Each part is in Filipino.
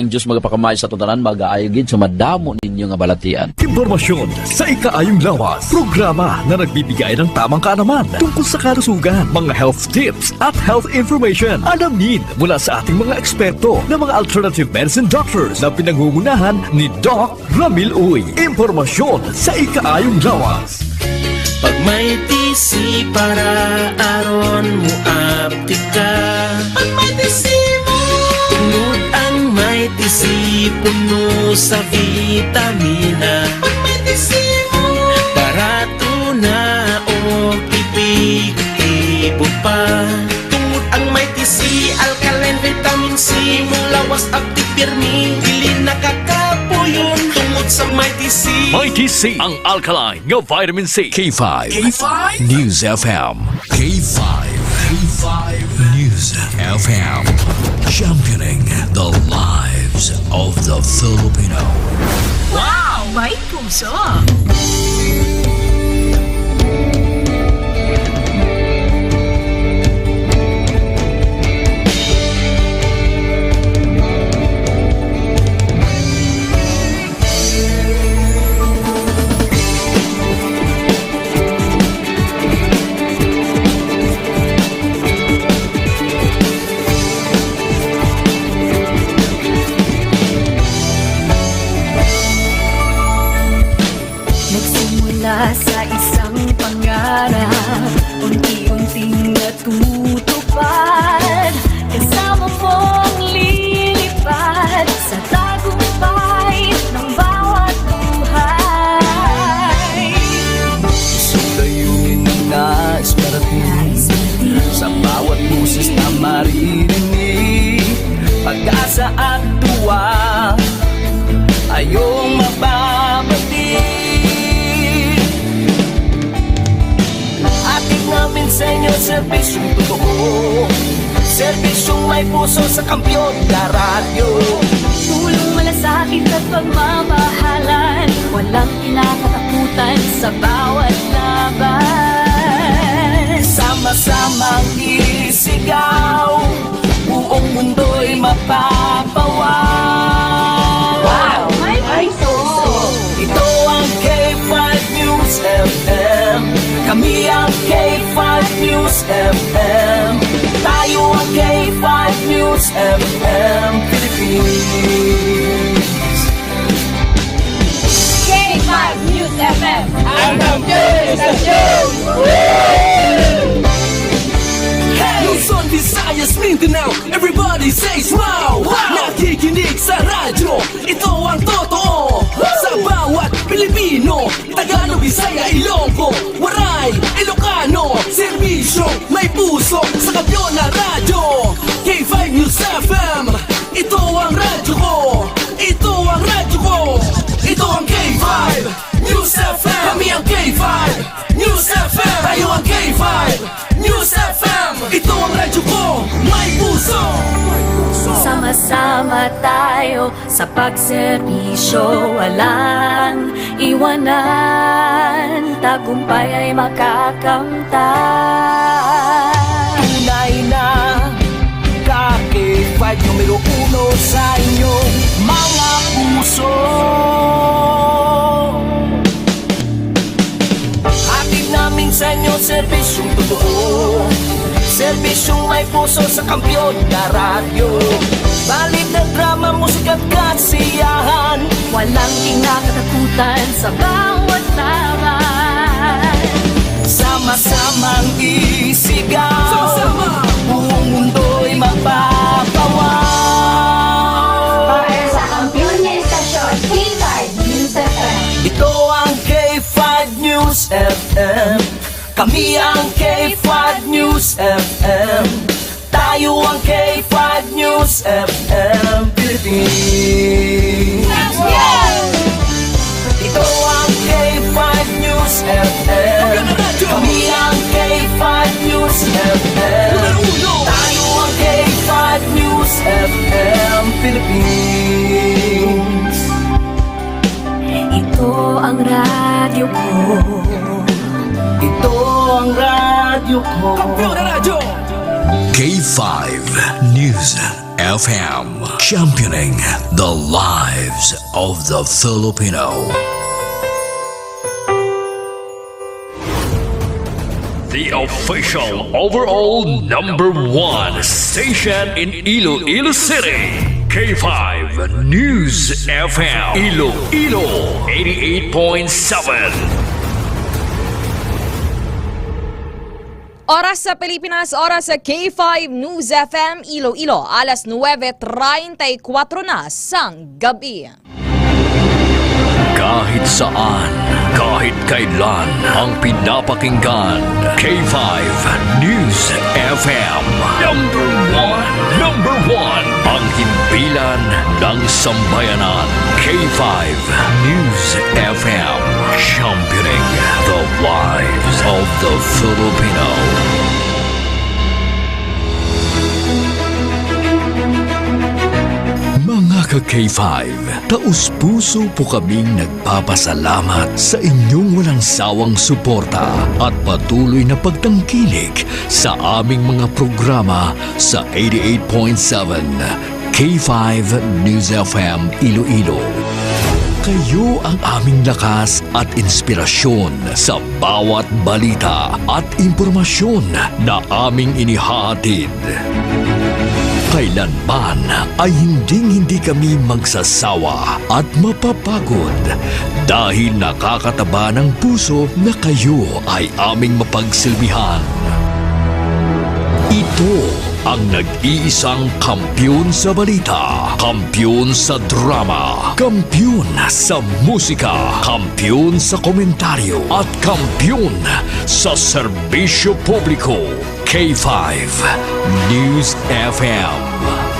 ang Diyos magapakamay sa tutanan, mag-aayogid sa madamo ninyo nga balatian. Impormasyon sa ikaayong lawas. Programa na nagbibigay ng tamang kaalaman tungkol sa kalusugan, mga health tips at health information. Alamin mula sa ating mga eksperto na mga alternative medicine doctors na pinangungunahan ni Doc Ramil Uy. Impormasyon sa ikaayong lawas. Pag may tisi para aron mo aptika. Pag may tisi mo tungod ang may tisi puno sa vitamina. Pag may tisi mo para tuna o ipig-ibo pa. Tungod ang may tisi alkaline vitamin C mulawas abdi pirmi dili nakakapuyon tungod sa may tisi. Mighty C, ang alkaline ng vitamin C. K5. K5 News FM. K5. K5 News FM. Championing the lives of the Filipino. Wow! May puso! Sa isang pangarap, unti-unting natutupad. Kasama mong lilipad sa tagumpay ng bawat buhay. Isang layunin ang nais parating sa bawat busis na maririnig. Pag-asa at tuwa ayong mababati. Namin sa inyo, serbisyong totoo, serbisyong may puso sa kampiyon na radyo. Tulong malasakit at pagmamahalan, walang kinakatakutan sa bawat laban. Sama-samang isigaw, buong mundo'y mapapawaw. Wow! May puso! Ito ang K5 News FM. Kami ang K5 News FM. Tayo ang K5 News FM Philippines. K5 News FM! Ang News Luzon, Visayas, Mindanao, everybody says wow! Nakikinig sa radyo, ito ang totoo. Sa bawat Pilipino, Tagalog, Bisaya, Ilonggo, Waray, Ilocano, serbisyo, may puso sa kampiyon na radyo. K5 News FM, ito ang radyo ko. Ito ang radyo ko. Ito ang K5 News FM. Kami ang K5 News FM. Tayo ang K5 News FM. Ito ang radyo ko. May puso. Sama-sama tayo sa pagserbisyo, walang iwanan, tagumpay ay makakamtan. Tunay na K5 numero 1 sa inyong mga puso. Hatid namin sa inyo serbisyong totoo, serbisyong may puso sa kampiyon na radyo. Balit na drama, musika at kasiyahan, Walang kinakatakutan sa bawat laban. sama-samang isigaw, buong mundo'y mapapawaw. Para sa kampiyon na istasyon, K5 News FM. Ito ang K5 News FM. Kami ang K5 News FM. Tayo ang K5 News FM Philippines. Ito ang K5 News FM. Kami ang K5 News FM. Tayo ang K5 News FM Philippines. Ito ang radyo ko. Ito ang radyo ko. K5 News FM, championing the lives of the Filipino. The official overall #1 station in Iloilo City. K5 News FM Iloilo 88.7. Oras sa Pilipinas, oras sa K5 News FM Iloilo, alas 9:34 na sang gabi. Kahit saan, kahit kailan, ang pinapakinggan. K5 News FM. Number one, ang himpilan ng sambayanan. K5 News FM. Championing the lives of the Filipino. Mga ka-K5, taus-puso po kaming nagpapasalamat sa inyong walang sawang suporta at patuloy na pagtangkilik sa aming mga programa sa 88.7 K5 News FM Iloilo. Kayo ang aming lakas at inspirasyon sa bawat balita at impormasyon na aming inihahatid. Kailanman ay hindi kami magsasawa at mapapagod dahil nakakataba ng puso na kayo ay aming mapagsilbihan. Ito ang nag-iisang kampiyon sa balita, kampiyon sa drama, kampiyon sa musika, kampiyon sa komentaryo, at kampiyon sa serbisyo publiko. K5 News FM,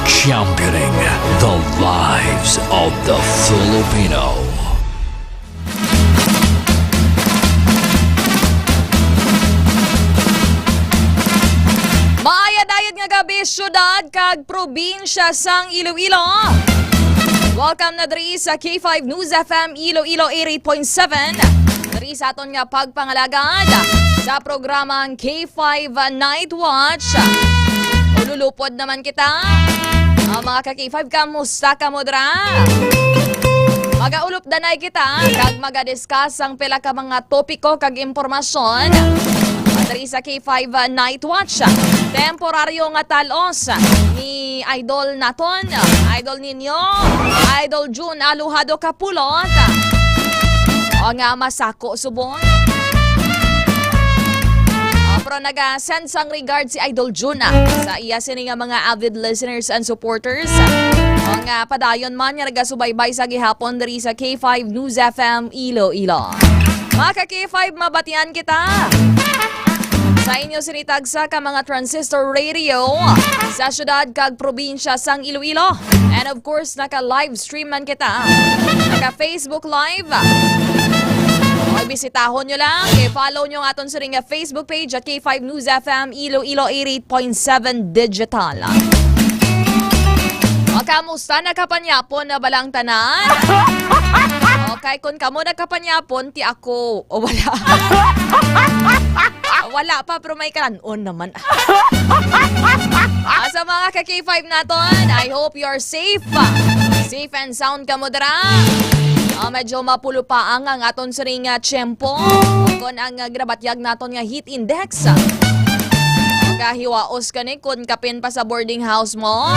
championing the lives of the Filipino. Maayad-ayad nga gabi, syudad kag probinsya sang Iloilo. Welcome na diri sa K5 News FM Iloilo 88.7. Diri sa aton nga pagpangalagad sa programang K5 Night Watch. Ululupod naman kita. Mga ka-K5, kamusta ka mo dra? Magaulup danay kita kag maga-discuss ang pila ka mga topiko kag impormasyon. Diri sa K5 Night Watch. Temporaryo nga talos ni idol naton, idol ninyo, Idol June Aluhado Kapulot. O nga masako subon. Pero naga-send sang regard si Idol June sa iya sini nga mga avid listeners and supporters. O nga padayon man nga nagasubaybay sa gihapon diri sa K5 News FM Iloilo. Mga ka-K5, mabatian kita. Sa inyo sinitagsa ka mga transistor radio sa syudad kag probinsya sang Iloilo. And of course, naka-live stream man kita. Naka-Facebook Live. O bisitahon nyo lang. I-follow nyo ang aton sa ring Facebook page at K5 News FM Iloilo 88.7 Digital. O kamusta nakapanyapon na balang tanan? Okay, kung kamo nakapanyapon, ti ako. O wala. Wala pa, pero may kalanon naman. Sa mga ka-K5 naton, I hope you're safe. Safe and sound ka mo dara. Medyo mapulo pa ang aton sa ring tiyempo. Kung ang grabatyag naton nga heat index. Magahiwaos ka ni kung kapin pa sa boarding house mo.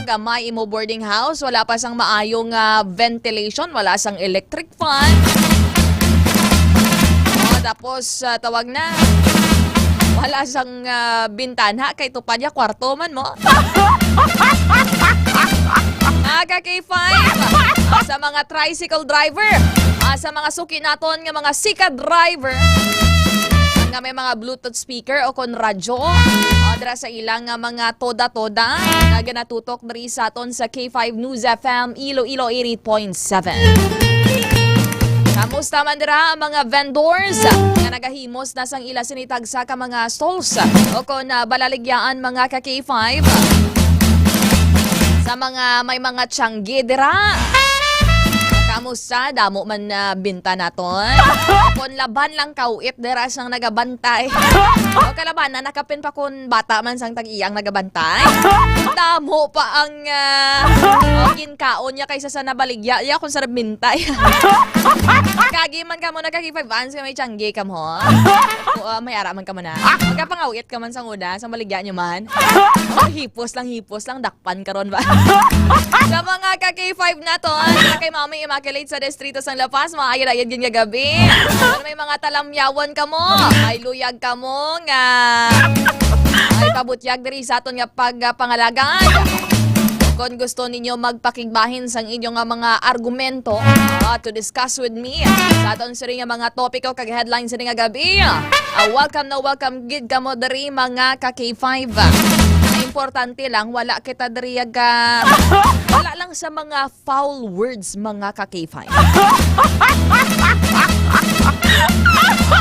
Gamay imo boarding house, wala pa sang maayong ventilation, wala sang electric fan. Tapos tawag na, wala sang bintana kay tupad ya kwarto man mo. K5 sa mga tricycle driver, sa mga suki naton nga mga sika driver nga may mga Bluetooth speaker o kon radyo dira sa ilang mga toda-toda nga ganatutok diri sa aton sa K5 News FM Iloilo 88.7. Kamusta man dira ang mga vendors nga nagahimos na sang ila sinitagsa ka mga stalls o kon balaligyaan mga ka-K5 sa mga may mga tiyanggi dira. Kamusta? Damo man na binta naton. Kung laban lang kauit, dera siyang nagabantay. O kalaban na nakapin pa kung bata man sang tag-iyang nagabantay. Damo pa ang ginkaon niya kaysa sa nabaligya. Ya kung sarap bintay. Kagi man ka mo nagkaki-5 ans ka may tiyanggi ka mo. May ara man ka man na. Magkapangawit ka man sang una, sa baligya niyo man. Hipos lang, dakpan ka ron ba? Sa mga ka-K5 na to, kay Mami Immaculate sa Distrito San La Paz, maayad-ayad yun gabi. May mga talamyawan ka mo, may luyag ka mo nga, ay pabutyag diri sa aton nga pagpangalagan. Kung gusto ninyo magpakigbahin sa inyong mga argumento to discuss with me sa aton sa nga mga topiko kag headlines sa nga gabi, welcome gid ka mo diri mga ka-K5. Importante lang, wala kita diri wala lang sa mga foul words mga ka-K5.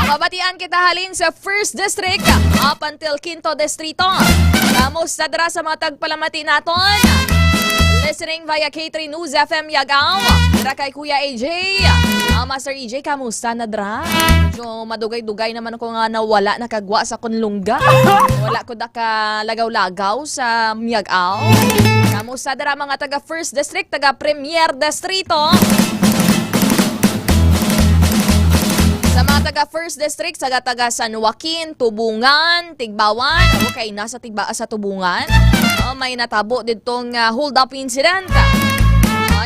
Mabatian kita halin sa 1st District up until 5th Distrito. Kamusta dira sa mga tagpalamati naton? Listening via K3 News FM Yagaw. Dira kay Kuya AJ. Master EJ, kamusta na dra? Medyo madugay-dugay naman ko nga nawala nakagwa sa kunlungga. Wala ko da ka lagaw-lagaw sa Yagaw. Kamusta dra mga taga 1st District, taga Premier Distrito? Sa mga taga 1st District, taga San Joaquin, Tubungan, Tigbawan, okay na sa Tubungan. May natabo ditong hold up incident.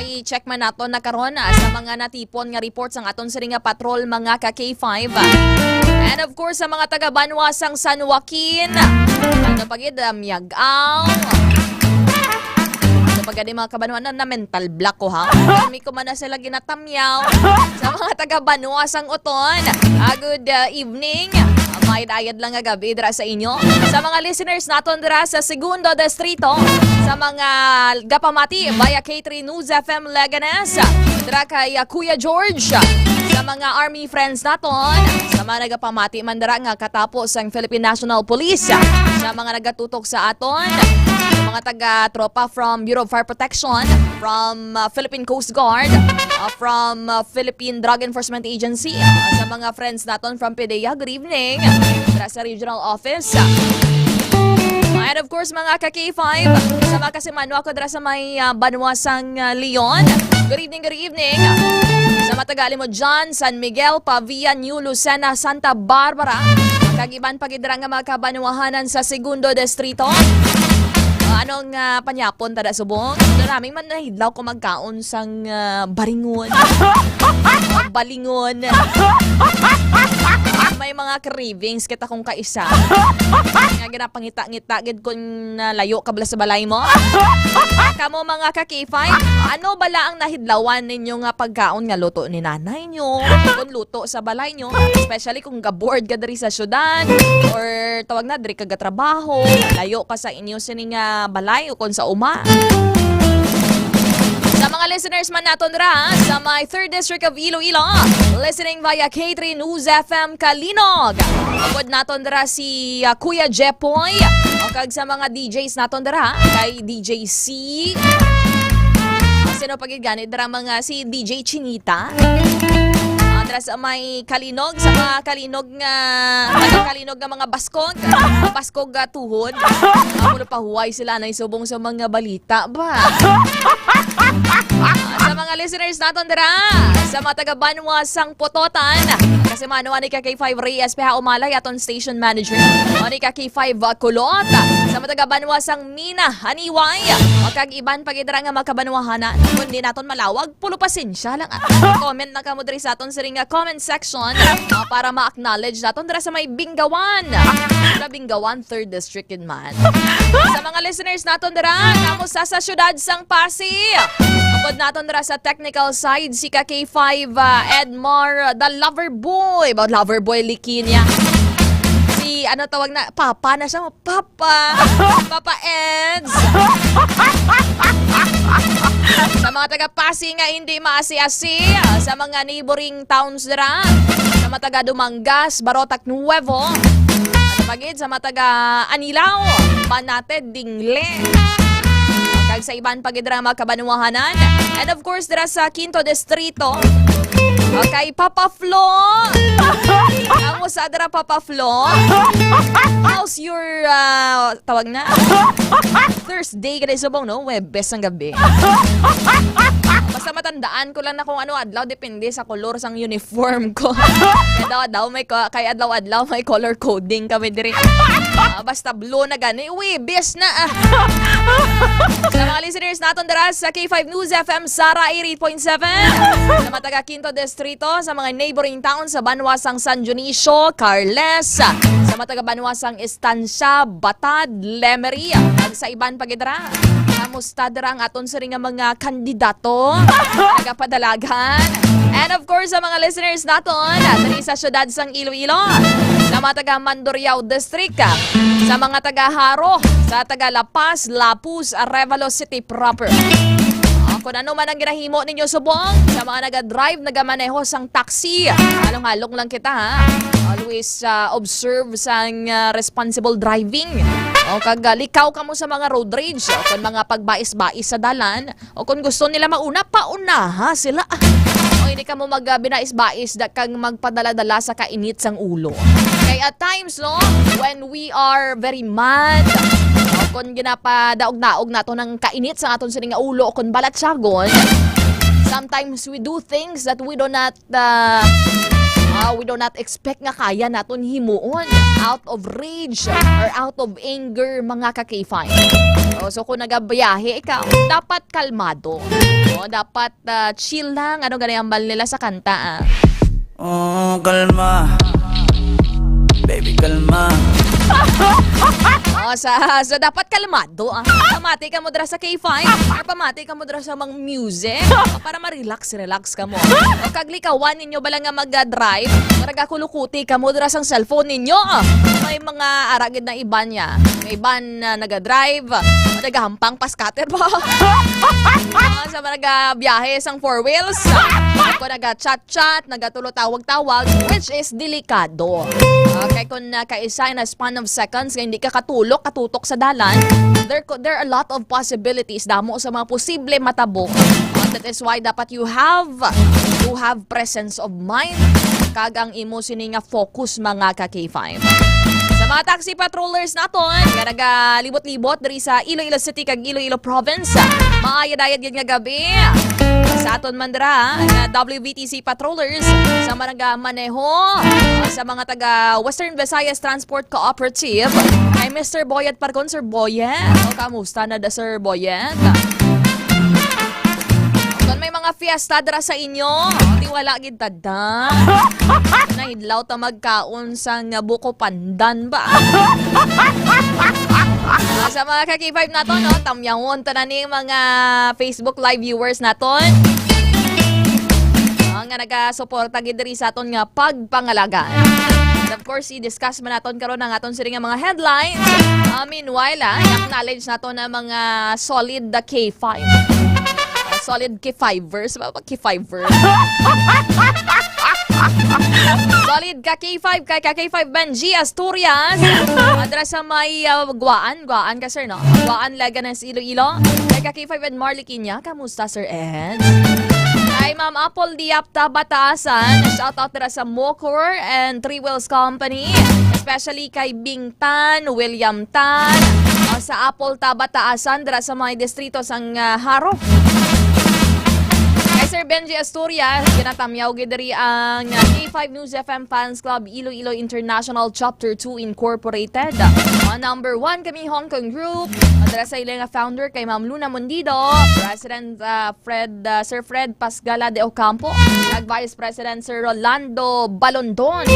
I-check man nato na karon sa mga natipon nga reports ang aton sa nga patrol mga ka-K5. And of course sa mga taga Banwasang San Joaquin, ano pagid Yagaw. Pagkadi mga kabanwanan na mental block ko ha. Kami ko man na sila ginatamyaw. Sa mga taga-Banwasang Uton, good evening. May dayad lang nga gabi dira sa inyo. Sa mga listeners naton dira sa 2nd Distrito, sa mga gapamati via K3 News FM Leganes, dira kay Kuya George. Sa mga Army friends naton, sa mga nagapamati man dira nga katapos ang Philippine National Police, sa mga nagatutok sa aton, mga taga-tropa from Bureau of Fire Protection, from Philippine Coast Guard, from Philippine Drug Enforcement Agency, sa mga friends naton from PDEA, good evening, sa Regional Office. And of course, mga ka-K5, sa mga kasimano ako dira sa may Banwasang Leon, good evening. Sa matagali mo dyan, San Miguel, Pavia, New Lucena, Santa Barbara, kagiban pagidira nga mga kabanwahanan sa 2nd Distrito. Anong panyapon tada subong? Maraming man nahidlaw ko magkaon sang baringon, balingon. May mga cravings kita kung kaisa. Nga ginapangita-ngita gid kung layo ka bala sa balay mo. Kamo mga ka-K5, ano bala ang nahidlawan ninyo nga pagkaon nga luto ni nanay nyo? Kung luto sa balay nyo, especially kung ga-board ka diri sa syudad or tawag na diri ka gatrabaho, layo ka sa inyo sini nga balay o kung sa uma. Sa mga listeners man naton dira sa my 3rd District of Iloilo, listening via K3 News FM Kalinog. Agad naton dira si Kuya Jepoy. O kag sa mga DJs naton dira kay DJ C. Sino pagigani dira mga si DJ Chinita. Dira sa may Kalinog, sa mga Kalinog nga Kalinog nga mga Baskog tuhod. Ako pa huway sila na isubong sa mga balita ba. Sa mga listeners naton dira sa mga taga Banwasang Pototan, kasi manuan ni K5 Reyes PH Umalay aton station manager, o ni K5 Kulot sa mga taga Banwasang Mina Haniway, o kag iban pagidra nga makabanwahana kundi naton malawag pulo pasensya lang comment na kamo diri sa aton sa comment section para ma-acknowledge naton dira sa may Bingawan. Sa Bingawan 3rd District in man. Sa mga listeners naton dira kamusta sa syudad sang Pasig. Upod naton dira sa technical side si K5 Edmar the Lover Boy. About Lover Boy Likinia. Si ano tawag na Papa na siya, Papa Eds. Sa mga taga Pasig nga hindi maasi-asi, sa mga neighboring towns dira, sa mga taga Dumangas, Barotac Nuevo, ano pagid sa mga taga Anilao, Panate, Dingle. Kag sa iban pagidrama kabanuahanan. And of course, dira sa Quinto Distrito. Okay, Papa Flo. Ang usa dira Papa Flo. How's your tawag na? Thursday kada subong no, Webes ang gabi. Basta matandaan ko lang na kung ano adlaw depende sa kolor sang uniform ko. Adlaw may kay adlaw may color coding kami diri. Basta blue na gani, Webes na. Sa mga listeners naton dira sa K5 News FM Sara 88.7. Sa mga taga Quinto Distrito, sa mga neighboring town sa Banwasang San Dionisio, Carles, sa mga taga Banwasang Estancia, Batad, Lemery, at sa iban pagidra. Kamusta dira ang aton sa nga mga kandidato, nagapadalagan. And of course, sa mga listeners naton, diri sa syudad sang Iloilo, sa mga taga Mandurriao District, sa mga taga Haro, sa taga La Paz, Lapus, Arevalo City proper. Kung ano man ang ginahimo ninyo subong, sa mga naga-drive, nagamaneho sang taxi, halong-halong lang kita ha. Always observe sang responsible driving. O kag likaw ka mo sa mga road rage, o kung mga pagbais-bais sa dalan, o kung gusto nila mauna, paunaha sila. O hindi ka mo magbinais-bais da kang magpadala-dala sa kainit sang ulo. Kaya at times, no, when we are very mad, kung ginapadaog-naog nato ng kainit sa aton sining ulo o kung balat siyagon, sometimes we do things that we do not expect nga kaya naton himuon out of rage or out of anger, mga ka-K5. So kung nagabiyahe ikaw, dapat kalmado. Dapat chill lang. Ano ganayambal nila sa kanta? Oh, kalma. Baby, kalma. So dapat kalmado. Pamati ka mo dra sa K5 or pamati ka mo dra sa mga music para ma-relax ka mo. O kaglikawan ninyo bala nga mag-drive, maraga kulukuti ka mo dra sang cellphone ninyo. May mga aragid na iban niya. May iban na naga-drive, nagahampang pa scatter ba? Sa mga biyahe sang four wheels, ako naga-chat-chat, nagatulot tawag-tawag, which is delikado. Okay, kung kaisa na span of seconds, kaya hindi ka katutok sa dalan, there are a lot of possibilities damo sa mga posible matabo. That is why dapat you have presence of mind, kagang imo sininga focus, mga ka-K5. Sa mga taxi patrollers naton, nga nagalibot-libot diri sa Iloilo City kag Iloilo Province, maayad-ayad yun nga gabi. Sa aton mandra, WVTC patrollers, sa mga maneho, sa mga taga Western Visayas Transport Cooperative, kay Mr. Boyet Parcon. Sir Boyet, kamusta na da Sir Boyet? Kung may mga fiesta dara sa inyo, di wala gid tada. Nahidlaw ta magkaon sang buko pandan ba? Sa mga ka-K5 naton, no, tamyahon tanan ni mga Facebook live viewers naton. Nga naga-suporta gid diri sa aton nga pagpangalaga. And of course, i-discuss man naton karon ang aton sila nga mga headlines. Meanwhile, i-acknowledge naton ang mga solid K5. Solid K5-verse. K5-verse. Solid ka-K5, kay ka-K5 Benji Asturias. Adra sa may Guaan ka sir, no? Guaan Leganes Iloilo. Kay ka-K5 and Marley Kinya, kamusta Sir Ed? Kay Ma'am Apple Diapta Bataasan, shoutout dira sa Mocor and Three Wheels Company. Especially kay Bing Tan, William Tan. Sa Apple Tabataasan, dira sa mga distrito sang Haro. Sir Benji Asturias, ginatamyaw gidari ang K5 News FM Fans Club Iloilo International Chapter 2 Incorporated. Number 1 kami Hong Kong Group. Adra sa ilang founder kay Ma'am Luna Mundido, President Sir Fred Pasgala de Ocampo, at Vice President Sir Rolando Balondon.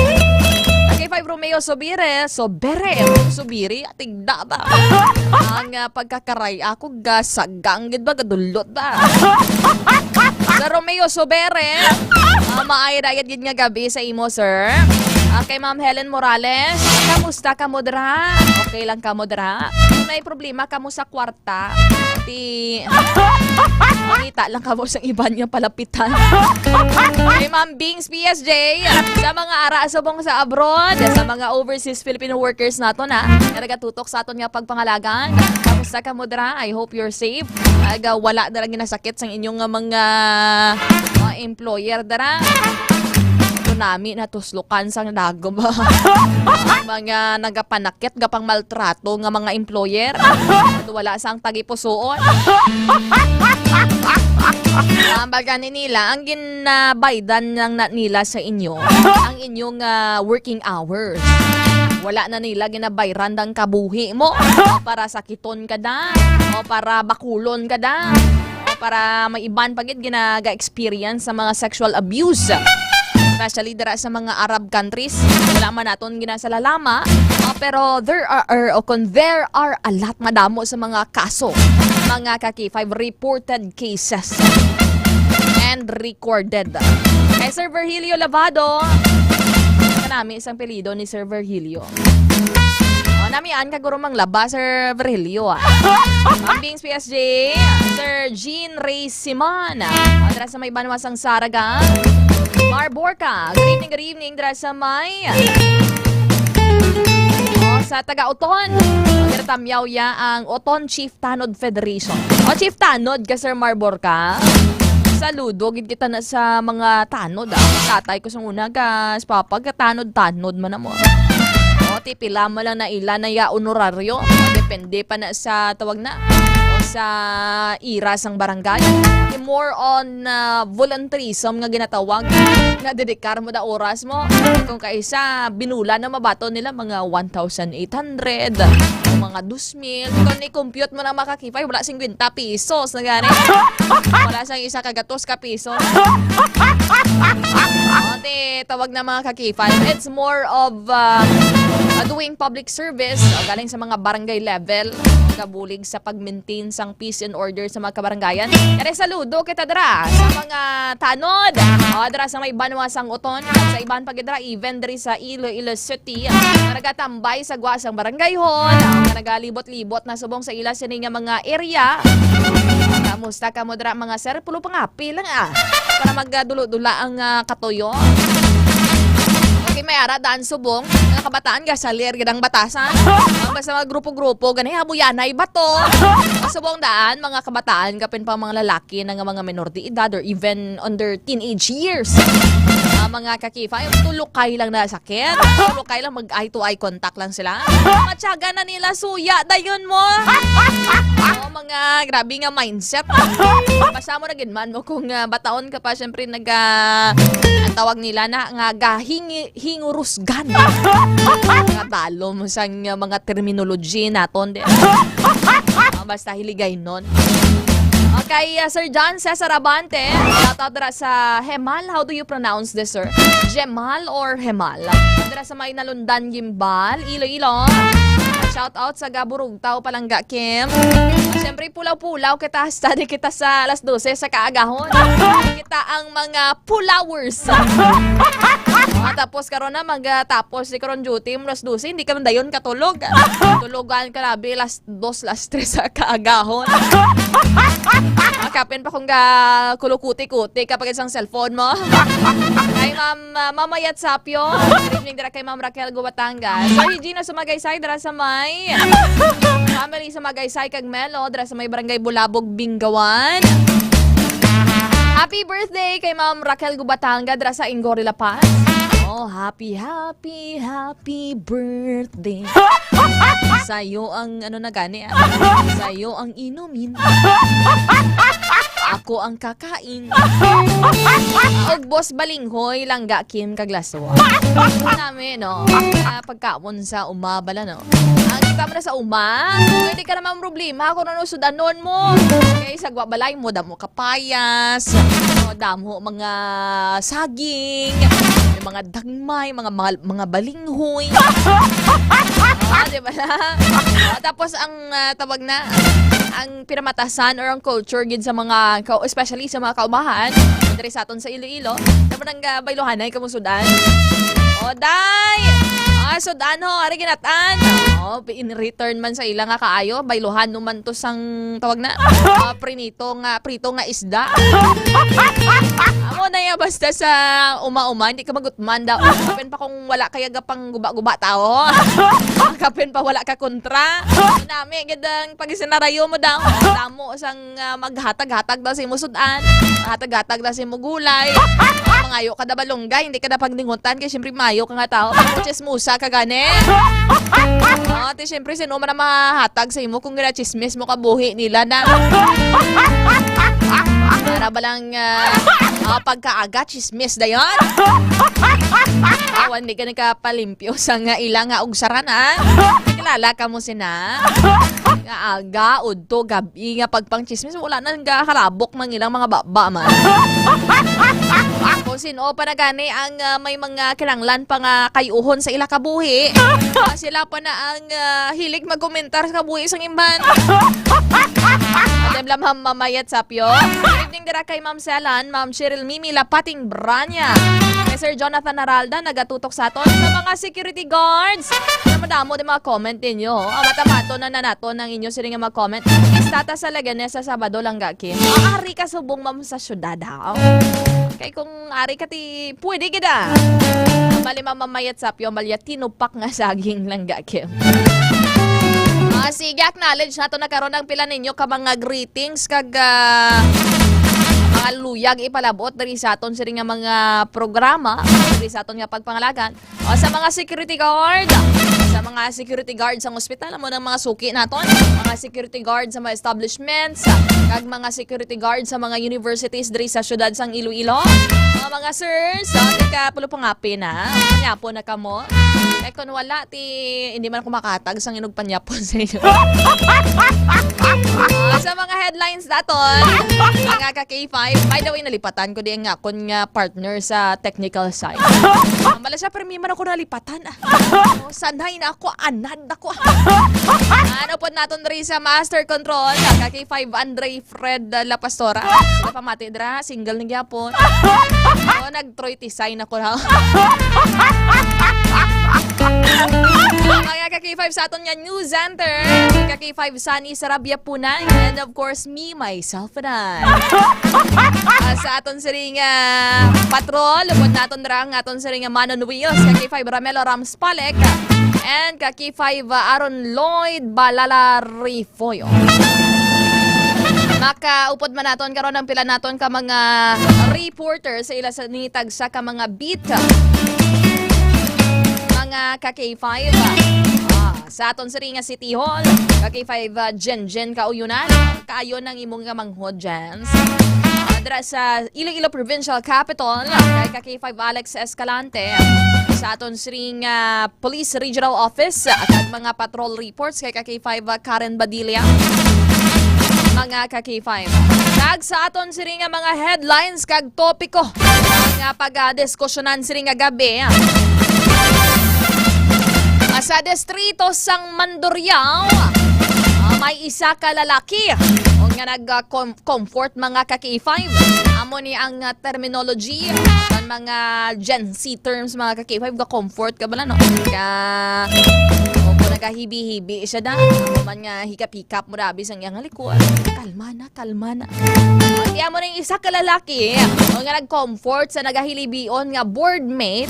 K5 Romeo Sobiri, tigda ba? Ang pagkakaray ako gasagang gid ba, gadulot ba? Sa Romeo Sobere, maayad-ayad gid nga gabi sa imo, sir. Kay Ma'am Helen Morales, kamusta ka mo dra? Okay lang ka mo dra? Kung may problema ka mo sa kwarta, makita lang ka mo sa iba niya palapitan. Kay Ma'am Bings PSJ, sa mga ara-asabong sa abroad, sa mga overseas Filipino workers nato na, nagatutok sa aton nga pagpangalagan. Kamusta ka mo dra? I hope you're safe. Aga wala dara ginasakit sang inyong mga employer dara. Nami na tuslukan sang dagom mga nagapanakit gapang maltrato nga mga employer wala sang tagipusoon. Baga nila ang ginabaydan lang na nila sa inyo ang inyong working hours. Wala na nila ginabayran dang kabuhi mo o para sakiton ka da o para bakulon ka da o para may iban pagit ginaga-experience sa mga sexual abuse. Especially dara sa mga Arab countries, wala man naton ginasalalama, pero there are a lot madamo sa mga kaso, mga kaki-5 reported cases and recorded. Kay Sir Virgilio Lavado, kanami isang pelido ni Sir Virgilio. Namian kaguro mang laba, Sir Virgilio. Mambings PSJ, Sir Jean Ray Simon, dara sa may banwasang Saraga. Marborca, good evening, dara sa may sa taga-Oton. Tamyaw ya ang Oton Chief Tanod Federation. O Chief Tanod ka Sir Marborca. Saludo, gid kita na sa mga tanod. Tatay ko sa una ka, papag tanod-tanod man mo. O tipila mo lang na ilan na ya honoraryo. Depende pa na sa tawag na sa iras ng barangay. More on volunteerism nga ginatawag na dedikar mo da oras mo. Kung kaisa binula na mabato nila mga 1,800 o mga 2,000. Kung ni-compute mo na makakipay, wala 50 pesos na gani. Wala sang isa kagatos ka piso. Tawag na mga kakipay. It's more of doing public service galing sa mga barangay level, kabulig sa pag-maintain sang peace and order sa mga kabarangayan. Kaya saludo kita dara sa mga tanod, dara sa may banwasang Oton, sa iban pagidra even diri sa Iloilo City, na nagatambay sa guwasang barangay hon, na nagalibot-libot na subong sa ila sining mga area. Kamusta ka mo dara mga sir? Pulo pangapi lang para magdula-dula ang katuyo. Okay, may ara daan subong mga kabataan gasalir gidang batasan. Basta mga grupo-grupo ganay habuyanay bato. Subong daan mga kabataan kapin pa mga lalaki ng mga minor de edad or even under teenage years. Mga kakifay, tulukay lang na sakit. Tulukay lang mag-eye to eye contact lang sila. Mga tiyaga na nila suya dayon mo. Mga grabe nga mindset. Basta mo na ginman mo kung bataon ka pa, syempre ang tawag nila na nga hingurusgan. Nga talo mo sa mga terminology naton. Basta hiligay nun. Okay, Sir John Cesar Abante, shoutout dira sa Hemal. How do you pronounce this, sir? Jemal or Hemal? Dira sa may nalundan Gimbal, Iloilo. Shoutout sa Gaburugtaw, Palangga, Kim. Siyempre, pulaw-pulaw kita, study kita sa alas 12 sa kaagahon. Kita ang mga pulawers. Tapos karon na magtapos si karon duty mo alas 12, hindi ka man dayon katulog. Tulugan ka labi alas 2, alas 3 sa kaagahon. Kapin pa kung kulukuti-kuti kapag isang cellphone mo. Kay Ma'am Mamayat Sapyo. Good evening dira kay Ma'am Raquel Gubatangas. Sir Regina Sumagaysay dira sa may family sa Magaysay kag Melo dira sa may barangay Bulabog, Bingawan. Happy birthday kay Ma'am Raquel Gubatanga dira sa Ingori, La Paz. Oh, happy birthday. Sa'yo ang sa'yo ang inumin. Ako ang kakain. Og boss balinghoy langga Kim kaglaso. Nami no. Pagkaon sa umabala no. Kita mo na sa uma. Pwede ka naman problema kung ano sudanon mo. Kaya sa balay mo damo kapayas. Damo mga saging, mga dagmay, mga balinghoy. Diba na? Tapos ang tawag na ang pinamatasan or ang culture gid sa mga especially sa mga kaumahan diri sa aton sa Iloilo. Dapat ang bailohanay kamusudan. O day. So ano, ari ginatan. In return man sa ila nga kaayo, bayluhan numan to sang tawag na prito nga isda. Amo na ya basta sa uma-uma, hindi ka magutman daw. Kapin pa kung wala kaya gapang guba-guba tao. Kapin pa wala ka kontra. Nami gidang pag isinarayo mo daw. Damo sang maghatag-hatag daw si musudan. Hatag-hatag daw si mugulay. Mangayo ka da balunggay, hindi ka da pagningutan kay syempre mayo ka nga tao. Chismusa ka gani. Ate syempre sino man na mahatag sa imo kung gina chismis mo kabuhi nila na. Para ba lang pagkaaga chismis dayon? Awan di ka nakapalimpyo sa nga ilang nga ugsaran ha. Kilala ka mo sina. Nga aga, udto, gabi nga pagpang chismis wala na nga karabok ng ilang mga baba man. Kung sino pa na gani ang may mga kinanglan pa nga kayuhon sa ila kabuhi. Sila pa na ang hilig mag-komentar sa kabuhi sang imban. Adem lam mamayat sapyo. Good evening dira kay Ma'am Selan, Ma'am Cheryl Mimi Lapating Branya. Kay Sir Jonathan Aralda nagatutok sa aton sa mga security guards. Madamo di mga comment ninyo. Matamato na nato ng inyo sila nga mag-comment. Istata sa Laganes sa Sabado lang gakin. Ari ka subong ma'am sa syudad ha. Kay kung ari ka ti pwede kita. Bali mamamayat sapyo balya tinupak nga saging lang gakin. Sige, acknowledge nato nagkaroon ng pila ninyo ka mga greetings kag mga luyag ipalabot dari sa aton sila nga mga programa dari sa aton nga pagpangalagan o sa mga security guard sa ospital mo ng mga suki naton, mga security guard sa mga establishments kag mga security guard sa mga universities dari sa syudad sang Iloilo, mga sirs ka pulo pangapin na panyapo na kamo. Kung wala, hindi man ako makatag sang inog panyapon sa inyo. Sa mga headlines naton, mga ka-K5, by the way, nalipatan ko din nga akong partner sa technical side. Mala siya, pero may man ako nalipatan. Sanay na ako, anad ako. Ano po natin rin sa Master Control, ka-K5 Andre Fred La Pastora. Sila pamati dra, single ni Gyapon. Nag-Troy design ako na. Mga ka-K5 sa aton nga news center, ka-K5 Sunny Sarabia Punan, and of course me, myself, and I. Sa aton siring patrol, lupod naton drang aton siring Manon Wheels, ka-K5 Ramelo Ramspalek, and ka-K5 Aaron Lloyd Balala Rifoyo. Makaupod man naton karon ang pila naton ka mga reporters sa ila sa nitag sa ka mga beat. Mga ka-K5 sa aton sa Ringa City Hall, ka-K5 Jen kauyunan kaayo ng imong manghod Jens. Dra sa Iloilo Provincial Capital, kay ka-K5 Alex Escalante sa aton sa Ringa Police Regional Office at mga patrol reports kay ka-K5 Karen Badilla. Mga ka-K5 kag sa aton sa Ringa mga headlines kag topiko nga pag-diskusyonan sa Ringa gabi. Sa distrito sang Mandurriao, may isa ka lalaki o nga nag-comfort mga ka-K5. Amo ni ang terminology ng mga Gen Z terms mga ka-K5 ka-comfort ka bala no? Kung nagahibi-hibi siya da, man nga hikap-hikap mo rabi sang iyang halikuan. Kalma na. Kaya mo rin isa ka lalaki o nga nag-comfort sa nagahilibion nga boardmate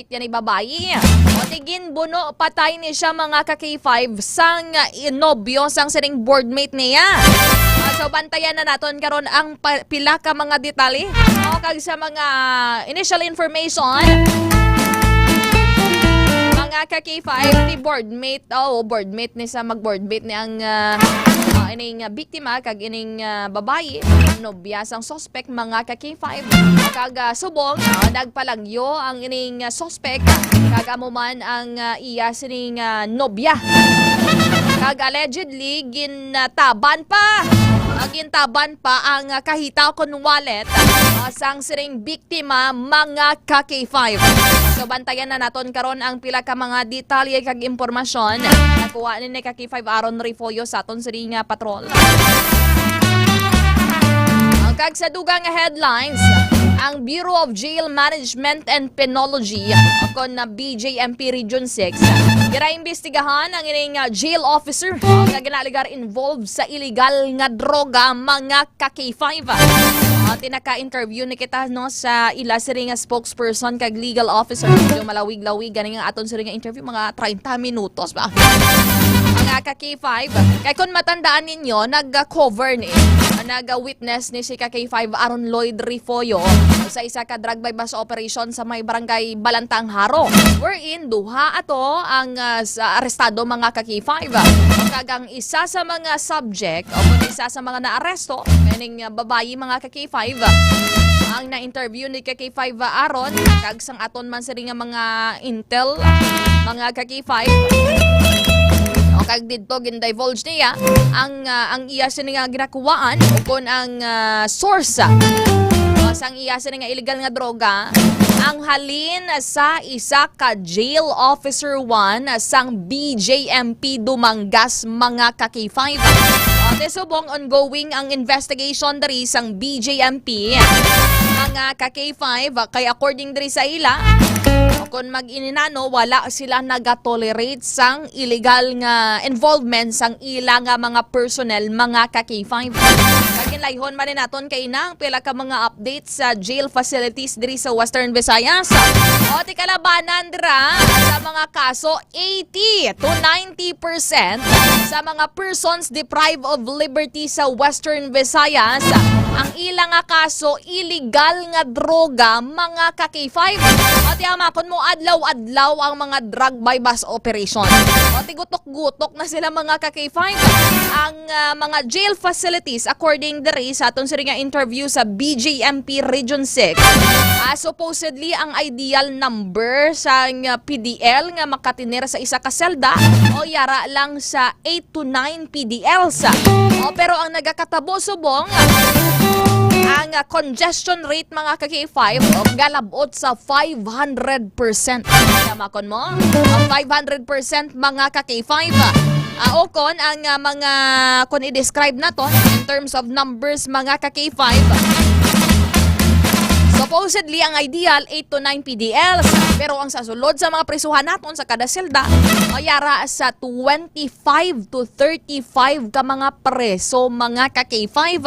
yan ay babae. O tigin buno patay ni siya mga ka-K5 sang nobyo sang siring boardmate niya. So bantayan na naton karon ang pila ka mga detalye o kag sa mga initial information. Mga ka-K5 ni boardmate ni sa mag-boardmate ni ang ining biktima kag ining babae nobya sang suspect mga ka-K5 kag subong nagpalagyo ang ining suspect kag amo man ang iya sining nobya kag allegedly gintaban pa ang kahitaw kon wallet sang siring biktima mga ka-K5. So bantayan na naton karon ang pila ka mga detalye kag impormasyon nakuha ni ka-K5 Aaron Rifoyo sa aton siring patrol. Kag sa dugang nga headlines, ang Bureau of Jail Management and Penology kon na BJMP Region 6 gira-imbestigahan ang ining jail officer nga ginaligar involved sa illegal nga droga mga ka-K5. Tinaka-interview ni kita no sa ila siri nga spokesperson kag legal officer. Medyo malawig-lawig ganing ang aton siri nga interview mga 30 minutos ba. Mga ka-K5 kay kun matandaan ninyo nag-cover ni nag-witness ni si ka-K5 Aaron Lloyd Rifoyo sa isa ka drug bypass operation sa may barangay Balantang Haro wherein duha ato ang arestado mga ka-K5 kagang isa sa mga subject o isa sa mga naaresto kaning babayi mga ka-K5 ang na-interview ni ka-K5 Aaron kag sang aton man siri nga mga intel mga ka-K5 o kag didto gin-divulge niya ang iya sa nga ginakuwaan kung ang source sang iya sa nga illegal nga droga ang halin sa isa ka jail officer 1 sang BJMP Dumangas mga ka-K5. Subong ongoing ang investigation diri sang BJMP mga ka-K5 kay according diri sa ila kung mag-ininano wala sila nagatolerate sang illegal nga involvement sang ila nga mga personnel mga ka-K5. Kaginlayhon man naton kay nang pila ka mga updates sa jail facilities diri sa Western Visayas. O ti kalabanan dira sa mga kaso 80 to 90% sa mga persons deprived of liberty sa Western Visayas ang ilang nga kaso illegal nga droga mga ka-K5. O ti amakon mo adlaw-adlaw ang mga drug bypass operation. O ti gutok-gutok na sila mga ka-K5 ang mga jail facilities according diri sa aton siri nga interview sa BJMP Region 6. Supposedly ang ideal number sa PDL nga makatinir sa isa ka selda o yara lang sa 8 to 9 PDLs. Pero ang nagakatabo subong ang congestion rate mga ka-K5 galabot sa 500%. Yamakon mo? 500% mga ka-K5. O kon ang mga kung i-describe na to in terms of numbers mga ka-K5. Supposedly, ang ideal, 8 to 9 PDLs. Pero ang sasulod sa mga prisuhan naton sa kada selda, yara sa 25 to 35 ka mga preso, mga ka-K5.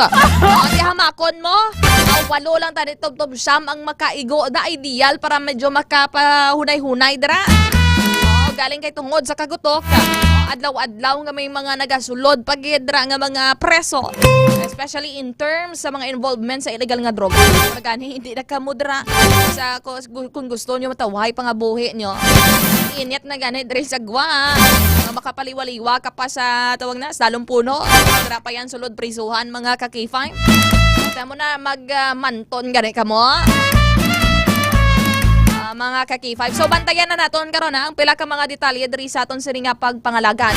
Di hamakon mo, walo lang tani tob-tob siyam ang makaigo na ideal para medyo makapahunay-hunay dira. Galing kay tungod sa kagutok. Adlaw-adlaw nga may mga nagasulod pagidra nga mga preso. Especially in terms sa mga involvement sa illegal nga droga. Magani hindi na kamudra sa kung gusto nyo matawhay pa nga buhi nyo. Inyat na ganit rin sa gwa. Makapaliwaliwa ka pa sa tawag na salong puno. Dra pa yan sulod prisuhan mga ka-K5. Kita mo na magmanton gani ka mo. Mga ka-K5. So bantayan na naton karon ang pila ka mga detalye diri sa aton siri nga pagpangalagan.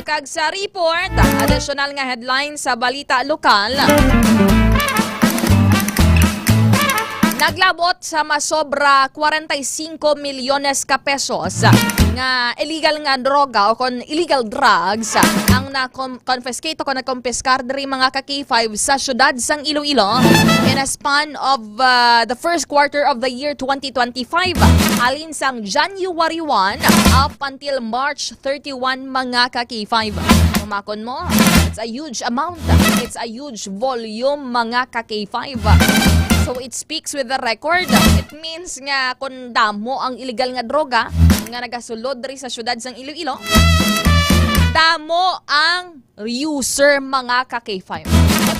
Kag sa report, additional nga headline sa balita lokal. Naglabot sa masobra 45 milyones ka pesos nga illegal nga droga o kon illegal drugs ang na-confiscate o kon na-confiscar diri mga ka-K5 sa syudad sang Iloilo in a span of the first quarter of the year 2025 alin sang January 1 up until March 31 mga ka-K5. Umakon mo, it's a huge amount, it's a huge volume mga ka-K5. So it speaks with the record. It means nga kung damo ang illegal nga droga nga nagasulod diri sa syudad sang Iloilo, damo ang user mga ka-K5.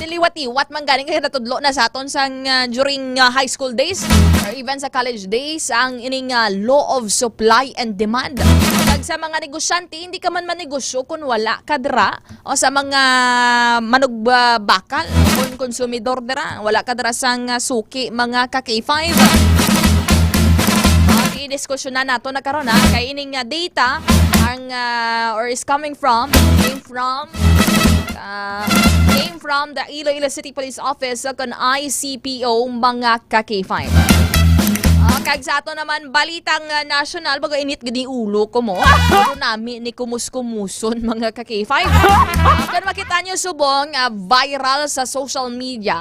Liwat-iwat man galing kaya natudlo na sa aton sang during high school days or even sa college days ang ining law of supply and demand. Kag sa mga negosyante, hindi ka man manegosyo kung wala ka dira o sa mga manugbakal kung konsumidor dira, wala ka dira sang suki mga ka-K5. I-diskusyon na nato na karon kay ining data ang or is came from the Iloilo City Police Office kon ICPO mga ka-K5. Kag sa ato naman, balitang national, bago init gini ulo ko mo. Pero nami ni kumus-kumuson mga ka-K5. Kung makita nyo subong, viral sa social media,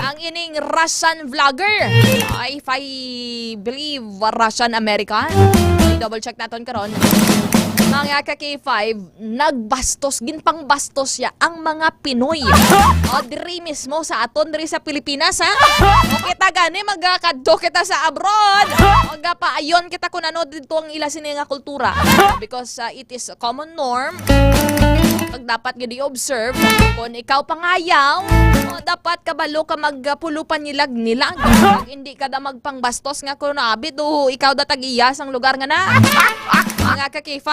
ang ining Russian vlogger. If I believe, Russian-American. Double check natin karon. Mga ka-K5, nagbastos, ginpangbastos ya ang mga Pinoy. O, diri mismo sa aton, diri sa Pilipinas, ha? O, kita gani, magkakadto kita sa abroad. O, gapaayon kita kung ano dito ang ila sini nga kultura. Because it is a common norm. Pag dapat gini observe, kung ikaw pangayaw, o, dapat kabalo ka magpulupan nilag-nilag. Pag hindi ka da magpangbastos nga kung naabit, o, ikaw da tag-iyas ang lugar nga na. Mga ka-K5,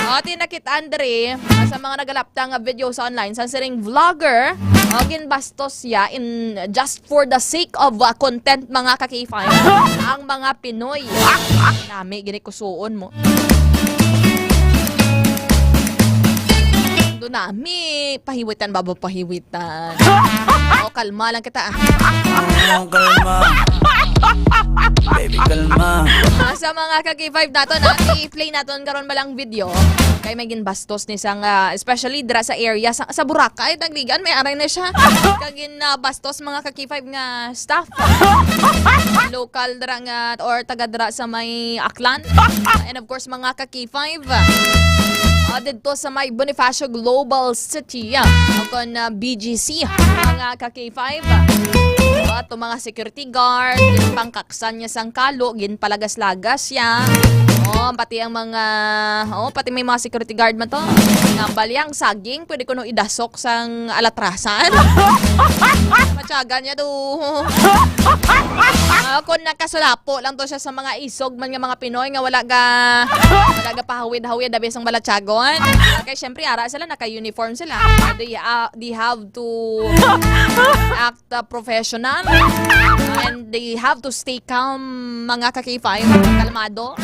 o, tinakit Andre sa mga nagalaptang video sa online, sa siring vlogger, o, ginbastos ya in just for the sake of content mga ka-K5, ang mga Pinoy. Nami, ginikusuon mo. Doon nami, pahiwitan, babo pahiwitan. O, kalma lang kita. Kalma. Baby, kalma. Sa mga ka-K5 nato na i-play naton karon balang video kay may ginbastos ni sang especially dira sa area sa Boracay tagligan may aray na siya kagin bastos mga ka-K5 nga staff local dira nga or taga dira sa may Aklan and of course mga ka-K5 dito sa may Bonifacio Global City kon BGC mga ka-K5 ato mga security guard, pangkaksan niya sang kalo, ginpalagas-lagas siya. Pati ang mga, pati may mga security guard man to. Ngambal yang saging, pwede ko nung idasok sang alatrasan. Matyaga niya do. Kung nakasulapo lang to siya sa mga isog man nga mga Pinoy nga wala ga pahawid-hawid dabi sang balatyagon. Kaya syempre ara sila naka-uniform sila. They have to act professional and they have to stay calm mga ka-K5, kalmado.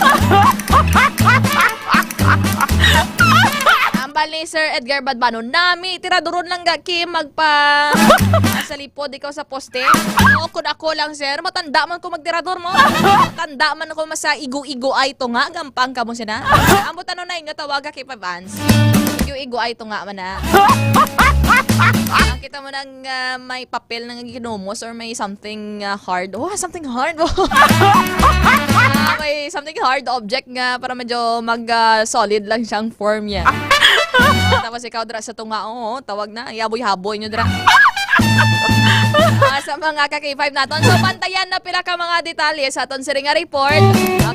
Ambal ni Sir Edgar Badbano, nami, tiraduron lang gaki magpa sa lipod ikaw sa poste. Kung ako lang sir, matanda man ko magtirador mo. Matanda man ako masa igo-igo ay to nga, gampang ka mo siya na. Ambot ano na yung tawag kay Pavans. Igo-igo ay to nga man na. Kita mo nang may papel ng ginomos or may something hard. Something hard. May something hard object nga para medyo mag-solid lang siyang form niya. Tapos ikaw dra sa tunga, tawag na, yaboy-haboy nyo dra. Sa mga ka-K5 natin. So, pantayan na pila ka mga detalye sa aton siring nga report.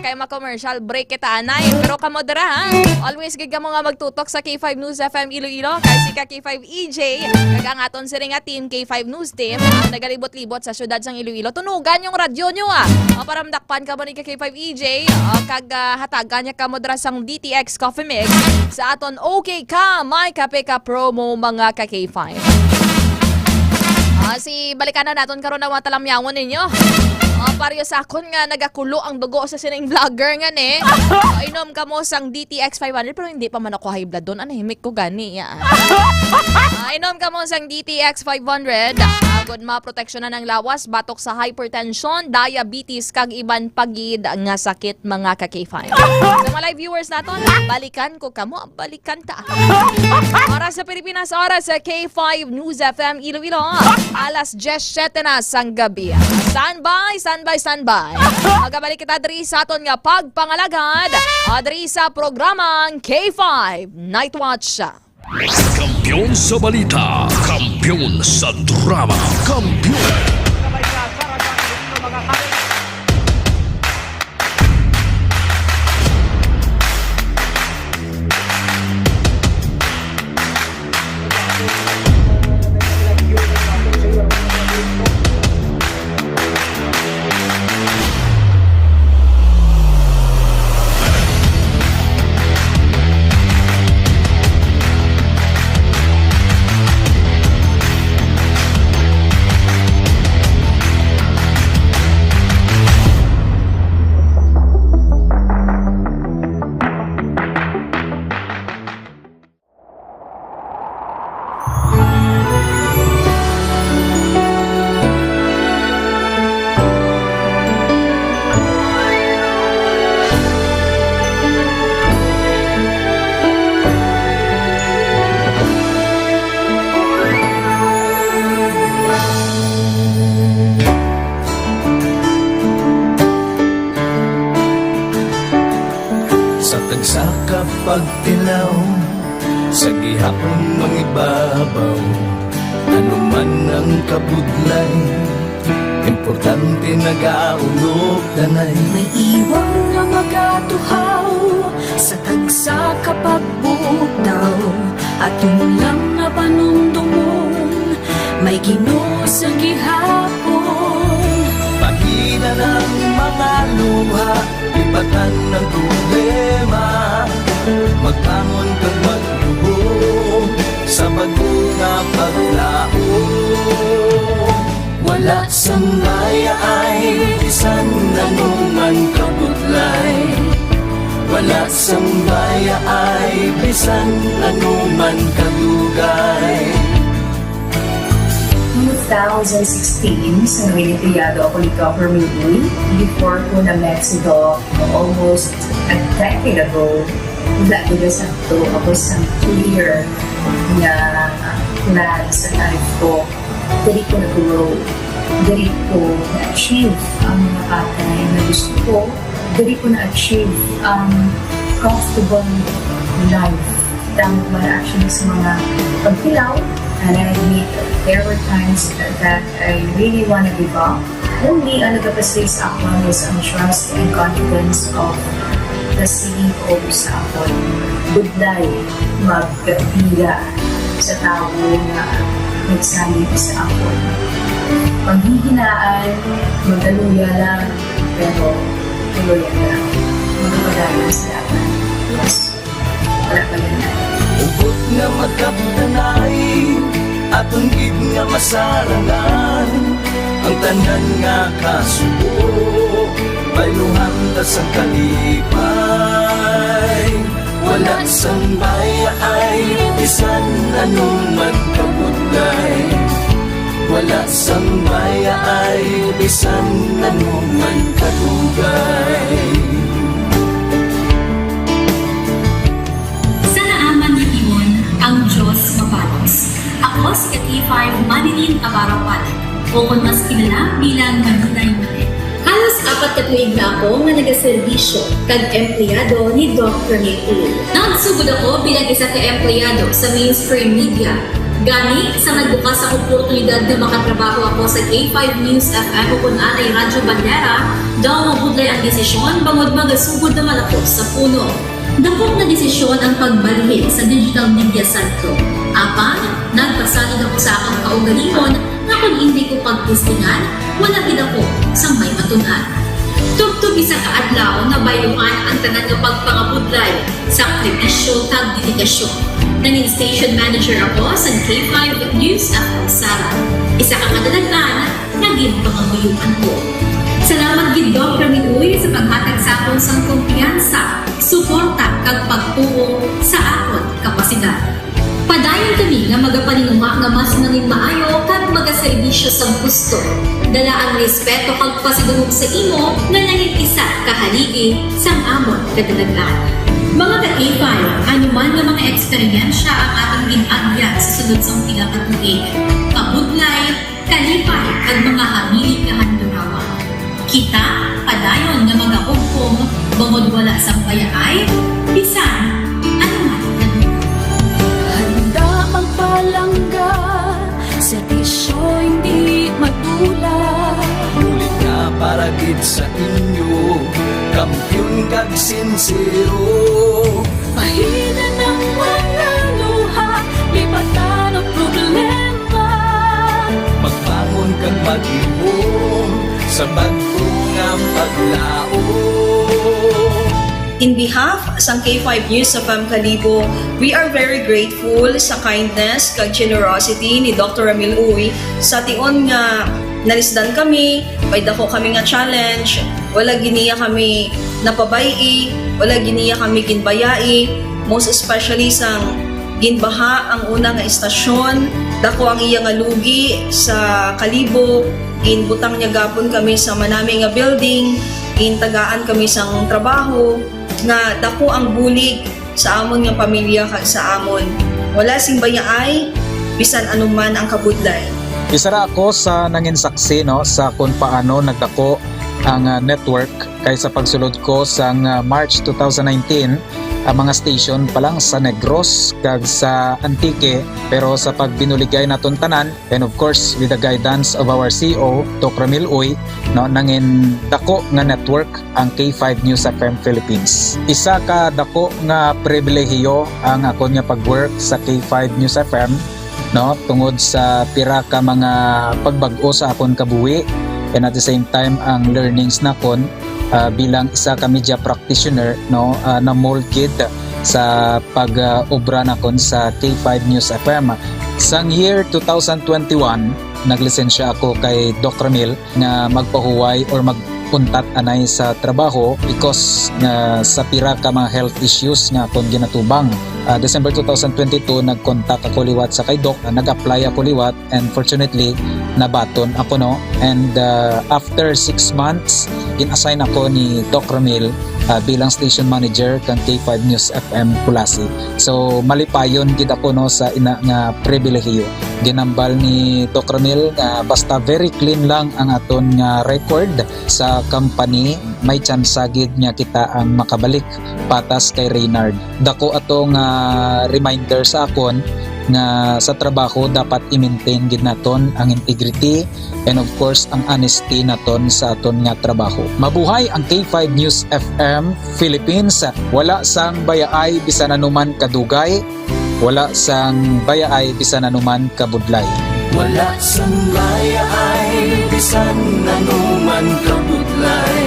Okay, ma-commercial break kita anay. Pero kamo dra ha. Always gig mo nga magtutok sa K5 News FM Iloilo. Kay si K5 EJ. Kag ang aton siring nga team K5 News team. Nagalibot-libot sa syudad sang Iloilo. Tunugan yung radyo nyo para madakpan ka mo ni K5 EJ. Kag hatagan niya kamo dra sang DTX Coffee Mix. Sa aton okay ka, may kape ka promo mga ka-K5. Si balikan na natin karon ng mga talamyawon ninyo. Pariyo sa akon nga nagakulo ang dugo sa sining vlogger nga ni. Inom ka mo sang DTX 500 pero hindi pa man ako high blood doon. Anahimik ko gani. Inom ka mo sang DTX 500. Good ma-proteksyon na ng lawas, batok sa hypertension, diabetes, kag iban pagid nga sakit mga ka-K5. Sa mga live viewers naton, balikan ko kamo, balikan ta. Oras sa Pilipinas, oras sa K5 News FM Iloilo. Alas 17 na sang gabi. Standby. Magabalik kita diri sa aton nga pagpangalagad. Diri sa programang K5 Night Watch. Kampiyon sa balita, kampiyon sa drama, kampiyon sa kapagtilaw, sa gihapon mangibabaw, ano man ang kabudlay, importante nagaulog danay. May iwang nga magatuhaw sa tagsa kapag bugtaw, at yung lang na panumdumon, may Ginoo sa gihapon. Pahina ng mga luha, lipatan ng problema, magbangon kag magluhod sa bago nga paglaon. Wala sang maya ay bisan anuman kabudlay, wala sang maya ay bisan anuman kadugay. 2016, sa nangyayado ako ni Government Uy. Before ko na Mexico, almost a decade ago, dahil sa ito, ako sa 2-year na plan sa life ko. Dali ko na-grow, dali ko na-achieve ang mga patay na gusto ko, dali ko na-achieve ang comfortable life. Dahil ko na actually sa mga pagpilaw, and I admit there were times that I really want to give up. Only ang nagpapasay sa akin was ang trust and confidence of the CEO sa akin. Budlay, magkabila sa tao na nagsalit sa akin. Panghihinaan, magaluya lang, pero tuloy lang. Magpadalan sa laban. Yes, wala pa yan. Ubot nga magkapdanay, atong gid nga masarangan, ang tanan nga kasubo, bayluhan ta sa kalipay. Wala sang maya ay bisan anuman kabudlay, wala sang maya ay bisan anuman kadugay. Ang Diyos mapalos. Ako si Kat-5 Manilin Abarapan, o kung mas kilala bilang Manilay Manil. Halos 4 na tuig na ako nga nagaserbisyo kag empleyado ni Dr. Maypool. Nagsugod ako bilang isa ka empleyado sa mainstream media. Gani sa nagbukas ang oportunidad na makatrabaho ako sa K5 News FM o kung anay Radyo Bandera, daw mabudlay ang desisyon bangod magasugod naman ako sa puno. Dapong na desisyon ang pagbalhin sa digital media sentro. Apang, nagpasalig ako sa akong kaugalingon na kung hindi ko pagtistingan, wala gid ako sa may matunan. Tugtog isa kaadlaw na bayluhan ang tanan nga pagpangabudlay sa sakripisyo kag dedikasyon. Nanging station manager ako sa K5 News FM Sara. Isa ka kadalagan, naging pangabuyuan ko. Salamat gid Dr. Miguel sa paghatag sa akon sang kumpiyansa, suporta kag pagtuo sa akon kapasidad. Padayon kami nga magapaninuma nga mas nanging maayo kag magaserbisyo sa gusto. Dala ang respeto kag pasidungog sa imo nga nanging isa kahaligi sang amon kadalagan. Mga ka-K5, anuman nga mga eksperyensya ang atong ginagyan sa sunod sa pila ka tuig. Pabudlay, kalipay kag mga hamili kahandurawan. Kita, padayon nga mag-augpong, bangod wala sa bayaay, bisan, ano man ganun. Handa magpalangga, servisyo hindi matula. Ulit nga para gid sa inyo, kampiyon kag sincero. Pahina ng mga luha, lipatan ang problema. Magbangon kag mag-ibong sa bago nga paglaon. In behalf sa K5 News FM Kalibo, we are very grateful sa kindness kag generosity ni Dr. Ramil Uy sa tion nga nalisdan kami, may dako kami nga challenge, wala giniya kami napabayi, wala giniya kami ginbayai, most especially sang ginbaha ang una nga istasyon, dako ang iya nga lugi sa Kalibo, ginbutang niya gapon kami sa manami nga building, gintagaan kami sang trabaho, nga dako ang bulig sa amon nga pamilya kag sa amon. Wala sing bayaay, bisan anuman ang kabudlay. Isa ra ako sa nangin saksi no sa kung paano nagdako ang network kay sa pagsulod ko sa March 2019 ang mga station pa lang sa Negros kag sa Antique, pero sa pagbinuligay naton tanan and of course with the guidance of our CEO Dr. Ramil Uy, no, nangin dako nga network ang K5 News FM Philippines. Isa ka dako nga pribilehiyo ang ako nga pagwork sa K5 News FM, no, tungod sa pira ka mga pagbag-o sa akon kabuhi and at the same time ang learnings nakon bilang isa ka media practitioner, no, na molded sa pag-obra nakon sa K5 News FM. Sang year 2021 naglisensya ako kay Doc Ramil nga magpahuway or magpuntat anay sa trabaho because sa pira ka mga health issues nga akong ginatubang. December 2022 nag-contact ako liwat sa kay Doc, nag-apply ako liwat and fortunately nabaton ako, no, and after 6 months in-assign ako ni Doc Ramil bilang station manager kan K5 News FM Pulasi. So malipayon gid ako, no, sa ina nga pribilehiyo. Ginambal ni Doc Ramil nga basta very clean lang ang aton nga record sa company, may chance gid nga kita ang makabalik patas kay Reynard. Dako atong reminder sa akon nga sa trabaho dapat i-maintain gid naton ang integrity and of course ang honesty naton sa aton nga trabaho. Mabuhay ang K5 News FM Philippines. Wala sang bayaay bisan anuman kadugay, wala sang bayaay bisan anuman kabudlay. Wala sang bayaay bisan anuman kabudlay.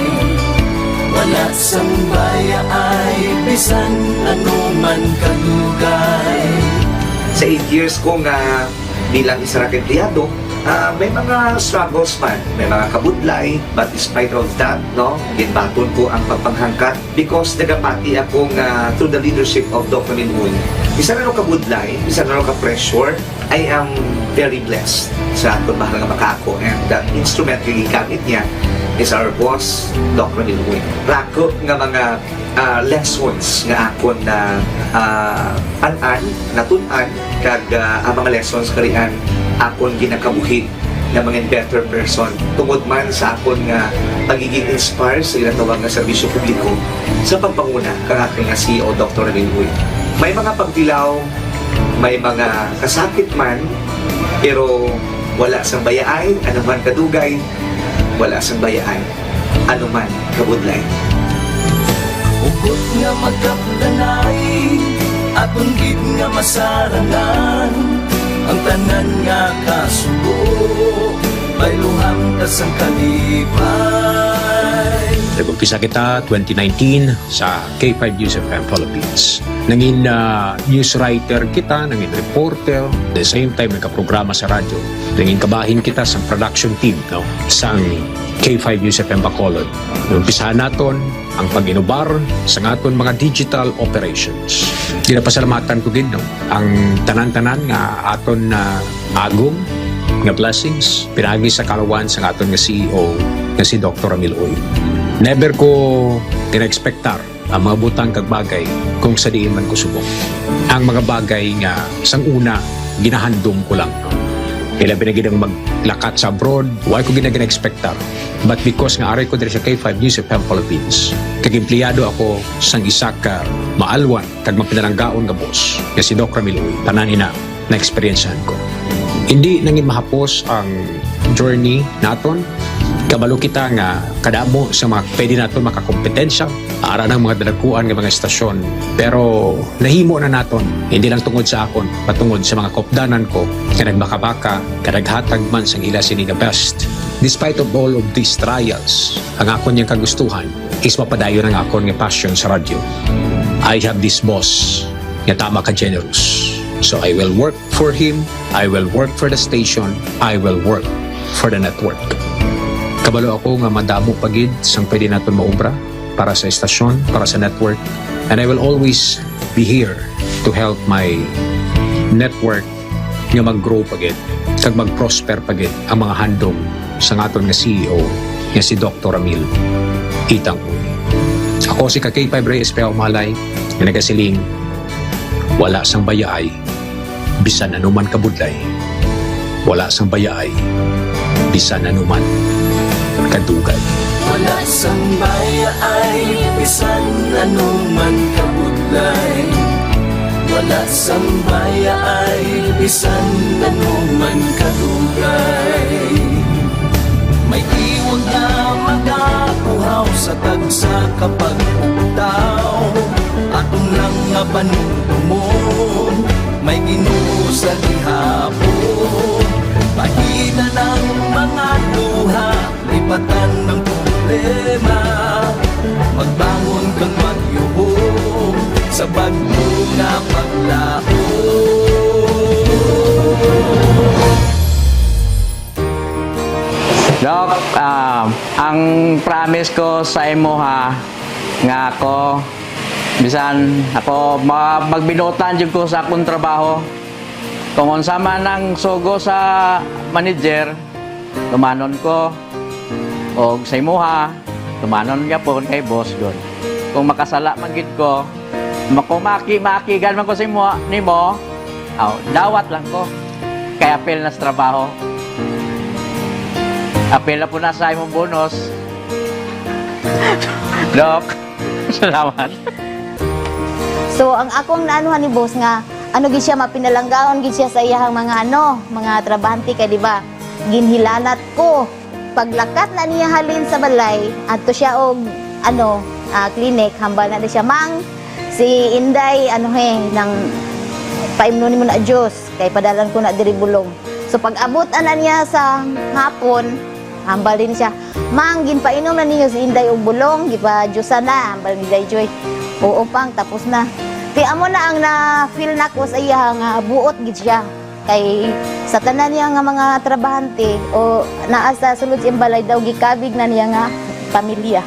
Wala sang bayaay bisan anuman kadugay. Sa 8 years ko nga bilang isa ra ka empleyado, may mga struggles man, may mga kabudlay, but despite of that, no, ginbaton ko ang pagpanghangkat because nagapati ako nga through the leadership of Dr. Minun. Isa na kabudlay, isa na ka-pressure, I am very blessed sa atong mahal nga makaako, and the instrument nga gigamit niya is our boss, Dr. Minun. Rako nga mga lessons nga akon na natunan kag ang mga lessons karian akon ginakabuhi na mga better person tungod man sa akon nga pagiging inspired sa ginatawag nga serbisyo publiko sa pagpanguna kang aking nga CEO Dr. Ramil Uy. May mga pagdilaw, may mga kasakit man, pero wala sang bayaay anuman kadugay, wala sang bayaay anuman kabudlay. Ugot nga magkapdanay, atong gid nga masarangan, ang tanan nga kasugo, bayluhang kasang kalipay. Nag-umpisa kita 2019 sa K5 News FM Philippines. Nangin news writer kita, nangin reporter, at the same time nagka-programa sa radyo. Nangin kabahin kita sa production team, no, sa K5 News FM Bacolod. Nagumpisahan naton ang pag-inubar sa aton mga digital operations. Ginapasalamatan ko gid, no, ang tanan-tanan nga aton na agong nga blessings pinagi sa kalawan sa aton nga CEO nga si Dr. Ramil Uy. Never ko tina-expectar ang mga butang kag bagay kung sa diin man ko subok. Ang mga bagay nga sang una ginahandom ko lang, no. Kaya pinagidang maglakat sa abroad, why ko gina-expectar. But because nga aray ko diri sa K5 News FM Philippines, kag empleyado ako sang isa ka maalwan kag mapinaranggaon nga boss nga si Doc Ramil Uy, tanan ina na experiencehan ko. Hindi nangin mahapos ang journey naton. Kabalo kita nga kadamo sa mga pwede naton makakompetensya ara ng mga dalakuan ng mga estasyon, pero nahimo na naton hindi lang tungod sa akon patungod sa mga kopdanan ko nga nagbaka-baka kadaghatag man sang ila sini nga best. Despite of all of these trials, ang akon niyang kagustuhan is mapadayon ang akon nga passion sa radyo. I have this boss nga tama ka generous, so I will work for him, I will work for the station, I will work for the network. Kabalo ako nga madamo pagid sang pwede naton maobra para sa estasyon, para sa network, and I will always be here to help my network nga mag-grow pagid kag mag-prosper pagid ang mga handom sa aton nga CEO nga si Dr. Ramil Itang Uy. Ako si K5 Reyes Peao Malay nga nagasiling wala sang bayaay bisan anuman kabudlay, wala sang bayaay bisan anuman kadugay. Wala sang baya ay bisan anuman kabudlay. Wala sang baya ay bisan anuman kadugay. May iwag na magapuhaw sa tagsa kapag ugtaw. Atong lang nga panumon, may Ginoo sa gihapon. Pahina ng mga luha, lipatan ng problema. Magbangon kang magyubong sa bagyo nga paglaon. Dok, ang promise ko sa imo ha, nga ako, bisan ako magbinutan jud ko sa akong trabaho. Kung unsa man ang sugo sa manager, tumanon ko. O sa imo ha, tumanon gyapon kay boss gud. Kung makasala man gid ko, makumaki-makigan man ko sa imo nimo, dawat lang ko. Kay apel na sa trabaho. Apel na po na sa imong bonus. Dok, salamat. So ang akong naanuhan ni boss nga gid siya mapinalanggaon gid siya sa iyang mga trabahante kay di ba? Ginhilanat ko paglakat na niya halin sa balay adto siya og clinic hambal na siya mang si Inday nang paimnon mo na Diyos kay padalan ko na diri bulong. So pag abot na niya sa hapon hambal din siya, mang ginpainom na ninyo si Inday og bulong, gipa-Diyosan na, hambal ni Inday Joy. Oo pang, tapos na. Kaya amo na ang na-feel na ko sa iya nga buot gid siya. Kay sa tanan niya nga mga trabahante o naa sa sulod sa balay daw gikabig na niya nga pamilya.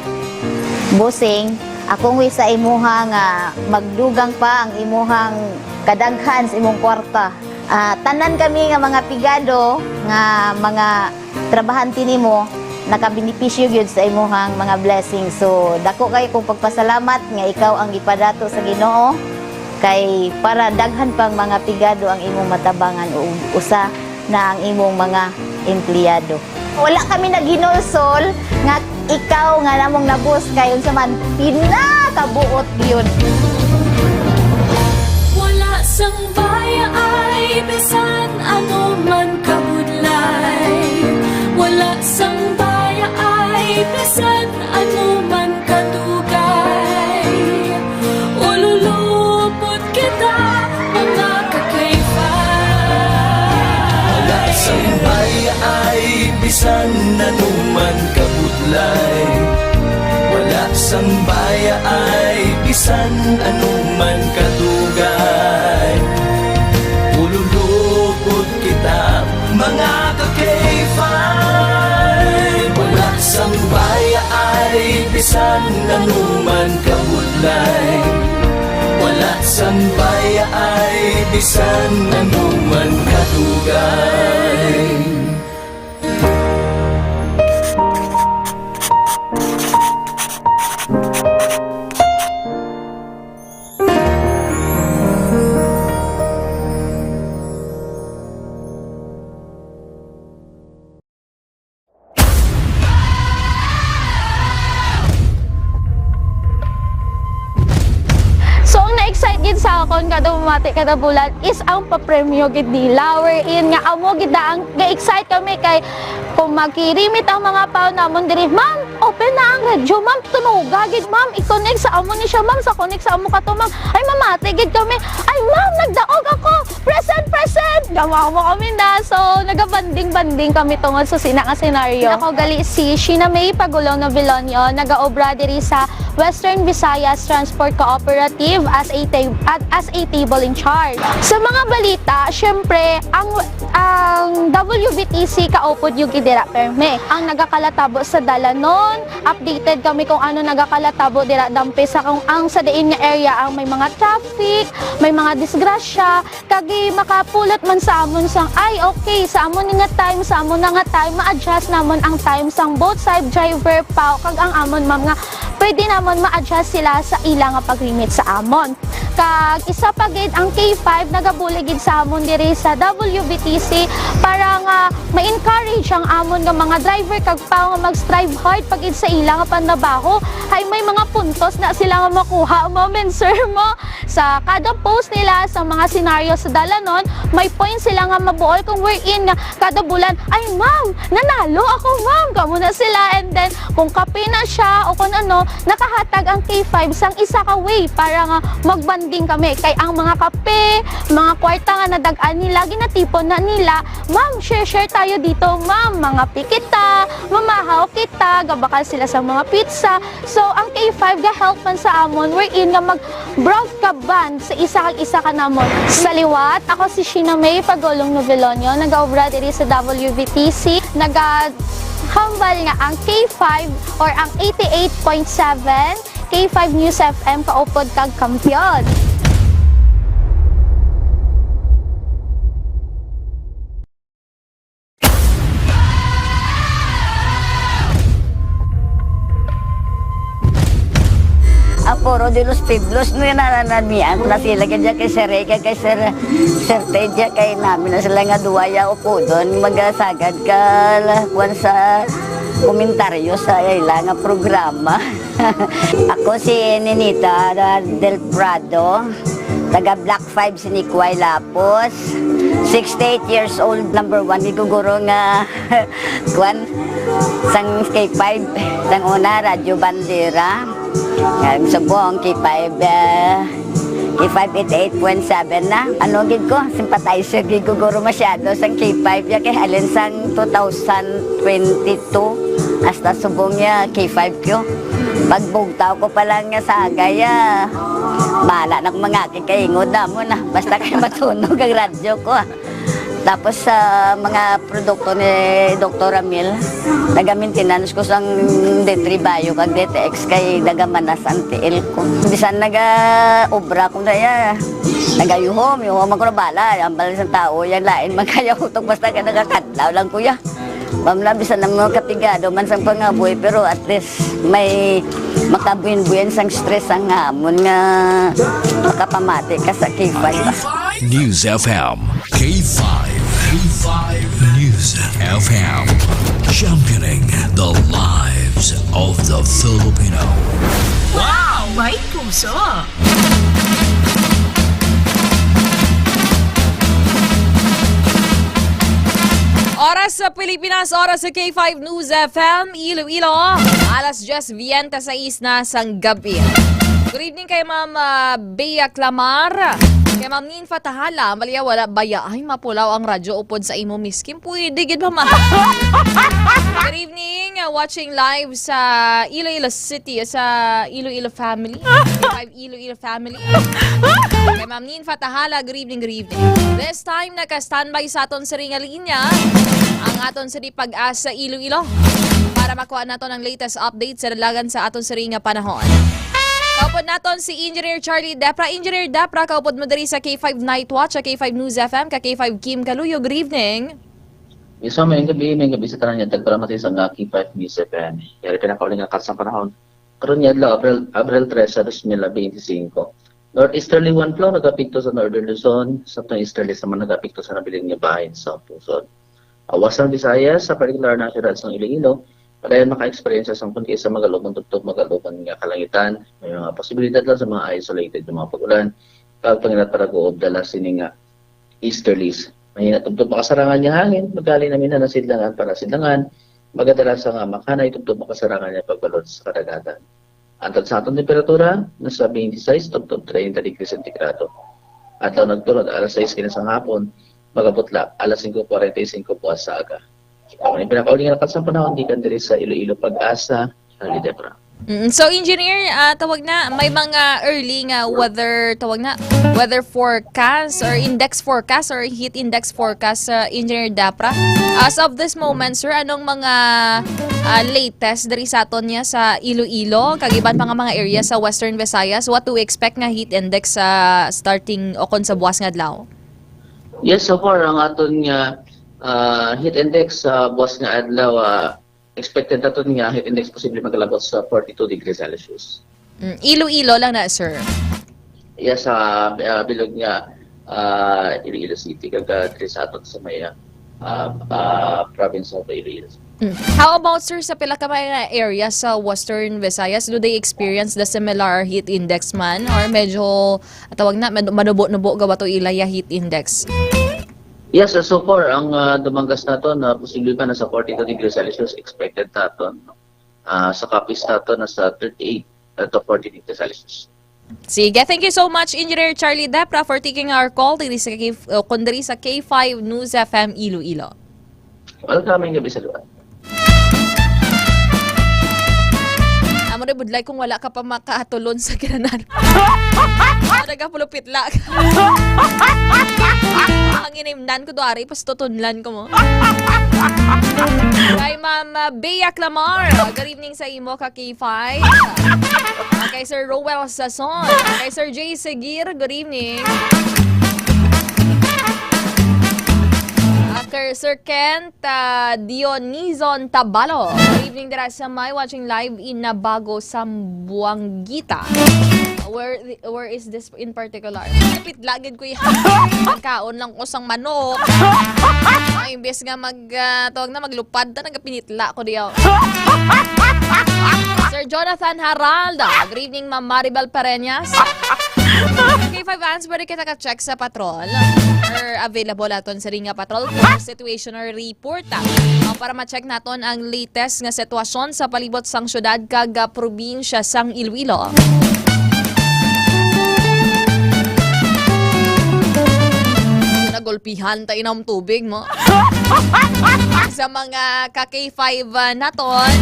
Bossing, akong wi sa imuha nga magdugang pa ang imuhang kadaghan sa imong kwarta. Tanan kami nga mga pigado nga mga trabahante nimo nakabenepisyo gyud sa imuhang mga blessings. So dako kay kong pagpasalamat nga ikaw ang gipadato sa Ginoo kay para daghan pang mga pigado ang imong matabangan o usa na ang imong mga empleyado. Wala kami naginulsol nga ikaw nga namong nabus kay unsa man pinakabuot gyud. Wala sang baya ay bisan ano man kabudlay. Wala sang baya ay bisan ano man kadugay. Ululupot kita mga kakayfay. Wala sang baya ay bisan ano man kabudlay. Wala sang baya ay bisan ano man kadugay. Ululupot kita mga kakayfay. Wala sang baya ay bisan ano man kabudlay. Wala sang baya ay bisan ano man kadugay. Sa akon kada bumati kada bulan is ang papremyo gid nila wherein nga amo gid ang ga-excite kami kay kung magkirimit ang mga pao namon diri, ma'am, open na ang radyo, ma'am, tunuga gid, ma'am, i-connect sa amo ni siya, ma'am, sa connect sa amo kato, ma'am, ay mamati gid kami, ay ma'am, nagdaog ako, present, gamawa mo kami na, so nagabanding-banding kami tungod sa sina nga senaryo. Ako gali si Sheena May Pagulong Novelonio, nagaobra diri sa Western Visayas Transport Cooperative as a table in charge. Sa mga balita, syempre, ang WBTC kaupod yung gidira perme. Ang nagakalatabo sa Dalanon, updated kami kung ano nagakalatabo dira dampi sa kung ang sa diin nga area ang may mga traffic, may mga disgrasya, kagi makapulot man sa amon sang ay okay sa amon nga time, sa amon nga time ma-adjust namon ang time sang both side driver pa kag ang amon ma'am nga pwede namon ma-adjust sila sa ilang nga pag-limit sa amon. Kag isa pa gid ang K5 nagabuli gid sa amon diri sa WBTC para nga ma-encourage ang amon nga mga driver kag pao nga mag-strive hard pag sa ila nga pandabaho. Hay may mga puntos na sila nga makuha mo men sir mo. Sa kada post nila sa mga senaryo sa dalanon, may point sila nga mabuol kung wherein nga kada bulan, ay ma'am, nanalo ako ma'am, kamo na sila. And then kung kape na siya o kung ano, nakahatag ang K5 sang isa ka way para nga magbanding kami. Kay ang mga kape, mga kwarta nga nadagaan nila, ginatipon na nila, ma'am, share tayo dito ma'am, mga pikita, mamahaw kita, gabakal sila sa mga pizza. So ang K5 ga-help man sa amon wherein nga mag-browse ka band sa isa kag isa ka namon. Sa liwat, ako si Sheena May Pagulong Novelonio, nag-aobra diri sa WVTC, hambal nga ang K5 or ang 88.7 K5 News FM kaupod kag kampyon. Puro de los Pueblos no nananamian na sila kaya kay Sir Rega kay Sir Teja kay namin na sila nga duwaya upo doon magasagad ka kwan sa komentaryo sa ila nga programa. Ako si Ninita del Prado, taga Black 5 si Nikway Lapos, 68 years old, number 1 giguguro nga kwan sang K5 sang una Radyo Bandera. Sa buong K5 88.7 na. Ano gid ko, sympathizer gid ko guro masyado sang K5 ya kay halin sang 2022 hasta subong ya K5 ko. Pagbugtaw ko pa lang nga sa agaya. Bala na mga kikaingod na mo na. Basta kay matunog ang radyo ko. Tapos sa mga produkto ni Dr. Ramil, naga-maintenance ko sang D3 Bio kag DTX kay nagamanas ang TL ko. Bisan naga-obra ko na ya. Nagayuhom ako na bala. Ang balang isang tao, yan lain magkayahutok basta ka nagakadlaw lang kuya. Mamla, bisan ng mga kapigado man sang pangaboy, pero at least may makabuin-buin sang stress ang hamon nga makapamati ka sa K5. News FM K5 News FM, championing the lives of the Filipino. Wow! May puso! Oras sa Pilipinas, oras sa K5 News FM, Iloilo. Alas 10:26 na sang gabi. Good evening kay Ma'am Bea Clamar. Kay Ma'am Nin Fatahala, maliya wala baya. Ay, mapulaw ang radyo upod sa imo miskin. Pwede, gid mama. Good evening, watching live sa Iloilo City, sa Iloilo Family. K5 Iloilo Family. Kay Ma'am Nin Fatahala, good evening, good evening. This time, naka-standby sa aton sa ringa linya, ang aton sa Pag-asa Iloilo, para makuha nato ng latest update sa dalagan sa aton sa ringa panahon. Kaupod naton si Engineer Charlie Depra. Engineer Depra, kaupod mo diri sa K5 Night Watch, sa K5 News FM, ka K5 Kim Kaluyo. Good evening. Isa may gabi sa tanan niya tagparamatay sa K5 News FM. Yari pinakauling nga kasang panahon. Karon niya Abril 3 sa 2025. Northeasterly 1 flow nagapikto sa Northern Luzon, sa easterly naman nagapikto sa nabiling niya bahay sa Pusod. Awas ng Visayas sa particular na siyudad ng Iloilo, padayon maka-experience sa kunti sa magalubang tugtog, magalubang nga kalangitan, may mga posibilidad lang sa mga isolated ng mga pag-ulan, kag panginat para goob dala sini nga easterlies. May natugtog makasarangan niya hangin, magali namin na sidlangan para sidlangan, magadala sa nga makanay tugtog makasarangan niya pagbalot sa kadagatan. Antad sa atong temperatura, nasa 26 tugtog 30 degrees centigrado. At daw nagtulog alas 6 kinasang hapon, magabutla alas 5:45 buwas sa aga. Ang pinakauling na kasang panahon, di kan diri sa Iloilo Pag-asa, Charlie Depra. So engineer, tawag na may mga early nga weather forecast or index forecast or heat index forecast sa Engineer Dapra. As of this moment, sir, anong mga latest diri sa aton niya sa Iloilo, kagiban pa nga mga area sa Western Visayas? What to expect nga heat index sa starting o kon sa buwas nga adlaw? Yes, so far ang aton nga heat index sa buwas nga adlaw, expected nato nga heat index posible magalabot sa 42 degrees Celsius. Iloilo lang na, sir. Iya sa bilog nga Iloilo City kag diri sa aton sa may province of Iloilo. How about sir sa pila ka mga area sa Western Visayas, do they experience the similar heat index man or medyo tawag na manubo-nubo ga ba to ilaya heat index? Yes, so far ang dumanggas nato na posible pa na sa 42 degrees Celsius expected naton. Sa Capiz nato na sa 38 to 40 degrees Celsius. Sige, thank you so much Engineer Charlie Depra for taking our call diri sa K5 News FM Iloilo. Welcome gabi sa luwan. Amo na budlay kung wala ka pa makatulon sa kinanan. Nagapulupit lang. Ang inimdan ko doari, pas tutunlan ko mo. Kay Ma'am Bea Clamar, good evening sa imo ka K5. Kay Sir Rowell Sason, kay Sir Jay Seguir, good evening. Kay Sir Kent Dionizon Tabalo, good evening dira sa may watching live in Nabago, Sambuanguita. Where is this in particular? Kapit lagid ko yan. Magkaon lang ko sang manok. Imbes nga maglupad na nagapinitla ko diyaw. Sir Jonathan Haralda, good evening Ma'am Maribel Pereñas. K5 Vans, pwede kita ka-check sa patrol or available aton sa Ringa Patrol for situational report para ma-check naton ang latest nga sitwasyon sa palibot sang syudad kag probinsya sang Iloilo. Nagulpihan tayo ng tubig mo. Sa mga ka-K5 naton,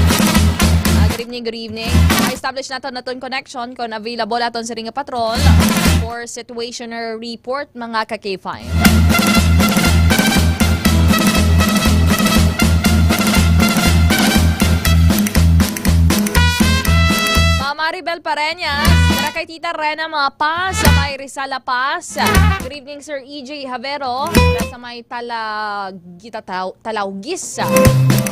good evening. I-establish naton connection kung available aton sa Ringa Patrol for situational report mga ka-K5. Maribel Pareñas, para kay Tita Rena Mapas, sa may Rizal Paz. Good evening Sir EJ Havero, sa may Talaugis.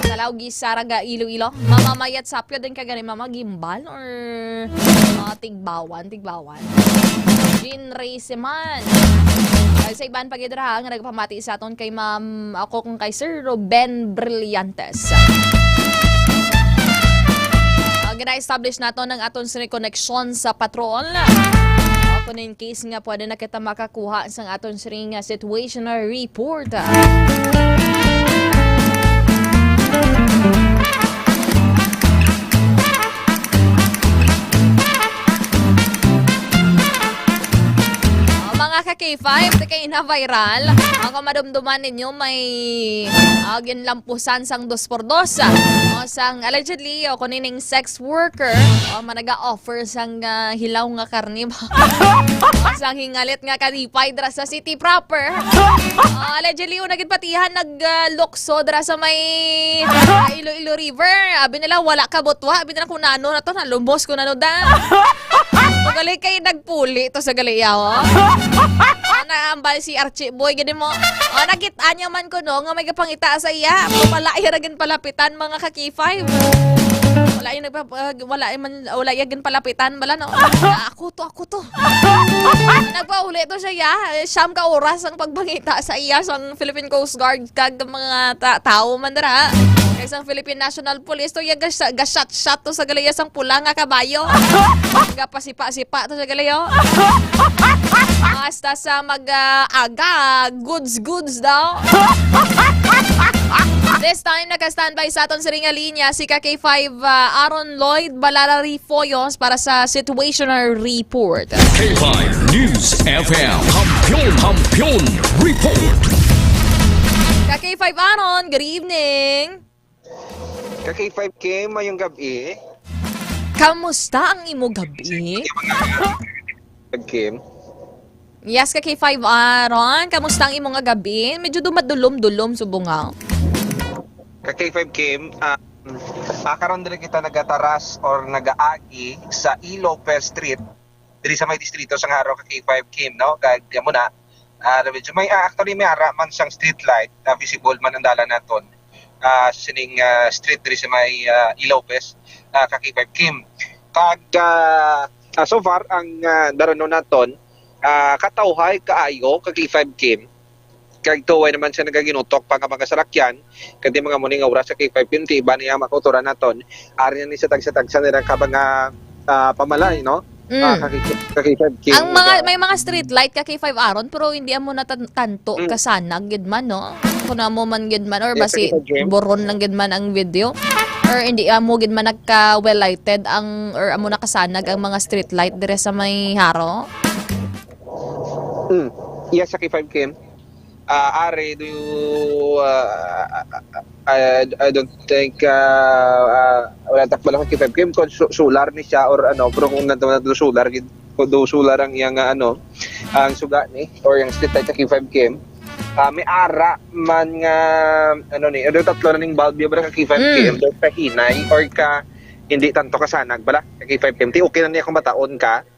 Talaugis Saraga Iloilo. Mamamayat sapyo din kagani mama gimbal or tigbawan. Jean Ray Seman. Sa iban pagidra nga nagpamati sa aton kay Ma'am ako kung kay Sir Ruben Brillantes. Gina-establish nato ng aton sa connection sa patrol. Kung in case nga pwede na kita makakuha sa aton sa situational report. Mga ka-K5, kay na viral. Ang kamadumduman ninyo may ginlampusan sang 2x2. Sang allegedly, kunining sex worker, managa-offer sang hilaw nga karni. Sang hingalit nga kalipay dra sa city proper. Allegedly, naging patihan naglukso dra sa may Iloilo River. Abi nila, wala ka butwa. Abi nila kung nano na to, nalumos ko nano da. Gali kayo nagpuli to sa galiyaw. Naambal si Archie Boy, gani mo. Nakita niya man ko no, nga may kapangita sa iya. Wala yan palapitan mga ka-K5. Wala yan palapitan bala no. Ako to. Nagpauli to siya. Siyam ka oras ang pagbangita sa iya sang Philippine Coast Guard kag mga tao man dira. Isang Philippine National Police to yung ga-shot to sa galaya sang pula nga kabayo. Gapasipa-sipa to sa galayo. Hasta sa mag-aga, goods daw. This time, naka-standby sa aton sa ringa linya si K5 Aaron Lloyd Balarari Foyos para sa situational report. K5 News FM Kampiyon Report. K5 Aaron, good evening. K5 Kim, mayong gabi. Kamusta ang imo gabi? Kim. Yes, K5 Aaron, kamusta ang imo nga gabi? Medyo dumadulom-dulom subungaw. K5 Kim, karon diri kita nagataras or nagaagi sa Iloper Street diri sa may distrito sa Ngaro K5 Kim, no? Kaya mo na medyo may actually may ara man siyang street light, visible man ang dalan naton. Sining street diri sa may Ilopez K5 Kim. Kag so far ang darono naton katawhay kaayo kag K5 Kim. Kag tuway naman siya nagaginutok pa nga mga salakyan kadi mga muning oras sa K5 Kim ti iba niya makuturan naton ari ni sa tagsa-tagsa nila ka mga pamalay no. K5 Kim. Ang mga may mga street light ka K5 aron pero hindi mo na tanto kasanag gid man no. Kuno mo man gid man or basi boron lang gid man ang video. Or hindi mo gid man nagka well lighted ang or amo nakasanag ang mga street light dire sa may haro. Yes, sa K5 Kim. Are, do you, I don't think, wala takbal ako K5 Kim kung solar ni siya or ano, pero kung nandaw na solar, do solar ang yung ang suga ni, or yung street light sa K5 Kim, may ara man nga, ano ni, ano tatlo na ning bulb yung ka K5 Kim, do ka hinay, or ka, hindi tanto kasanag, bala, sa K5 Kim, ti okay na niya kung mataon ka,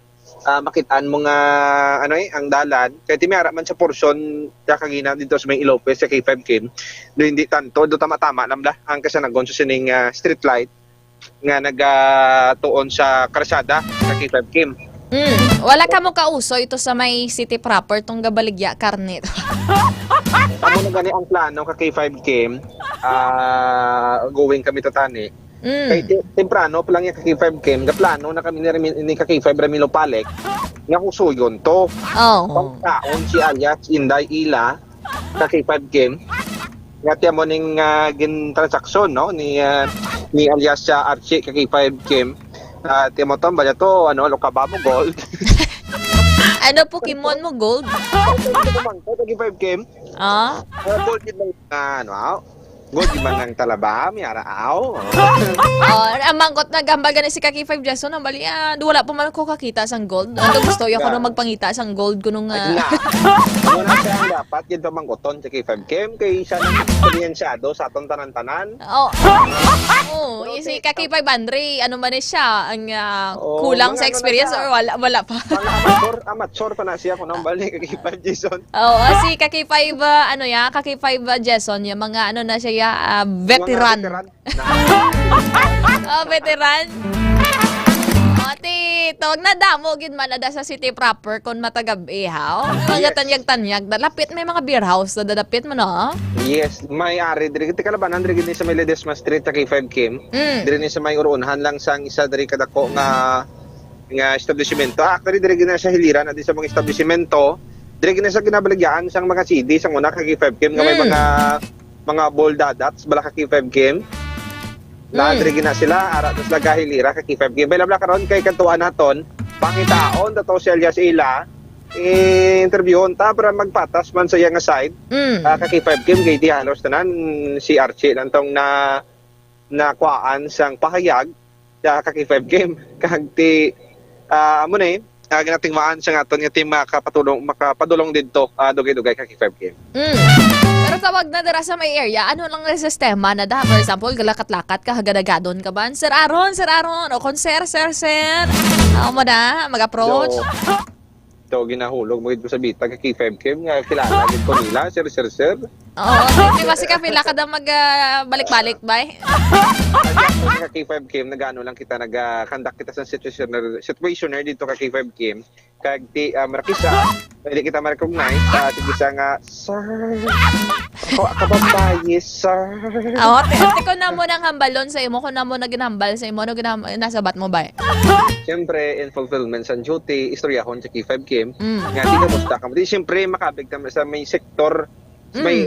makitaan mo nga ano ang dalan kaya timara man sa portion kakagina dito sa may Ilopez sa K5 Kim do hindi tanto do tama-tama lang la ang kasanagon sa sining street light nga nagatuon sa kalsada sa K5 Kim. Wala ka mo kauso ito sa may city proper tong Gabaligya Karnet. Amo na gani ang plano ka K5 Kim going kami tatani. Kay temprano pa lang yung K5 Kim, plano na kami ni K5 Ramilo Palek, nga kusuyon to. Pagkaon si alias Inday Ila, K5 Kim, nga tiyan mo ning gin-transaksyon, no? Ni alias sa Archie, K5 Kim. Tiyan mo to, bala to, Lokaba mo gold. Ano Pokemon mo gold? K5 Kim. Gold din lang, gold man ng talaba, may araaw. Ang mangkot na gambaga ni si K5 Jason, ang bali, wala pa man ko kakita sang gold. Ano gusto ko na magpangita sang gold ko nung... Muna siya ang dapat, yun pa mangkoton sa K5 Kim, kay siya nang eksperyensyado sa atong tanan-tanan. Si K5 Andre, ano man siya, ang kulang sa experience or wala pa? Amateur pa na siya kung nang bali K5 Jason. Si K5, K5 Jason, yung mga na siya, veteran. Veteran. Tawag na damo gid man ada sa city proper kon matagabi ha. Mga tanyag-tanyag, dalapit may mga beer house na dadapit mo no. Yes, may ari diri kita kalabanan diri gid sa may Ledesma Street sa K5 Kim. Diri ni sa may urunhan lang sang isa diri kadako nga establishmento. Actually diri gid na sa hiliran adi sa mga establishmento. Diri gid na sa ginabaligyan sang mga CD sang una ka K5 Kim nga may mga ball dadats bala ka K5 Kim. Nadri gina sila ara tos lagahilira ka K5 Kim. Bala karon kay kantuan naton pangitaon dato si alias Ila interviewon ta para magpatas man sa iya nga side. Ka K5 Kim kay di halos tanan si Archie lantong na nakuan sang pahayag sa ka K5 Kim kag ti amo na ginatingmaan sa aton nga team makapadulong didto dugay-dugay ka K5 Kim. Pero tawag na dira sa may area, ano lang ang sistema na da? For example, galakat-lakat ka, hagadagadon ka ba? Sir Aaron, o kon sir. Ako mo na, mag-approach. So, ginahulog mo sa bita ka K5 Kim, nga kilala din ko nila, sir. Di ba si Kapila ka daw mag-balik-balik ba? Ka K5 Kim, nag-ano lang kita, nag-conduct kita sa situationer dito ka K5 Kim. Kag ti marakisa, pwede kita ma-recognize, tigisa nga, sir, ako ba sir? Ti ko na mo nang hambalon sa imo, ko na mo na ginhambal sa imo, nasabat mo ba? Siyempre, in fulfillment sa duty, istoryahon sa K5 Kim, nga di ka musta ka. Siyempre, makabig naman sa may sektor, may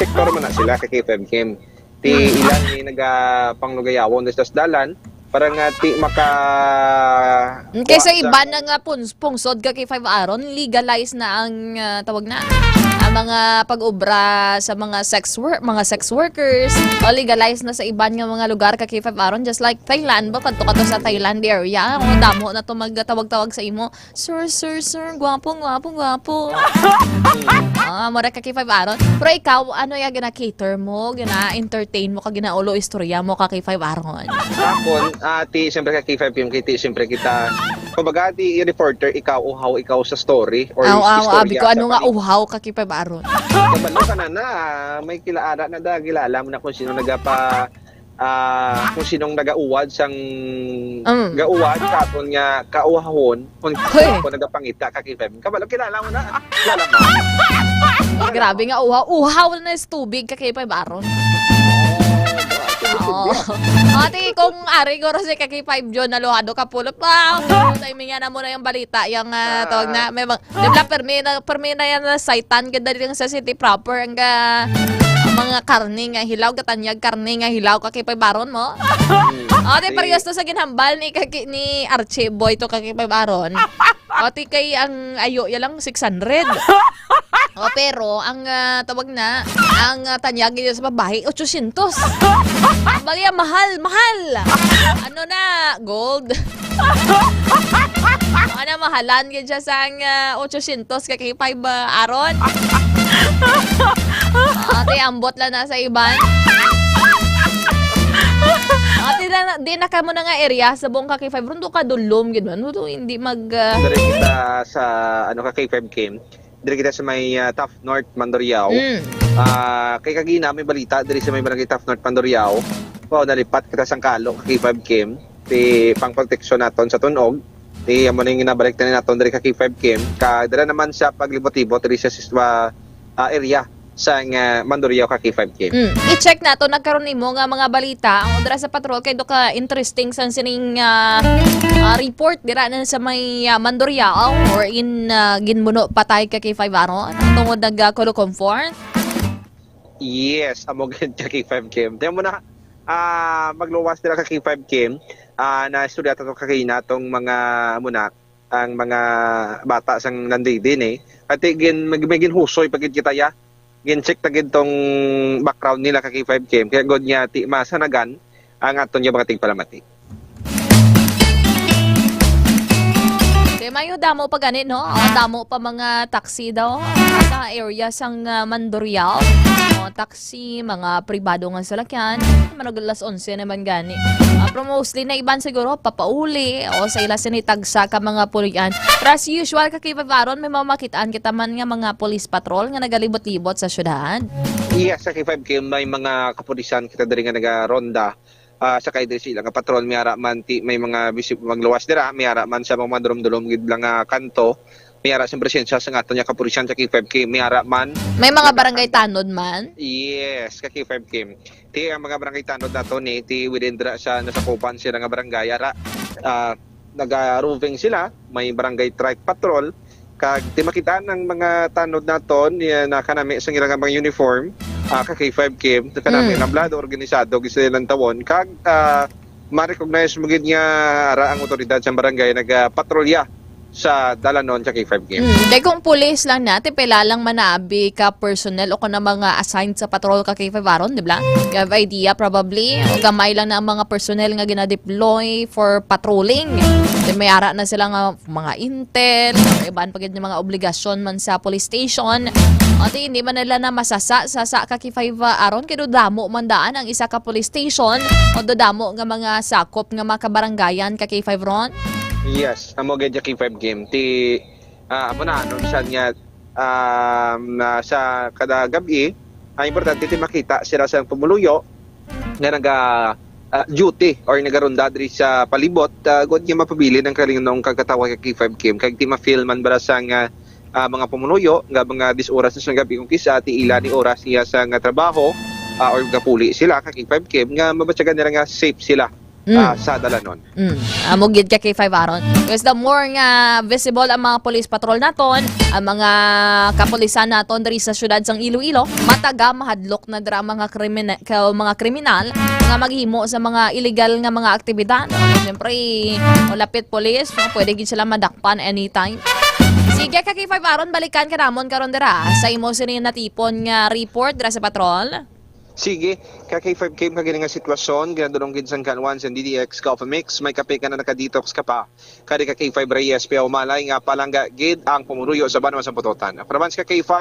sektor man na sila ka K5 Kim. Ti ilan ni nagpanglugayawon sa dalan, para nga ti maka kaysa iba na nga pungsod ka K5 Aaron, legalize na ang tawag na ang mga pag-ubra sa mga sex workers o legalize na sa iban nga mga lugar ka K5 Aaron, just like Thailand ba kadto sa Thailand area ang damo na to magtawag-tawag sa imo, sir, gwapo mura ka K5 Aaron. Pero ikaw ano ya gina-cater mo, gina-entertain mo ka, ginaulo istorya mo ka K5 Aaron? Akon siyempre ka K5 Kim, siyempre kita kumbaga reporter, ikaw sa story or istorya ko ano nga uhaw ka K5 Aaron. Kabalo ka na may kilaara na kilala mo na kung sino kung sinong nagauwad sang gauwad katon nga kauhahon kung nagapangita ka K5. Kabalo kilala mo na. Kilala mo. Grabe nga, uhaw na is tubig ka K5 aron. Ate, kung ari ko si K5 John naluhado ka pulot pa. Timingan na muna yung balita. Yung tawag na, may mga, permi na yan na saitan ka dali sa city proper. Ang mga karne nga hilaw, katanyag karne nga hilaw ka K5 aron mo. Ate, parehas to sa ginhambal ni Archie Boy to ka K5 aron. Ate, kay ang ayo ya lang 600. Pero ang tawag na, ang tanyag niya sa babae 800. Bagay mahal. Ano na, gold. Ano mahalan yun siya sa 800 kay 5 aron. Ate, ambot lang na sa iban. Ate, di na ka mo na nga area sa buong K5 rundo ka dulom gid man. Hindi Dire kita sa ka K5 Kim. Dire kita sa may Tough North Mandurriao. Kay kagina may balita dire sa may barangay Tough North Mandurriao. Nalipat kita sang Kalo ka K5 Kim. Ti pangproteksyon naton sa tunog. Ti amo ning ginabalik naton dire ka K5 Kim. Dira naman sa paglibot-libot dire sa area sa Mandurriao ka K5 Kim. I-check na to nagkaroon nimo nga mga balita ang odra sa patrol kay do ka interesting sa sining report dira na sa may Mandurriao or in ginmuno patay ka K5 aron tungod nagkulo comfort. Yes, amo gid ka K5 Kim. Tayo mo na magluwas dira ka K5 Kim na istorya to kakina tong mga muna ang mga bata sang nanday din at may ginhusoy pagid kita ya gin-check tagid tong background nila ka K5 Kim kaya god niya ti masanagan ang aton niya mga tigpalamati. Kaya mayo damo pa ganit no? Damo pa mga taxi daw sa area sang Mandurriao. Taxi, mga pribado nga salakyan. Managulas 11 naman gani. Pero mostly na iban siguro papauli o sa ila sinitagsa ka mga pulian. Pero as usual kakipaparon may mamakitaan kita man nga mga police patrol nga nagalibot-libot sa syudad. Yes, sa K5 Kim may mga kapulisan kita diri nga nagaronda. Sa kay diri sila nga patrol miyara man may mga bisip magluwas dira miyara man sa mga dulom-dulom gid lang kanto. Miyara sa presensya sa aton nga kapulisan sa K5 Kim miyara man. May mga barangay tanod man? Yes, ka K5 Kim. Ti ang mga barangay tanod nato ni ti within dira sa nasakupan sila nga barangay ara. Naga-roving sila, may barangay trike patrol kag ti makitaan ng mga tanod naton na kanami sa ilang mga uniform ka K5 Kim kanami nga blado organisado gisa lang tawon kag ma-recognize mo gid nga ara ang otoridad sa barangay nagapatrolya sa dalanon sa K5 Kim. Dahil kung police lang natin, pelalang manabi ka personnel o kung na mga assigned sa patrol ka K5 aron, di ba? You have idea probably. O gamay lang na ang mga personnel nga ginadeploy for patrolling. Then may ara na sila nga mga intel, iban pagid ng mga obligasyon man sa police station. At hindi man nila na masasa sa K5 aron kay damo man daan ang isa ka police station o damo nga mga sakop nga mga kabaranggayan ka K5 ron. Yes, amo gid K5 Kim. Ti amo na ano siya nga sa kada gabi ay importante ti makita sila sa pumuluyo nga naga duty or nagaronda diri sa palibot god nga mapabili ng kalinong kagkatawa kay K5 Kim kag ti ma-feel man bara sa nga mga pumuluyo nga mga 10 oras na sa gabi kung kisa ti ila ni oras iya sa nga trabaho or gapuli sila kay K5 Kim nga mabatyagan nila nga safe sila sa dalanon. Amugid ka K5 aron. Because the more nga visible ang mga police patrol naton, ang mga kapulisan naton diri sa syudad sang Iloilo, mataga mahadlok na dira mga kriminal nga maghimo sa mga illegal nga mga aktibidad. Siyempre, lapit police, pwede gid sila madakpan anytime. Sige ka K5 aron, balikan ka namon karon dira sa imo sini natipon nga report dira sa patrol. Sige, K5 Kim kagini nga sitwasyon, ginadulong gid sang Kanwan sa DDX Coffee Mix, may kape ka na nakadetox ka pa. Kadi ka K5 Reyes, piyaw malay nga palangga gid ang pumuruyo sa Banwa sa Putotan. Para ka K5,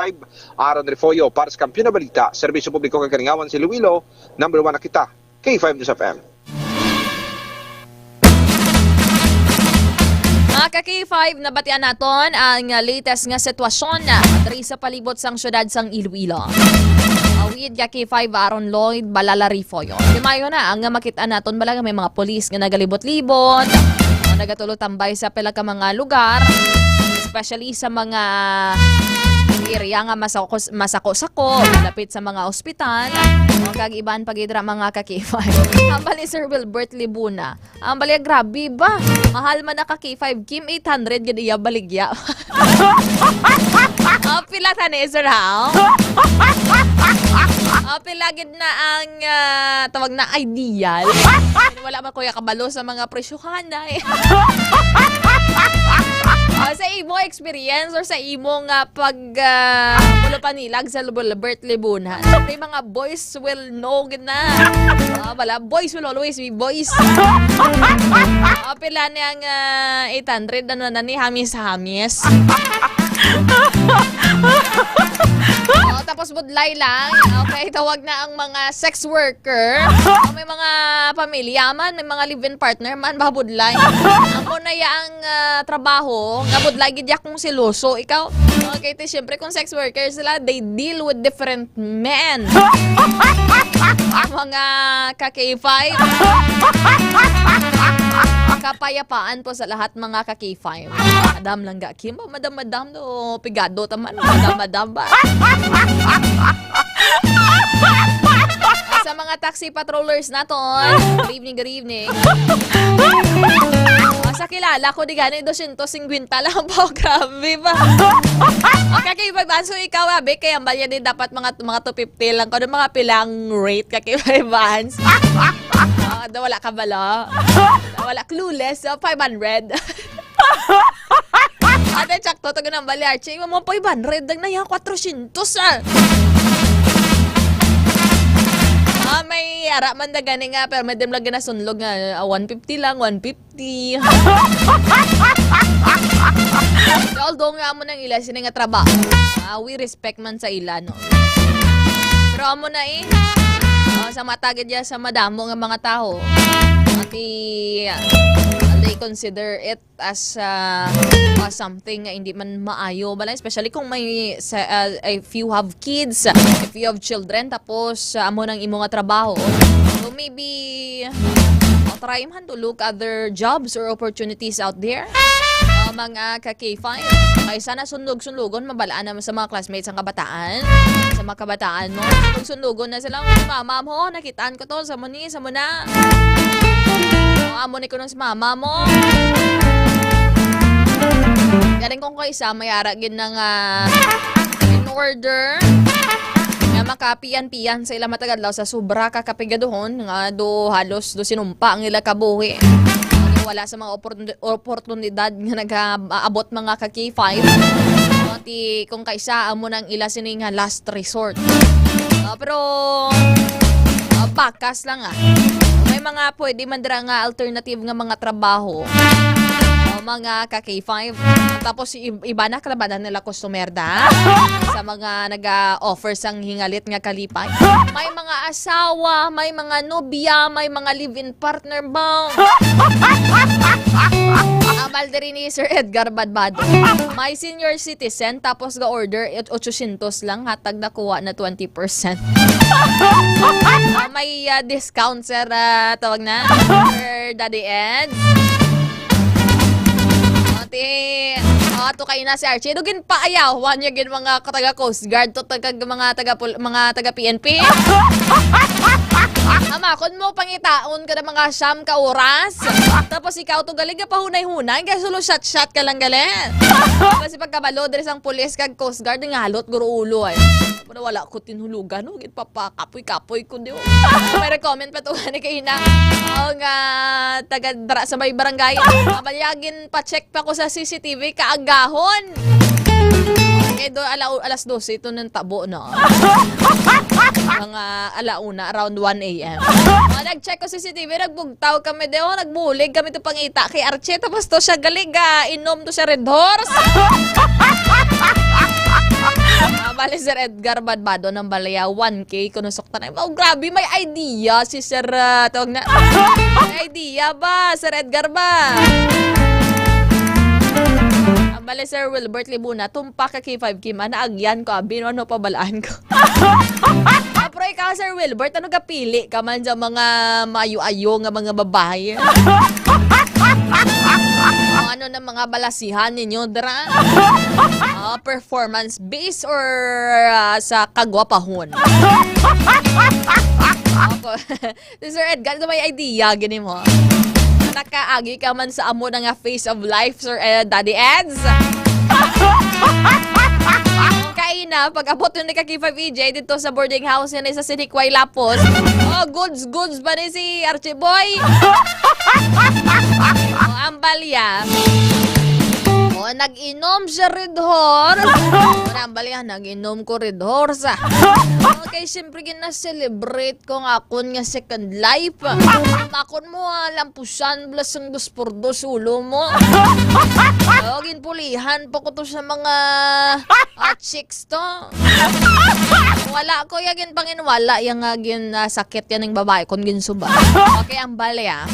Aaron Refollo, para sa Kampiyon na Balita, Serbisyo Publiko kag Kalingawan si Iloilo, number 1 na kita, K5 News FM. Mga ka-K5, nabatian naton ang latest nga sitwasyon na diri sa palibot sang syudad sang Iloilo. Awid ka K5 Aaron Lloyd Balalarifo yun. Mayo na ang makita naton bala may mga pulis nga nagalibot-libot, nagatulo tambay sa pila ka mga lugar, especially sa mga area nga masako-sako, malapit sa mga ospital, o kag-iban pagidra mga ka-K5. Ang bali Sir Wilbert Libuna, ang bali grabe ba? Mahal man na ka-K5 Kim 800 gid iya baligya. Pila ta ni Sir ha? Pila gid na ang tawag na ideal. Wala man kuya kabalo sa mga presyuhan na eh. Sa imo experience or sa imong pagpulupanilag sa Wilbert Libunan, may mga boys will know na. Wala, boys will always be boys. Pila niyang 800 na ni hamis-hamis. Tapos budlay lang. Okay, tawag na ang mga sex worker. May mga pamilya man, may mga live-in partner man, babudlay. Ang muna ang trabaho, nga budlay gidya kung siloso. Ikaw, okay, siyempre kung sex workers sila, they deal with different men. Ang mga ka-K5. Kapayapaan po sa lahat mga ka-K5. Madam lang ga, Kim, madam do, pigado taman, madam ba? Sa mga taxi patrollers naton, good evening. Sa kilala ko di gani 250 lang po, grabe ba? Okay, so ikaw abe, kaya ba yan dapat mga 250 lang ko, mga pilang rate kakibans. Wala ka bala? Wala, clueless, 500. Ate, tsakto, taga ng bali, Archie, mo 500, na yan, 400, may ara man na gani nga, pero may dem lang na sunlog nga, 150 lang, 150. Although nga mo nang ila, sila nga trabaho, we respect man sa ila, no? Pero amo na sa matagid ya sa madamo nga mga tao, they consider it as something nga hindi man maayo bala, especially kung may if you have kids, if you have children, tapos amo nang imo nga trabaho, so maybe try man to look other jobs or opportunities out there. Mga ka-K5, kaysa na sundog-sundugon, mabalaan naman sa mga classmates ang kabataan, sa mga kabataan mo. Sundugon na sila, mama mo, nakitaan ko to, sa muna. Amoni ko nung sa mama mo. Galing kong kaysa, mayara gin ng in order nga makapian-pian sa ila matagal daw sa sobra kakapigadohon nga do halos do sinumpa ang ila kabuhi. Wala sa mga oportunidad nga nag-aabot mga ka-K5. Kung kaysa amo nang ila sining last resort. Pero bakas lang may mga pwede man dira nga alternative nga mga trabaho. Mga ka-K5. Tapos iba na kalabanan nila customer sa mga nag-offer sang hingalit nga kalipay. May mga asawa, may mga nobya, may mga live-in partner ba? Amal din ni Sir Edgar Badbado. May senior citizen tapos ga-order 800 lang, hatag nakuha na 20%. May discount sir, tawag na Sir Daddy Ed. To kayo na si Archie. Dugin pa ayaw. Wanya gin mga taga Coast Guard to mga taga PNP. Ama, kung mo pangitaon ka na mga siyam ka oras, tapos ikaw to galing ka pa hunay-hunay, kaya sulo shot-shot ka lang galing. Kasi pagkabalo, dari sang pulis kag Coast Guard, nga halot guro ulo ay. Pero wala ko tinhulugan, no? Git pa kapoy-kapoy ko di. May recommend pa to ni kayo na nga taga sa may barangay. Mabayagin pa-check pa ko sa CCTV kaagahon. Okay, alas 12 ito ng tabo na. Mga alauna, around 1 a.m. Nag-check ko CCTV, nagbugtaw kami deo, nagbulig kami to pangita kay Archie, tapos to siya galing, inom to siya Red Horse. Bali Sir Edgar Badbado ng Balaya 1K kunusok tanay. Oh, grabe, may idea si Sir tawag na. May idea ba Sir Edgar ba? Bali Sir Wilbert Libuna, tumpa ka K5 Kim, naagyan ko, abino ano pabalaan ko. ikaw, Sir Wilbert, ano kapili ka man sa mga mayo-ayo nga mga babae? Ano na mga balasihan ninyo, dra? Performance based or sa kagwapahon? Si Sir Edgar, ito may idea, gini mo. Nakaagi ka man sa amo na nga face of life, Sir Daddy Eds. Kaina, pag abot yun ni K5EJ dito sa boarding house yan sa Sinikway Lapos. Goods ba ni si Archie Boy? Ambalya. Nag-inom siya Red Horse. Ambalya, nag-inom ko Red Horse. Okay, siyempre gina-celebrate ko nga akon nga second life. Makon mo lampusan, blasang 2x2 ulo mo. Ginpulihan po ko to sa mga chicks to. Wala ko yagin panginwala yung sakit yan ng babae kung ginsuba. Okay, ambalya.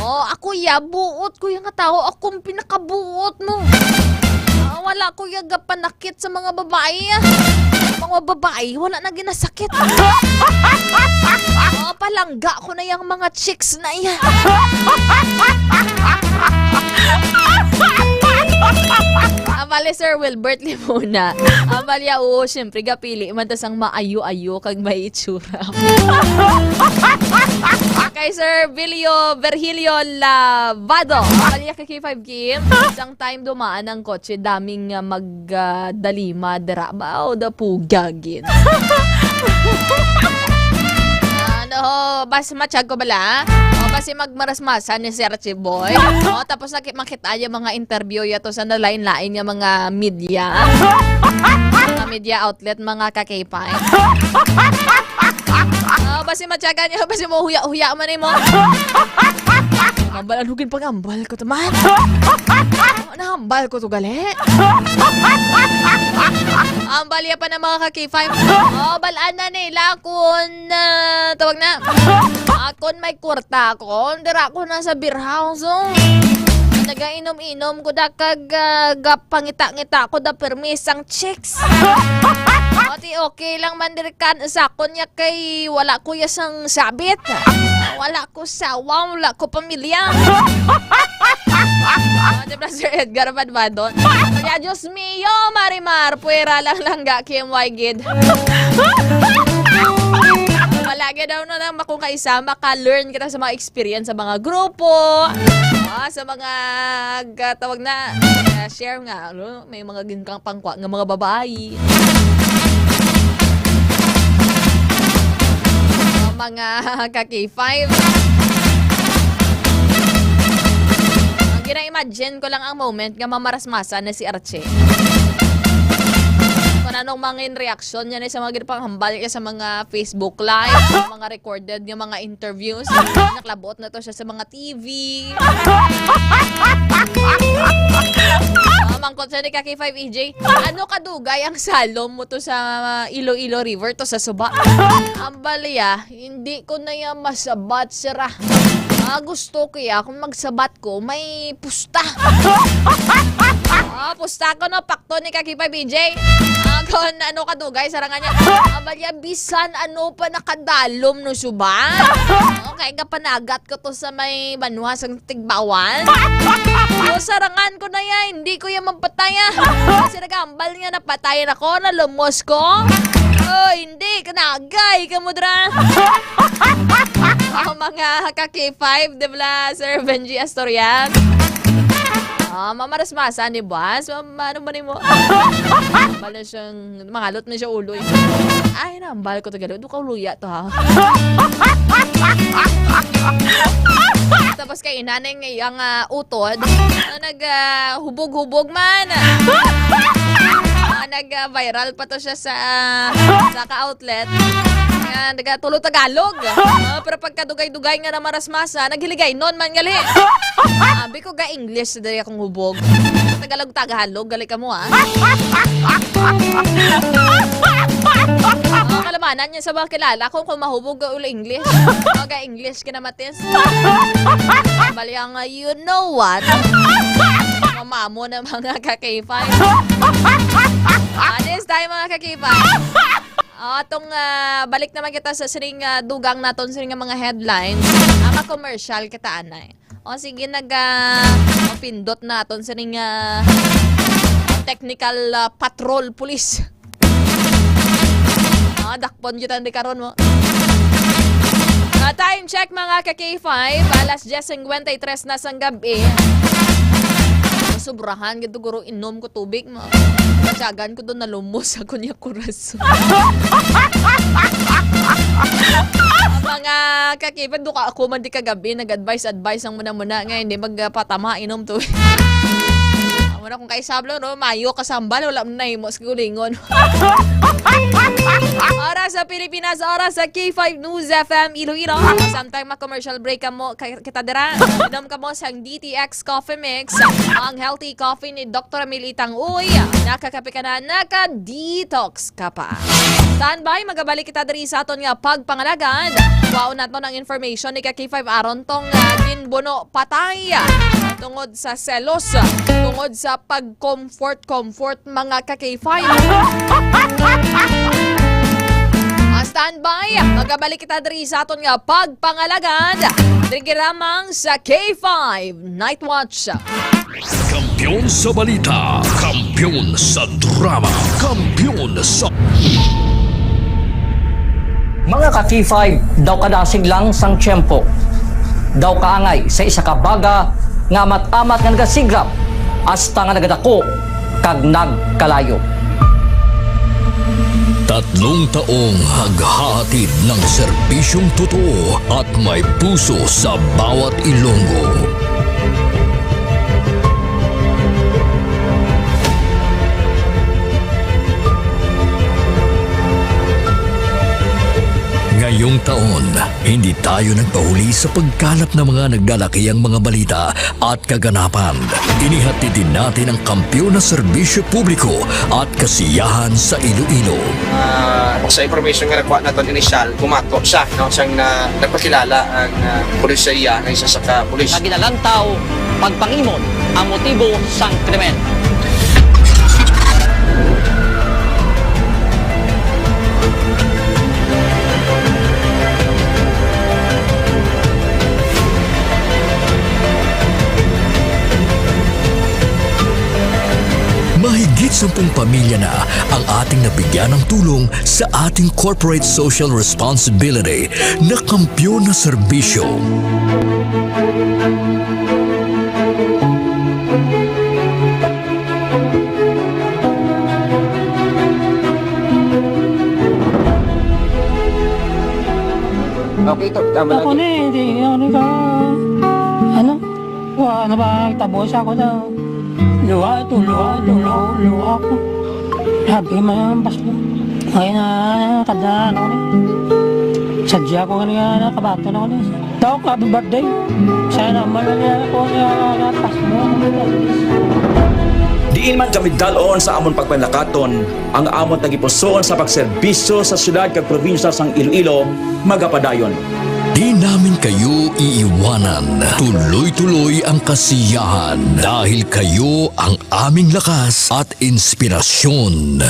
Ako buot ko yung tao. Akong pinakabuot mo. Wala ko yung panakit sa mga babae. Mga babae, wala na ginasakit. Palangga ko na yung mga chicks na yan. Amali, Sir Wilbert Limona. Amalya, siyempre, gapili. Mantasang maayo-ayo kag may itsura. Kay Sir Virgilio Lavado. Amalya, kay K5 Kim. Isang time dumaan ang kotse, daming magdalima, dara ba o da pugagin. Bas matsyag ko bala? Basi magmarasmasan ni Sir Archie Boy. Tapos makita yung mga interview yato sa nalain-lain yung mga media. Mga media outlet, mga kakipay. Basi matsyagan niya, basi mo huya-huya man mo. Ambalan hugin pag-ambal ko taman. Nahambal ko to gali. Ambalya pa ng mga ka-K5. Balaan na nila kung tawag na. Kung may kurta ko, dira ko na sa beer house. Nagainom-inom ko da kag pangita-ngita ko da permisang chicks. Okay lang mandirikan sa akon niya kay wala ko yasang sabit. Wala ko sawa, wala ko pamilya. Diba Sir Edgar Badbadon? Kaya Diyos mio, Marimar, puwera lang langga Kim Waigid. Malagi daw na lang makungkaisa, maka-learn kita sa mga experience sa mga grupo, sa mga tawag na, share nga, may mga ginkang pangkwa ng mga babae. Mga ka-K5. Gina-imagine ko lang ang moment nga mamarasmasa na si Archie. Kung anong mga reaction niya sa mga ginpanghambal niya sa mga Facebook Live, sa mga recorded yung mga interviews. Naklabot na to siya sa mga TV. Mangkot siya ni K5EJ. Ano kadugay ang salom mo to sa Iloilo River to sa Suba? Ang balya, hindi ko na yan masabat sira. Gusto ko kung magsabat ko, may pusta. Pusta ko no, pakto ni K5EJ. Kung ano kadugay, sarangan niya. Balya, bisan ano pa nakadalom no Suba? Okay, kapanagat ko to sa may banwas ang tigbawan. Sarangan ko na yan, hindi ko yan mapataya. Kasi nagambal nga napatayan ako, nalumos ko. Hindi, kanagay ka mo dra. Mga ka-K5, diba, Sir Benji Astorian? Mamarasmasa ni Boss. Ano ba ni mo? Bala siyang, mangalot na siya uloy. Ay, nambal ko to gano'n. Doon ka uluya to, ha? Tapos kay inanay ngayang utod, naghubog-hubog man. Nag-viral pa to siya sa ka-outlet. Nagatulo Tagalog. Pero pagkadugay-dugay nga na marasmasa, naghiligay non man gali. Abi ko ga English sa dali akong hubog. Tagalog-Tagalog, gali ka mo kalamanan niya sa mga kilala kung mahubog ka uli English. Ga English ka na matis. Balyang you know what? Mamamo na mga ka-K5. This time mga ka-K5. Atong balik naman kita sa siring dugang naton siring nga mga headlines. Commercial kita anay. O sige pindot naton siring technical patrol police. Dakpon jutan di karon mo. Time check mga ka-K5, alas 10:53 na sang gabi. Sobrahan gito guro inom ko tubig mo. Matyagan ko doon nalumos ako niya kuraso. Mga ka-K5, doon ka ako man di kagabi, nag-advise ang muna-muna nga, hindi magpatama inom tubig. Muna kung kaisablo, no? Mayo kasambal, wala mo na himo sa gulingon. Oras sa Pilipinas, oras sa K5 News FM Iloilo. Sometime ma-commercial break ka mo, kita dira. Inom ka mo sa DTX Coffee Mix, ang healthy coffee ni Dr. Militang Uy. Nakakape ka na, naka-detox ka pa. Standby, magabalik kita diri sa aton nga pagpangalagad. Wow nato ng information ni K5 aron tong ginbuno patay. Tungod sa selos, tungod sa pag-comfort mga ka-K5. Standby, magabalik kita diri sa aton nga pagpangalagad. Diri giramang sa K5 Night Watch. Kampiyon sa balita, kampiyon sa drama, kampiyon sa... Mga ka-K5, daw kadasig lang sang tiyempo. Daw kaangay sa isa ka baga nga amat-amat nga nagasigrap hasta nga nagadako kag nagkalayo. 3 taong haghahatid ng serbisyong totoo at may puso sa bawat Ilonggo. Ngayong taon, hindi tayo nagpahuli sa pagkalap ng mga naglalakihang mga balita at kaganapan. Inihatid din natin ang kampiyon na serbisyo publiko at kasiyahan sa Iloilo. Sa information nga nakuha natin initial, kumato siya. No? Siyang nagpakilala ang pulisya ng isa sa ka-pulis. Naginalantaw, pagpangimon ang motibo sang krimen. Mahigit 10 pamilya na ang ating nabigyan ng tulong sa ating corporate social responsibility na kampiyon na serbisyo. Okay, ito. Tama ako na hindi ka. Ano? Wala ba? Tabos ako daw. Luha ko. Habi man pas mo. Ngayon na tandaan ako na. Sadya ko kanina nakabato na ako na. Daw ko, happy birthday. Sana malala ko na pas mo. Diin man kami dalon sa amon pagpanlakaton, ang amon nagipusoon sa pagserbisyo sa syudad kag probinsya sang Iloilo, magapadayon. Di namin kayo iiwanan. Tuloy-tuloy ang kasiyahan dahil kayo ang aming lakas at inspirasyon.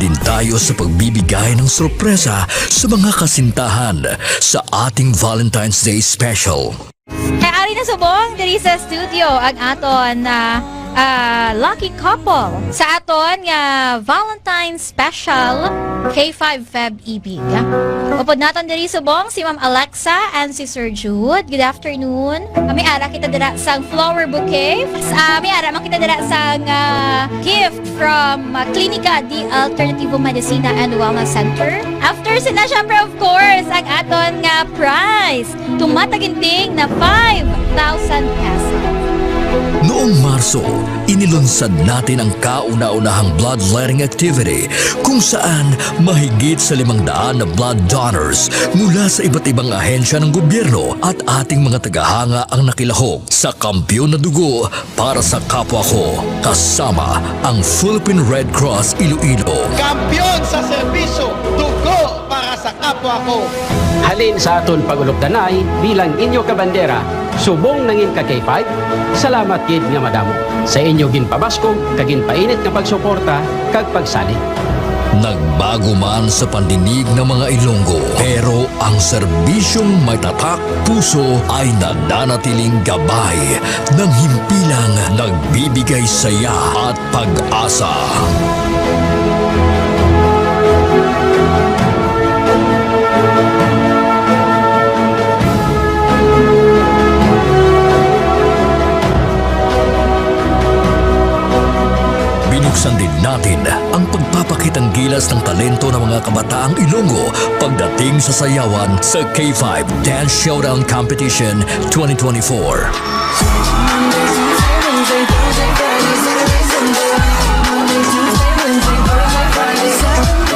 Din tayo sa pagbibigay ng sorpresa sa mga kasintahan sa ating Valentine's Day Special. Ari na subong diri sa studio ang aton na lucky couple sa aton nga Valentine's Special K5 Feb Ibig. Upod naton diri subong si Ma'am Alexa and si Sir Jude. Good afternoon. Kami ara kita dira sang flower bouquet. Kami ara man kita dira sang gift from Klinika di Alternativo Medicina and Wellness Center. After sina syempre of course ang aton nga prize tumataginting na 5,000 pesos. Noong Marso, inilunsad natin ang kauna-unahang bloodletting activity kung saan mahigit sa 500 na blood donors mula sa iba't ibang ahensya ng gobyerno at ating mga tagahanga ang nakilahok sa Kampiyon na Dugo para sa kapwa ko, kasama ang Philippine Red Cross Iloilo. Kampiyon sa serbisyo, dugo para sa kapwa ko. Halin sa aton pagulokdanay bilang inyo kabandera, subong nangin ka K5, salamat gid nga madamo. Sa inyo ginpabaskog, kagin painit nga pagsuporta, kag pagsali. Nagbago man sa pandinig ng mga Ilonggo, pero ang serbisyong may tatak puso ay nananatiling gabay ng himpilang nagbibigay saya at pag-asa. Binuksan din natin ang pagpapakitang gilas ng talento ng mga kabataang Ilonggo pagdating sa sayawan sa K5 Dance Showdown Competition 2024.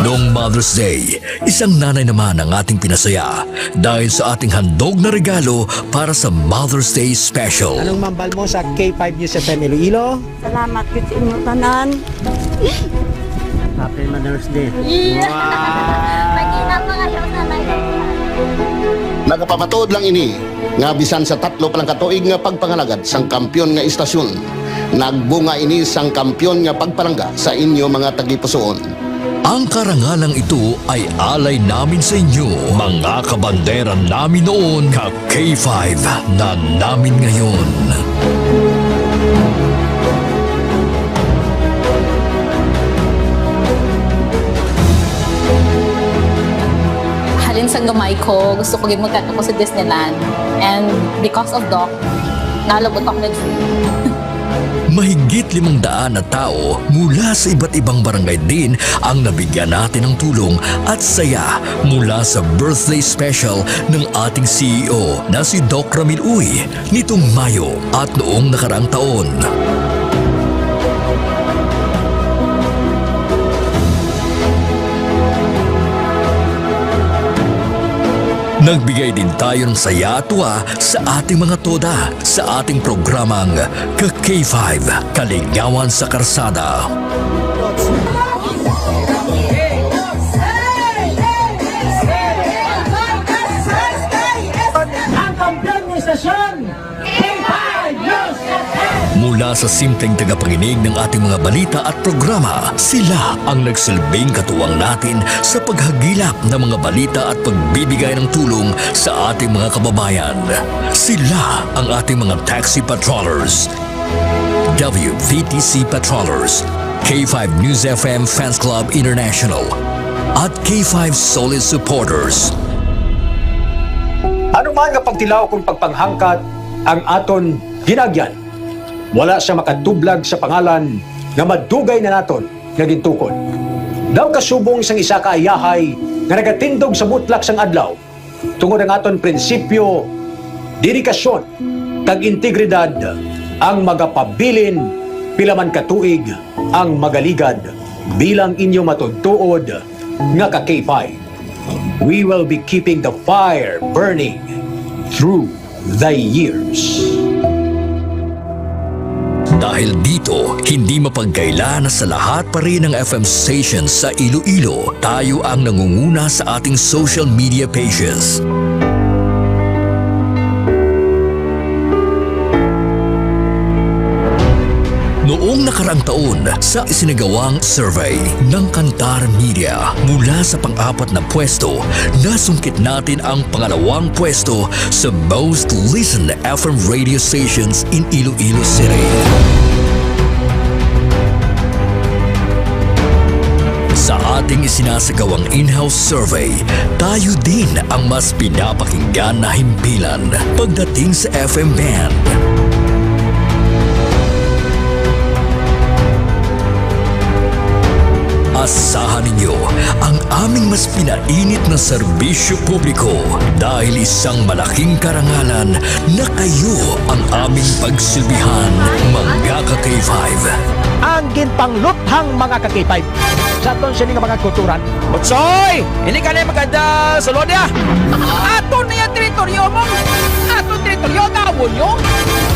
Noong Mother's Day, isang nanay naman ang ating pinasaya dahil sa ating handog na regalo para sa Mother's Day Special. Anong mambal mo sa K5 News FM Iloilo? Salamat ko sa inyo tanan. Happy Mother's Day. Mag-inap mga yung nanay. Nagapapatuod lang ini nga bisan sa 3 palang katuig nga pagpangalagad sang kampiyon nga istasyon. Nagbunga ini sang kampiyon nga pagpalangga sa inyo mga tagipusoon. Ang karangalang ito ay alay namin sa inyo, mga kabandera namin noon, ka K5 na namin ngayon. Halin sa gamay ko, gusto ko magkat ako sa Disneyland. And because of Doc, nalabot ako nag-free. Mahigit 500 na tao mula sa iba't ibang barangay din ang nabigyan natin ng tulong at saya mula sa birthday special ng ating CEO na si Doc Ramil Uy nitong Mayo at noong nakaraang taon. Nagbigay din tayo ng saya at tuwa sa ating mga toda sa ating programang Ka-K5, Kaligawan sa Karsada. Ang kampiyon ng istasyon, K5 News FM! Mula sa simpleng tagapakinig ng ating mga balita at programa, sila ang nagsilbing katuwang natin sa paghagilap ng mga balita at pagbibigay ng tulong sa ating mga kababayan. Sila ang ating mga taxi patrollers, WVTC patrollers, K5 News FM Fans Club International, at K5 Solid Supporters. Ano man nga pagtilaw kung pagpanghangkat ang aton ginagyan, wala siya makatublag sa pangalan nga madugay na naton nga gintukod. Daw kasubong sang isa ka ayahay nga nagatindog sa mutlak sang adlaw tungod ang aton prinsipyo, dedikasyon, kag integridad ang magapabilin pila man katuig ang magaligad bilang inyo matudtuod nga ka K5. We will be keeping the fire burning through the years. Dahil dito, hindi mapagkaila na sa lahat pa rin ng FM stations sa Iloilo, tayo ang nangunguna sa ating social media pages. Noong nakaraang taon, sa isinagawang survey ng Kantar Media mula sa pang-4 na pwesto, nasungkit natin ang pangalawang pwesto sa most listened FM radio stations in Iloilo City. Sa ating isinasagawang in-house survey, tayo din ang mas pinapakinggan na himpilan pagdating sa FM band. Asahan ninyo ang aming mas pinainit na serbisyo publiko dahil isang malaking karangalan na kayo ang aming pagsilbihan, mga ka-K5. Ang ginpangluthang mga ka-K5 sa aton sini nga mga kulturan. Butsoy! Hindi ka na maganda sa lodya! Aton na yung teritoryo mo! Aton teritoryo, gawon nyo!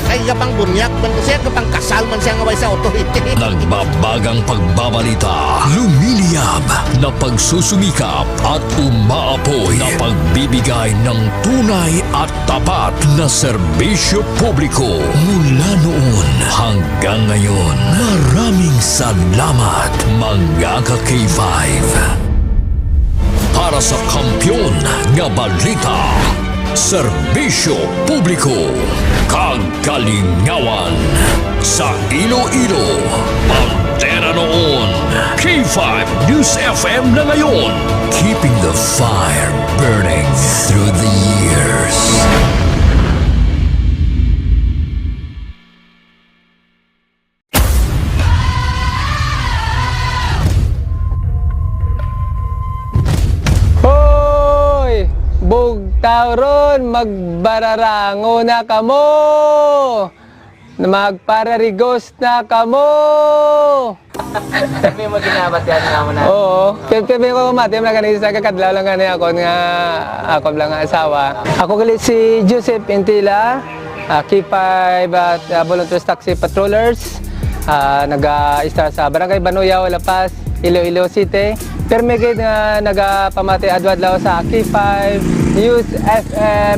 Ay, kapang bunyak, man ko siya, kapang kasal man siya ngaway sa authority. Nagbabagang pagbabalita, lumiliyab na pagsusumikap at umaapoy na pagbibigay ng tunay at tapat na serbisyo publiko mula noon hanggang ngayon. Maraming salamat, mga ka-K5. Para sa kampyon nga balita, serbisyo publiko, kagalingawan sa Iloilo, Pantera noon, K5 News FM na ngayon, keeping the fire burning through the years. Bugtaw ron, magbararango na kamo. Magpararigos na kamo. Sabi mo ginabat yan nga mo na. Oo. Kaya ko mati, mga kanisa kakadlaw lang nga ako nga ako lang nga asawa. Ako galit si Joseph Intila, K5 at Volunteers Taxi Patrollers. Nag-start sa Barangay Banuyaw, La Paz, Iloilo City. Pero may nga nagpamati adwadlaw sa K5 News FM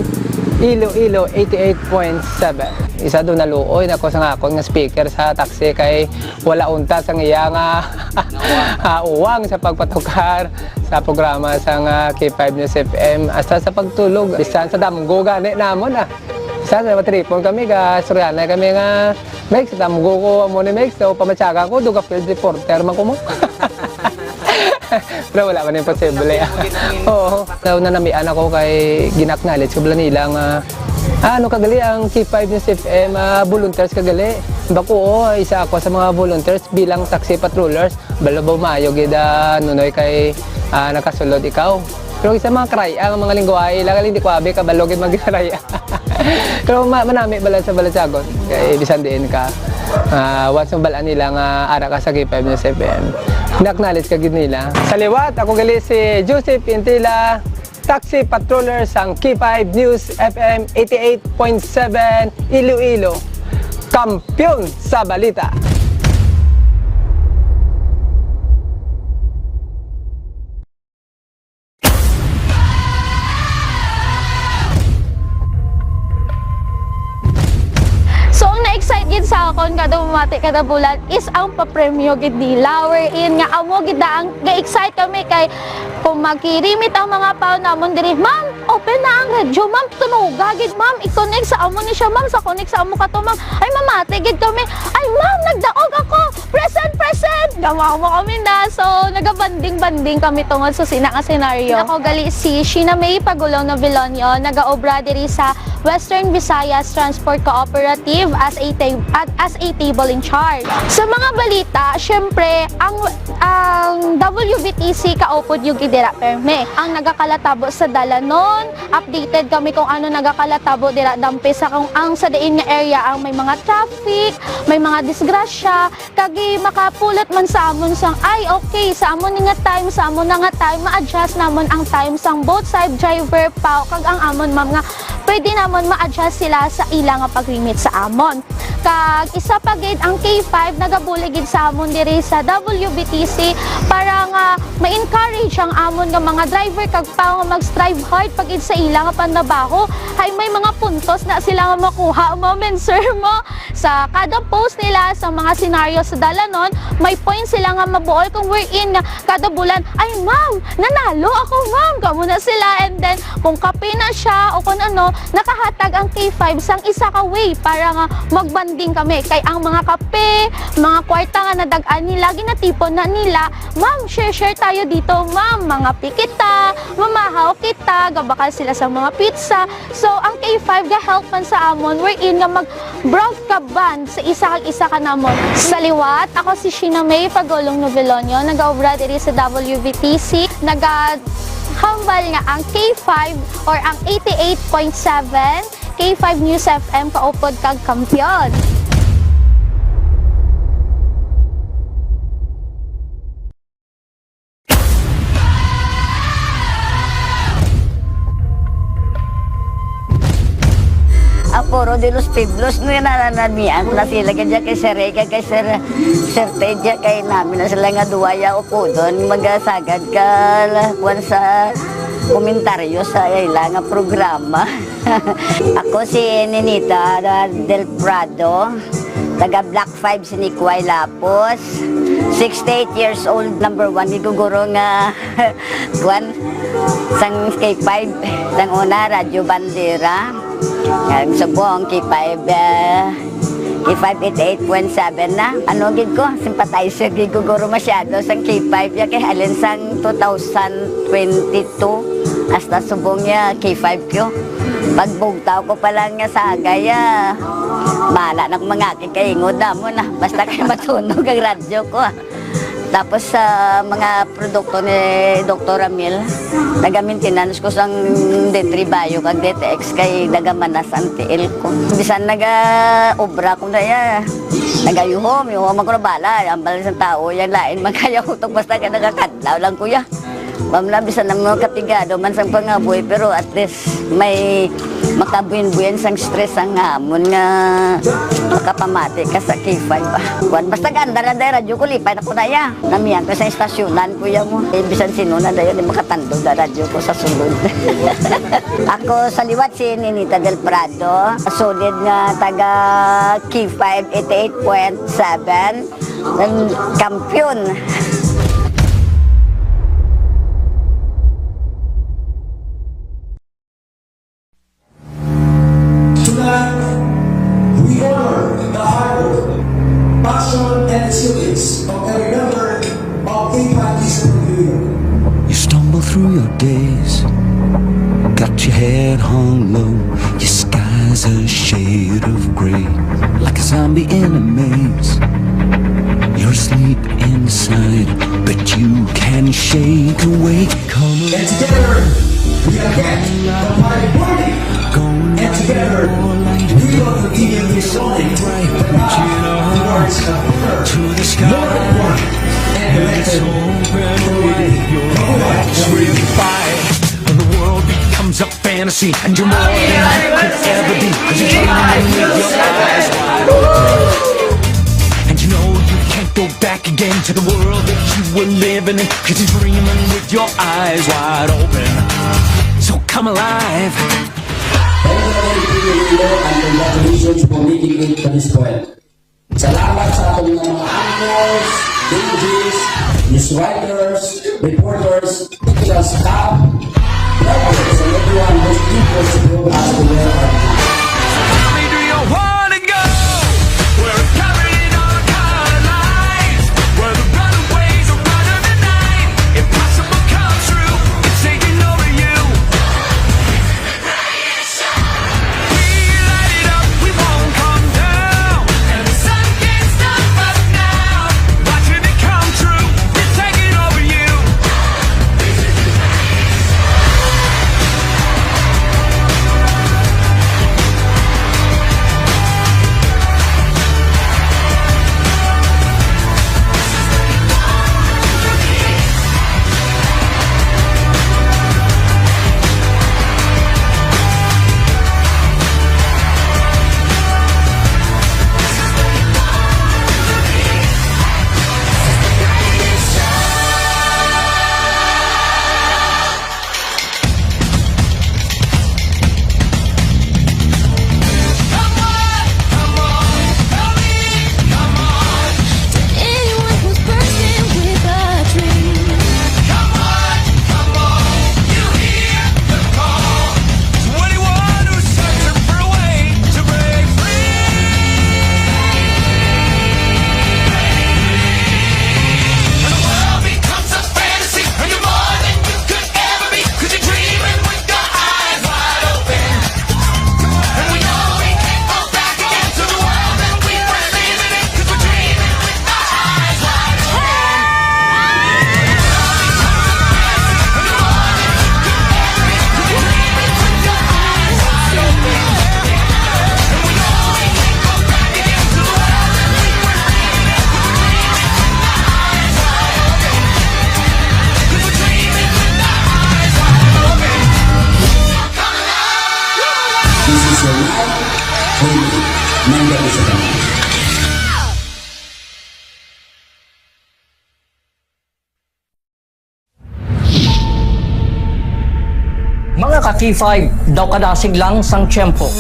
Iloilo 88.7. Isa doon naluoy na ko sa akong nga speaker sa taxi kay wala unta sa iya nga uwang sa pagpatukar sa programa sa K5 News FM hasta sa pagtulog. Bisan sa damgo gani namon Sa matripon kami ka Soriana kami nga Mex, damgo ko mo ni Mex, so pamatsaga ko duga field reporter man ko mo. Pero wala man imposible. Oo. So nanamian ako kay ginaknalit ko bala nila nga ano kagali ang K5 News FM volunteers kagali. Bako isa ako sa mga volunteers bilang taxi patrollers. Balabaw maayo gida nunoy kay nakasulod ikaw. Pero isa mga kraya, mga lingwahe, lagal hindi ko abi kabalogin mag-kraya. Pero manami bala sa Balasagon. Kay bisan din ka. Once ng balaan nila nga ara ka sa K5 News FM. Naknalit ka gid nila. Sa liwat, ako gali si Joseph Intila, taxi patroller sang K5 News FM 88.7 Iloilo. Kampiyon sa balita. So, ang na-excited sa akon kada bumati kada bulan is ang papremyo gid nila wherein nga amo gid ang ga-excite kami kay kung magkirimit ang mga pao namon diri, ma'am, open na ang radyo, ma'am, tunuga gid, ma'am, i-connect sa amo ni siya, ma'am, sa connect sa amo kato, ma'am, ay mamati gid kami, ay ma'am, nagdaog ako, present, gamaw mo kami na, so naga-banding kami tungod sa sina nga senaryo. Ako gali si Sheena May Pagulong Novelonio, nag-aobra diri sa Western Visayas Transport Cooperative as a table in charge. Sa mga balita, syempre, ang WBTC kaupod yung gidira perme. Ang nagakalatabo sa Dalanon, updated kami kung ano nagakalatabo dira dampi sa kung ang sa diin nga area ang may mga traffic, may mga disgrasya, kagi makapulot man sa amon sang ay okay sa amon nga time, sa amon nga time ma-adjust namon ang time sang both side driver pao kag ang amon ma'am nga pwede namon ma-adjust sila sa ilang nga pag-limit sa amon. Kag isa pa gid ang K5 nagabuligid sa amon diri sa WBTC para nga ma-encourage ang amon nga mga driver kag pao nga mag-strive hard pag sa ilang nga pandabaho hay may mga puntos na sila nga makuha mo men sir mo sa kada post nila sa mga senaryo sa Dalanon may point sila nga mabuol kung we're in nga kada bulan ay ma'am nanalo ako ma'am kamo na sila and then kung kape na siya o kung ano nakahatag ang K5 sang isa ka way para nga magbanding kami kay ang mga kape mga kwarta nga nadagan nila ginatipon na nila ma'am share tayo dito ma'am mga pikita mamahaw kita gabakal sila sa mga pizza so ang K5 ga help man sa amon we're in nga broadcast sa isa ka namon. Sa liwat, ako si Sheena May Pagulong Novelonio, nag-obra diri sa WVTC, hambal nga ang K5 or ang 88.7 K5 News FM kaupod kag kampiyon. Aporo de los Pueblos no nanananian na sila kaya kay Sir Rega kay Sir Teja kay namin na sila nga duwaya upo doon magasagad ka kwan sa komentaryo sa ila nga programa. Ako si Ninita del Prado, taga Black 5 si Nikway Lapos, 68 years old, number 1 iguguro nga kwan sang K5 sang una Radyo Bandera. Ang subong K5 88.7 na. Ano gid ko, sympathizer gid ko guro masyado sang K5 ya kay alin sang 2022 hasta subong ya K5 ko. Pagbugtaw ko pa lang nga sagaya. Bala nak mga kikaingod na mo na basta kay matunog ang radyo ko. Tapos sa mga produkto ni Dr. Ramil, naga-maintenance ko sang D3 Bio kag DTX kay nagamanas ang TL ko. Bisan naga-obra ko na ya. Nagayuhom ako na bala. Ang bala sa tao, yan lain magkayahutok basta ka nagakadlaw lang kuya. Mamla bisan ng mga katigado man sang pangaboy pero at least may makabuin-buin sang stress ang hamon nga makapamati ka sa K5 ba. Basta ganda na dahil radyo ko lipay na po na ya. Namiyan ko sa istasyonan kuya mo. Bisan sino na dahil di makatando na radyo ko sa sulod. Ako sa liwat si Ninita del Prado. Solid nga taga K5 88.7 kampiyon. We honor the hard work, passion, and resilience of every member of K5 News. You stumble through your days, got your head hung low, your sky's a shade of gray, like a zombie in a maze. You're asleep inside, but you can shake awake. Come on. And together, we are get the party burning. And together, we love the evening song. To the sky, and let's open your heart, really fight, and the world becomes a fantasy, and you're more than you could ever be, 'cause you're dreaming with your eyes wide open, and you know you can't go back again to the world that you were living in, 'cause you're dreaming with your eyes wide open, so come alive. And congratulations for making it to this point. Salamat sa ating mga anchors, DJs, news writers, reporters, technical staff, drivers, and everyone who's equal to go as to where our News FM. Mga ka-K5, daw kadasig lang sang tiyempo.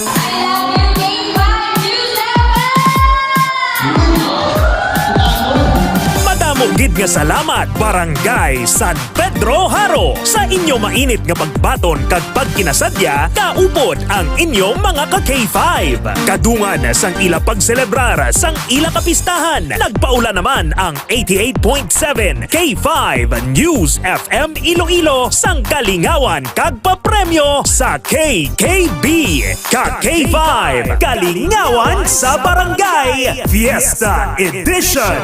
Gid nga salamat Barangay San Pedro Haro sa inyo mainit nga pagbaton kag pagkinasadya kaupod ang inyong mga ka-K5. Kadungan sang ila pagselebrar sang ila kapistahan. Nagpaula naman ang 88.7 K5 News FM Iloilo sang kalingawan kag papremyo sa KKB. Ka-K5 Kalingawan sa Barangay Fiesta Edition.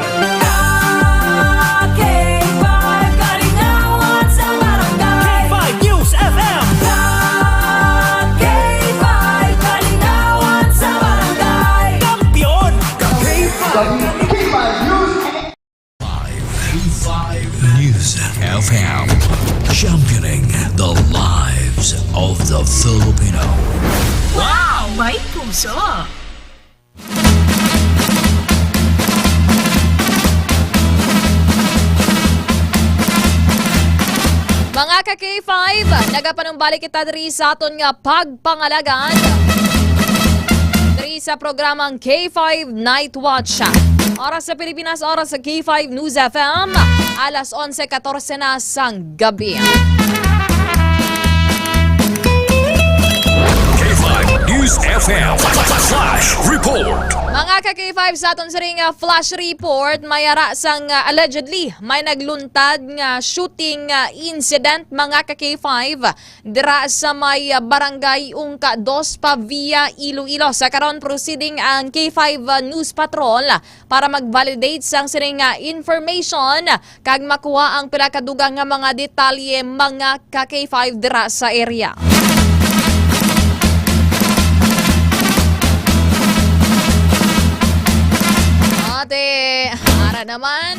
News FM, championing the lives of the Filipino. Wow! May puso! Mga ka-K5, nagapanumbalik kita diri sa aton nga pagpangalagan diri sa programang K5 Night Watch. Oras sa Pilipinas, oras sa K5 News FM, alas 11:14 na sang gabi. K5 News FM Flash Report. Mga ka-K5 sa aton sa ring flash report, mayara sang allegedly may nagluntad nga shooting incident mga ka-K5 dira sa may barangay Ungka 2 Pavia, Iloilo. Sa karon proceeding ang K5 News Patrol para mag-validate sang siring information kag makuha ang pila ka dugang nga mga detalye mga ka-K5 dira sa area. Ate, ara naman.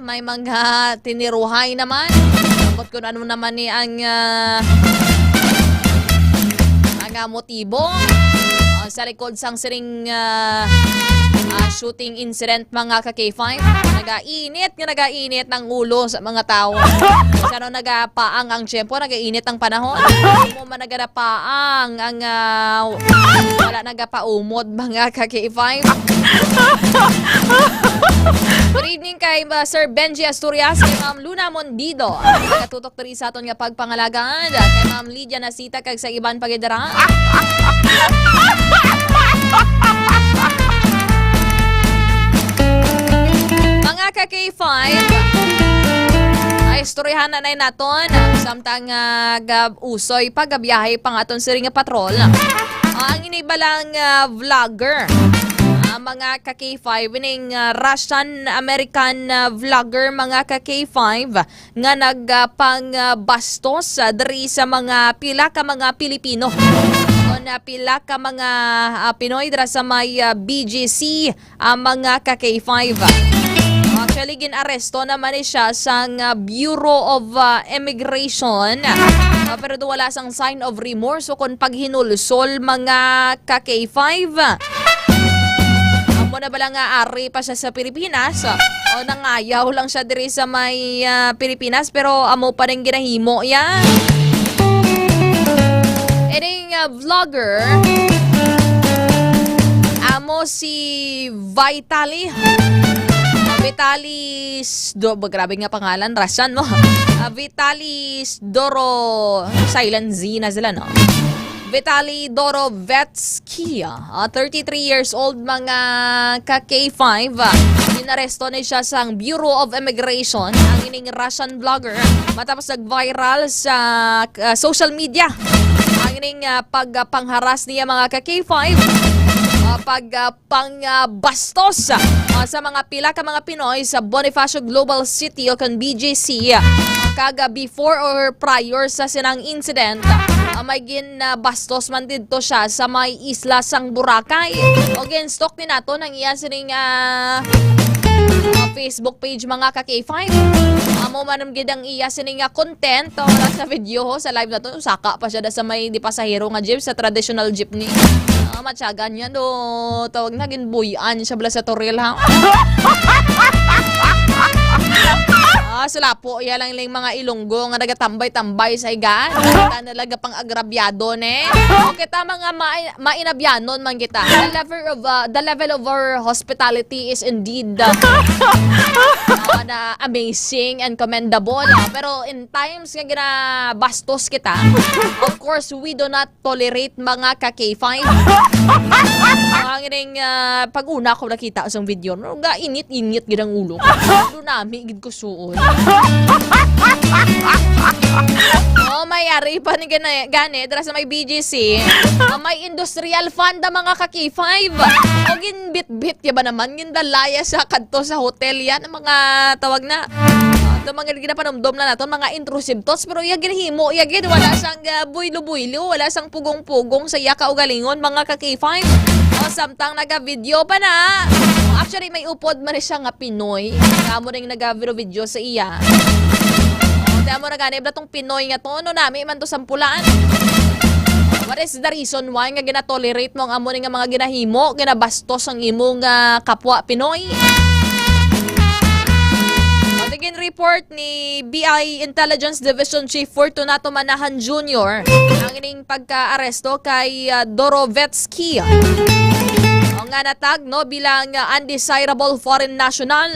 May mga tiniruhay naman. Sabot ko ano naman ni ang motibo sa likod sang siring shooting incident mga ka-K5. Nagainit ng ulo sa mga tao. Kasi nagapaang ang tiyempo, nagainit ang panahon. Mo man naganapaang ang wala nagapaumod mga ka-K5. Good evening kay Sir Benji Asturias, kay Ma'am Luna Mondido. Nagatutok tari sa aton nga pagpangalagaan. Kay Ma'am Lydia Nasita kag sa iban pagidara. Mga ka-K5, ay istoryahan na naton samtang usoy pagabiyahe pang aton siring nga patrol. Ang inibalang vlogger, mga ka-K5, ining Russian-American vlogger mga ka-K5 nga nagpangbastos diri sa mga pila ka mga Pilipino. Na pila ka mga Pinoy dira sa may BGC mga ka-K5. Actually, ginaresto naman siya sa Bureau of Immigration. Pero wala sang sign of remorse o kung paghinulsol mga ka-K5. Amo na bala nga ari pa siya sa Pilipinas o nangayaw lang siya diri sa may Pilipinas pero amo pa rin ginahimo yan. Ining vlogger amo si Vitaly grabe nga pangalan, Russian no. Vitaly Doro silent Z na sila no. Vitaly Dorovetsky, 33 years old mga ka-K5. Inaresto na siya sa Bureau of Immigration, ang ining Russian vlogger, matapos nag-viral sa social media. Ang ining pagpangharas niya mga ka-K5, pagpangbastos sa mga pila ka mga Pinoy sa Bonifacio Global City o kan BGC. Kaga before or prior sa sinang incident, may ginabastos man dito siya sa may isla sang Boracay. O ginstock ni nato ng iya sining Facebook page mga ka-K5. Amo manam gid ang iya sining content o sa video ho sa live na to. Saka pa siya sa may di pasahero nga jeep sa traditional jeepney. Matyagan niya do. Tawag na ginbuyan siya bala sa Toril ha. Sila po, yan lang yung mga Ilonggo nga nagatambay-tambay sa igan. Kita nalaga pang agrabyado, ne? O kita mga mainabyanon man kita. The level of our hospitality is indeed na amazing and commendable. Pero in times nga ginabastos kita, of course, we do not tolerate mga ka-K5. Ang pag-una ko nakita sa video, nga init-init ginang ulo. Doon namin gid ko suon. Mayari pa ni gani dara sa may BGC. May industrial fund ang mga ka-K5. O ginbit-bit ya ba naman gindalaya sa kadto sa hotel yan ang mga tawag na ito mga ginapanomdom na naton mga intrusive thoughts pero iya ginhimo iya gid wala sang buylo-buylo wala sang pugong-pugong sa iya kaugalingon mga ka-K5. Samtang naga-video pa na. Actually may upod man siya nga Pinoy. Kamo ring naga-video sa iya. Kaya mo na gani tong Pinoy nga to no nami man to sampulaan. What is the reason why nga ginatolerate mo ang amo nga mga ginahimo, ginabastos ang imong kapwa Pinoy? Tigin report ni BI Intelligence Division Chief Fortunato Manahan Jr. ang ining pagka-aresto kay Dorovetsky. Ang nga natag no bilang undesirable foreign national.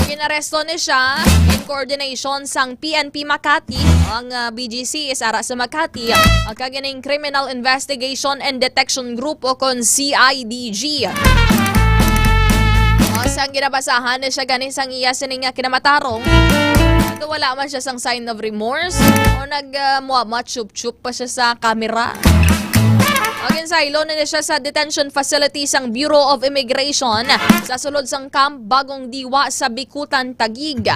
Ginaresto ni siya in coordination sang PNP Makati. Ang BGC is ara sa Makati. Ang kaganing Criminal Investigation and Detection Group o kon CIDG. Sang ginabasahan ni siya ganing sang iya sining kinamatarong. Wala man siya sang sign of remorse o nag-muama chup-chup pa siya sa kamera. Agin sa ilo na siya sa detention facility sang Bureau of Immigration sa sulod sang Camp Bagong Diwa sa Bikutan, Taguig.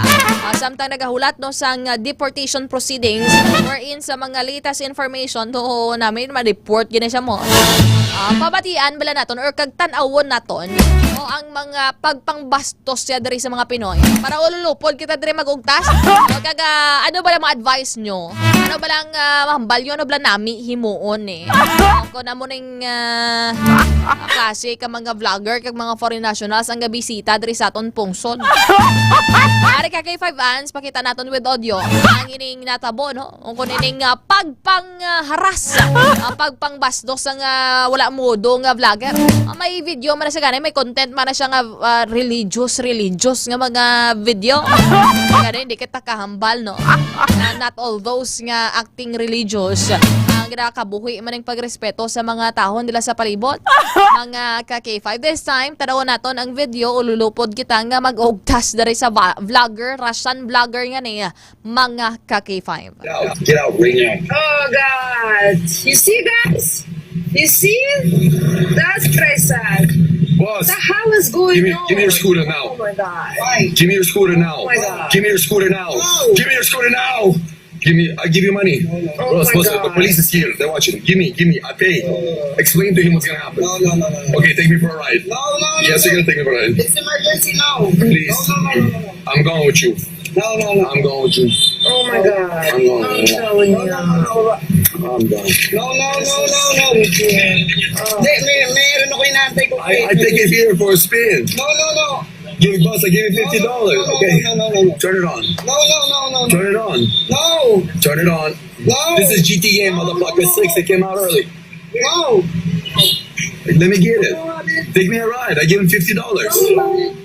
Samtang nagahulat no sang deportation proceedings wherein sa mga latest information to namin ma-report gina siya mo. Pabatian bala naton or kagtan-awon naton o ang mga pagpangbastos siya diri sa mga Pinoy. Para ululupod kita diri magugtas. Ano ba lang mga advice nyo? Ano ba lang mahambal yun? Ano ba lang nami himuon eh? Kung na mo ning klase ka mga vlogger kag mga foreign nationals ang gabisita diri sa aton pungsod. Ari ka kay 5 ans pakita naton with audio ang ining natabo no. Kung ining pagpangharas, pagpangbastos ang wala modo nga vlogger. May video man na siya gani, may content man na siya nga religious nga mga video. Gani hindi kita kahambal no. Not all those nga acting religious ang ginakabuhi man ng pagrespeto sa mga tahon nila sa palibot. Mga ka-K5 this time tanaw naton ang video ululupod kita nga mag-ogtas dari sa vlogger, Russian vlogger nga niya mga ka-K5. Get out right now. Oh God! You see guys? You see? That's sad. Boss, the hell is going on? Give me your scooter now. Oh my God! Give me your scooter now. Oh my God! Give me your scooter now. No. Give me your scooter now. I give you money. Oh Boss, my the God. police is here. They're watching. Give me. I pay. Explain to him what's gonna happen. No. Okay, take me for a ride. No. Yes, you're gonna take me for a ride. It's emergency now. Please. No. I'm going with you. No. I'm going with you. Oh my God! I'm going with you. I'm done. No. We can't. Meron ako inaantay ko. I take it here for a spin. No. Give me, boss, I give you $50. Okay. No. Turn it on. No. Turn it on. No. Turn it on. No. This is GTA, motherfucker 6. It came out early. No. Let me get it. Take me a ride. I give him $50.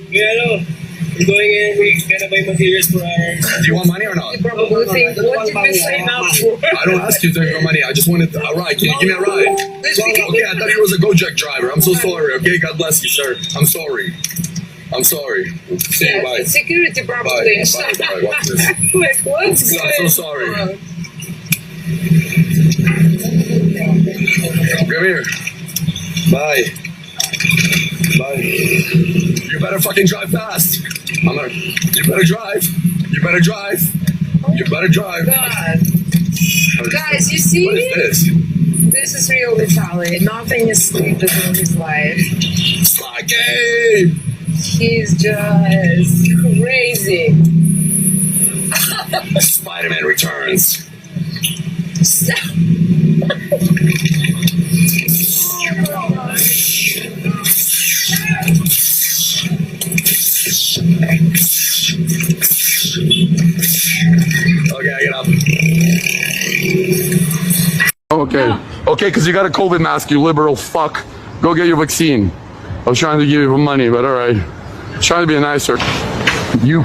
Yeah, I'm going in. We're gonna buy materials for our. Do you want money or not? What did you sign up for? I don't ask you to give me money. I just wanted a ride. Can you give me a ride? Okay, I thought you was a Gojek driver. I'm so sorry. Okay, God bless you, sir. I'm sorry. See you. Bye. Security probably. Bye. Watch this. Like, what's I'm going so sorry. Come here. Bye. You better fucking drive fast. You better drive. God. Guys, you see? What is this? This is real Vitaly. Nothing is stupid in his life. Slaggy! He's just crazy. Spider-Man returns. Stop. Okay, I get up. Okay. Okay, because you got a COVID mask, you liberal fuck. Go get your vaccine. I was trying to give you money, but alright. Trying to be nicer. You.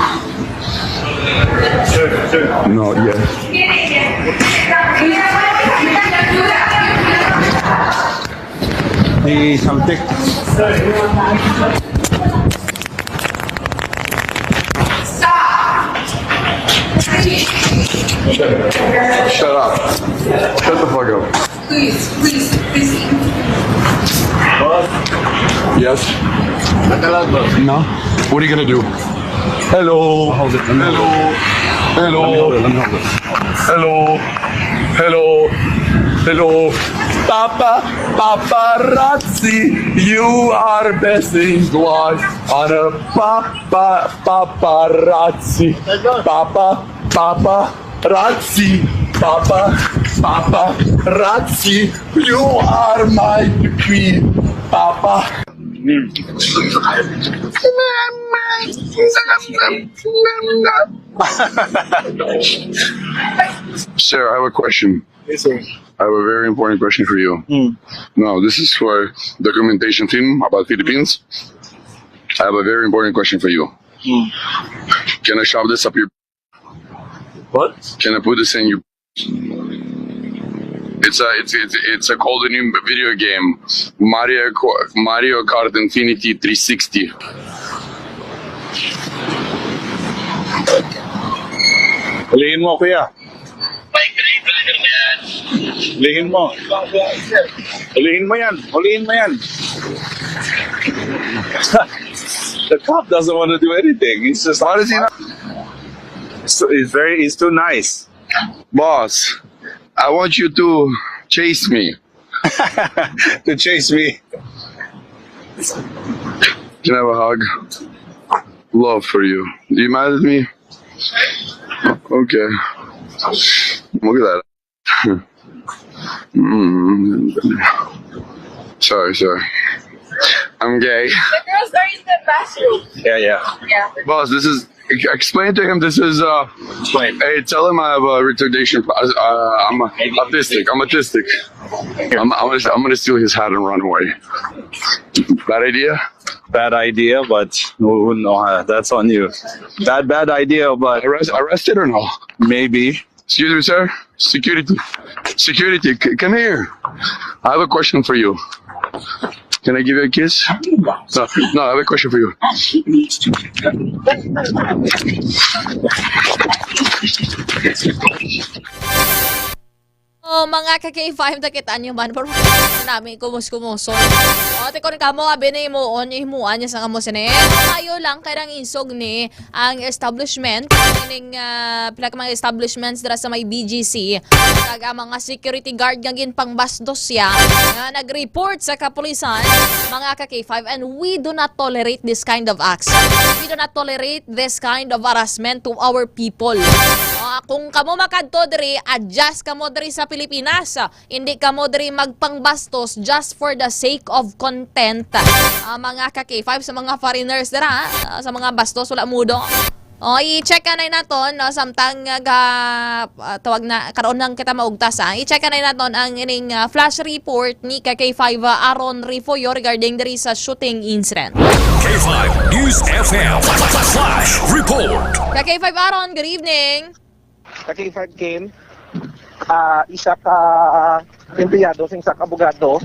No, yeah. Hey, something. Shut up. Shut the fuck up. Please. Yes? No? What are you gonna do? Hello. Hello. Hello. Hello. Hello. Hello. Paparazzi, you are messing glass on a paparazzi. Paparazzi. Paparazzi, you are my queen. Papa. Sir, I have a question. Yes, sir. I have a very important question for you. Now, this is for documentation team about Philippines. I have a very important question for you. Can I shove this up your... What? Can I put this in your... It's a called a new video game, Mario Kart Infinity 360. Hulihin mo, kuya. Hulihin mo. Hulihin mo yan. Hulihin mo yan. The cop doesn't want to do anything. He's just... How does he not? He's too nice. Boss, I want you to chase me. To chase me. Can I have a hug? Love for you. Do you mad at me? Okay. Look at that. Sorry. I'm gay. The girls are in the bathroom. Yeah. Boss, this is... Explain to him this is... Hey, tell him I have a retardation... I'm autistic. I'm gonna steal his hat and run away. Bad idea? Bad idea, but no, that's on you. Bad idea, but... Arrested or no? Maybe. Excuse me, sir. Security, come here. I have a question for you. Can I give you a kiss? No, I have a question for you. Oh, mga ka-K5 nakita nyo man, pero namin kumus-kumuson. O, tikon ka mo, abinay mo, ihimuan niya sa kamo sinet. Tayo lang, kaya insog ni ang establishment, kaning mga establishments dira sa may BGC. Kaga mga security guard ngagin pang bastos siya, na nag-report sa kapulisan, mga ka-K5, and we do not tolerate this kind of acts. We do not tolerate this kind of harassment to our people. Kung kamo makadto diri, adjust kamo diri sa Pilipinas. Hindi kamo diri magpangbastos just for the sake of content. Mga ka-K5 sa mga foreigners dira, sa mga bastos wala mudo. I-check na naton samtang tawag na karon lang kita maugtas. I-check na naton ang ining flash report ni K5 Aaron Rifoyo regarding diri sa shooting incident. K5 News FM Flash Report. K5 Aaron, good evening. K5 Kim, isa ka empleyado sa isa ka abogado.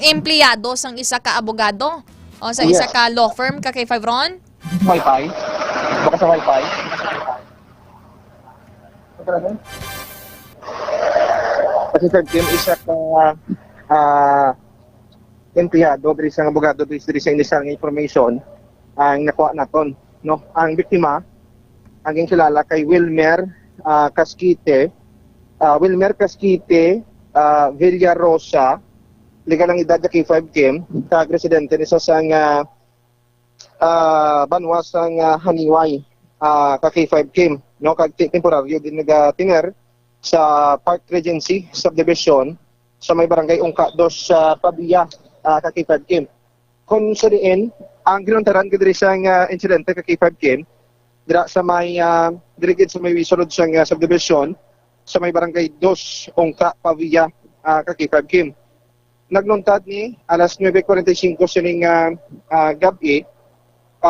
Empleyado sang isa ka abogado o sa isa ka law firm ka K5 Ron? Wi-Fi? Baka sa Wi-Fi? Kasi K5 Kim, isa ka empleyado, diri sa abogado, diri sa initial information ang nakuha naton, no? Ang biktima ang kilala kay Wilmer Casquite. Villarosa, legal ang edad na K5 Kim, kag residente ni sa sang Banwas sang Haniway, ka K5 Kim, no, kag temporaryo din nagatiner sa Park Regency Subdivision sa may barangay Ungka 2 sa Pabia, ka K5 Kim. Kung sa diin, ang ginuntaran kadiri sang insidente ka K5 Kim, dira sa may dirigid sa may sulod sang subdivision sa may barangay 2 Ungka Pavia, ka K5 Kim. Nagluntad ni alas 9:45 sining gabi,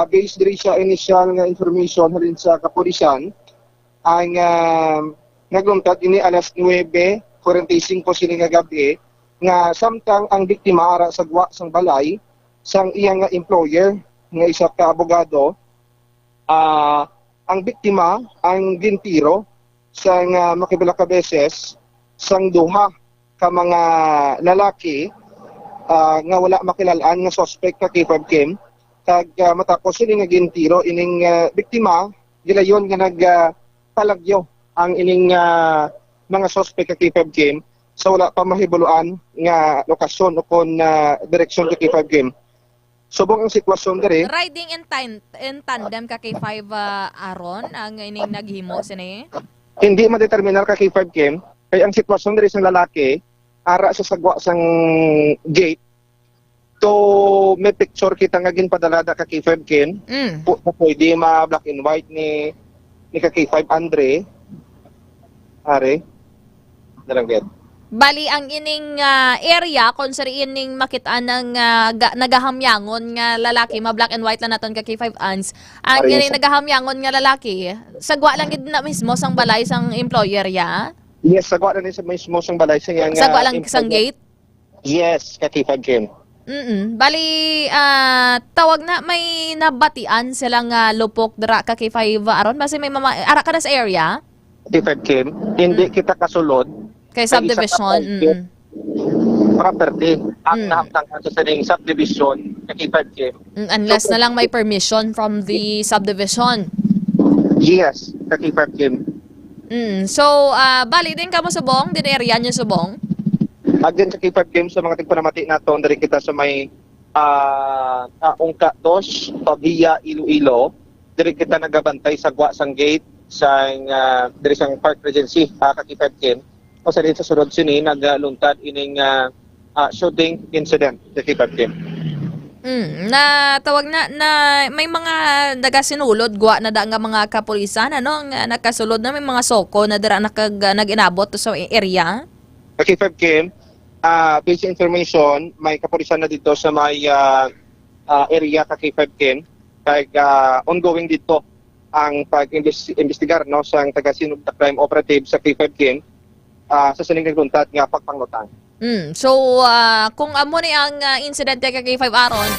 based diri sa initial nga information halin sa kapulisan, ang nagluntad ini alas 9:45 sining gabi nga samtang ang biktima ara sa gwa sang balay sang iyang employer nga isa ka abogado, ang biktima ang gintiro sang makibala ka beses sang duha ka mga lalaki nga wala makilalaan nga suspect ka K5 Kim. Kag matapos sila nga gintiro ining biktima, gilayon nga nagpalagyo ang ining mga suspect ka K5 Kim sa wala pa mahibuluan nga lokasyon o kon direksyon ka K5 Kim. Subong ang sitwasyon diri. Riding in tandem ka K5 Aron ang ining naghimo sini. Hindi madeterminar ka K5 Kim kay ang sitwasyon diri sang lalaki ara sa sagwa sang gate. To may picture kita nga ginpadalada ka K5 Kim. Pwede ma black and white ni ka K5 Andre. Are. Dalang gid. Bali ang ining area kung sa ining makitaan ng nagahamyangon nga lalaki, ma black and white lang naton ka K5 Ans. Ang ining nagahamyangon nga lalaki, sagwa lang gid na mismo sang balay sang employer ya. Yes, sagwa lang ni sa mismo sang balay sang yang sagwa lang sang gate. Yes, ka K5 Kim. Bali, tawag na, may nabatian silang lupok dira ka K5 Aron. Basi may ara ka na sa area? K5 Kim, hindi kita kasulod. Kay subdivision. Property. Ang nahamtang sa sining subdivision ka K5 Kim. Unless na lang may permission from the subdivision. Yes, ka K5 Kim. So, bali din ka mo subong? Din area niyo subong? Agyan sa K5 Games sa mga tigpanamati nato, dari kita sa may Ungka 2, Pabia, Iloilo. Dari kita nagabantay sa gwa sang gate sa dari sang Park Regency, ka K5 Games. O sa din sa sunod sini, nagluntad ining shooting incident sa K5 Games. Na tawag na may mga nagasinulod gwa na da nga mga kapulisan ano nga nakasulod na may mga soko na dira naginabot sa area. Sa K5 Games, based information, may kapulisan na dito sa may area ka K5 Kim. Kaya ongoing dito ang pag-investigar no, sa taga-sinog na crime operative sa K5 Kim sa sining nagluntad nga pagpanglutang. So, kung amo ni ang incident kay K5 Aron,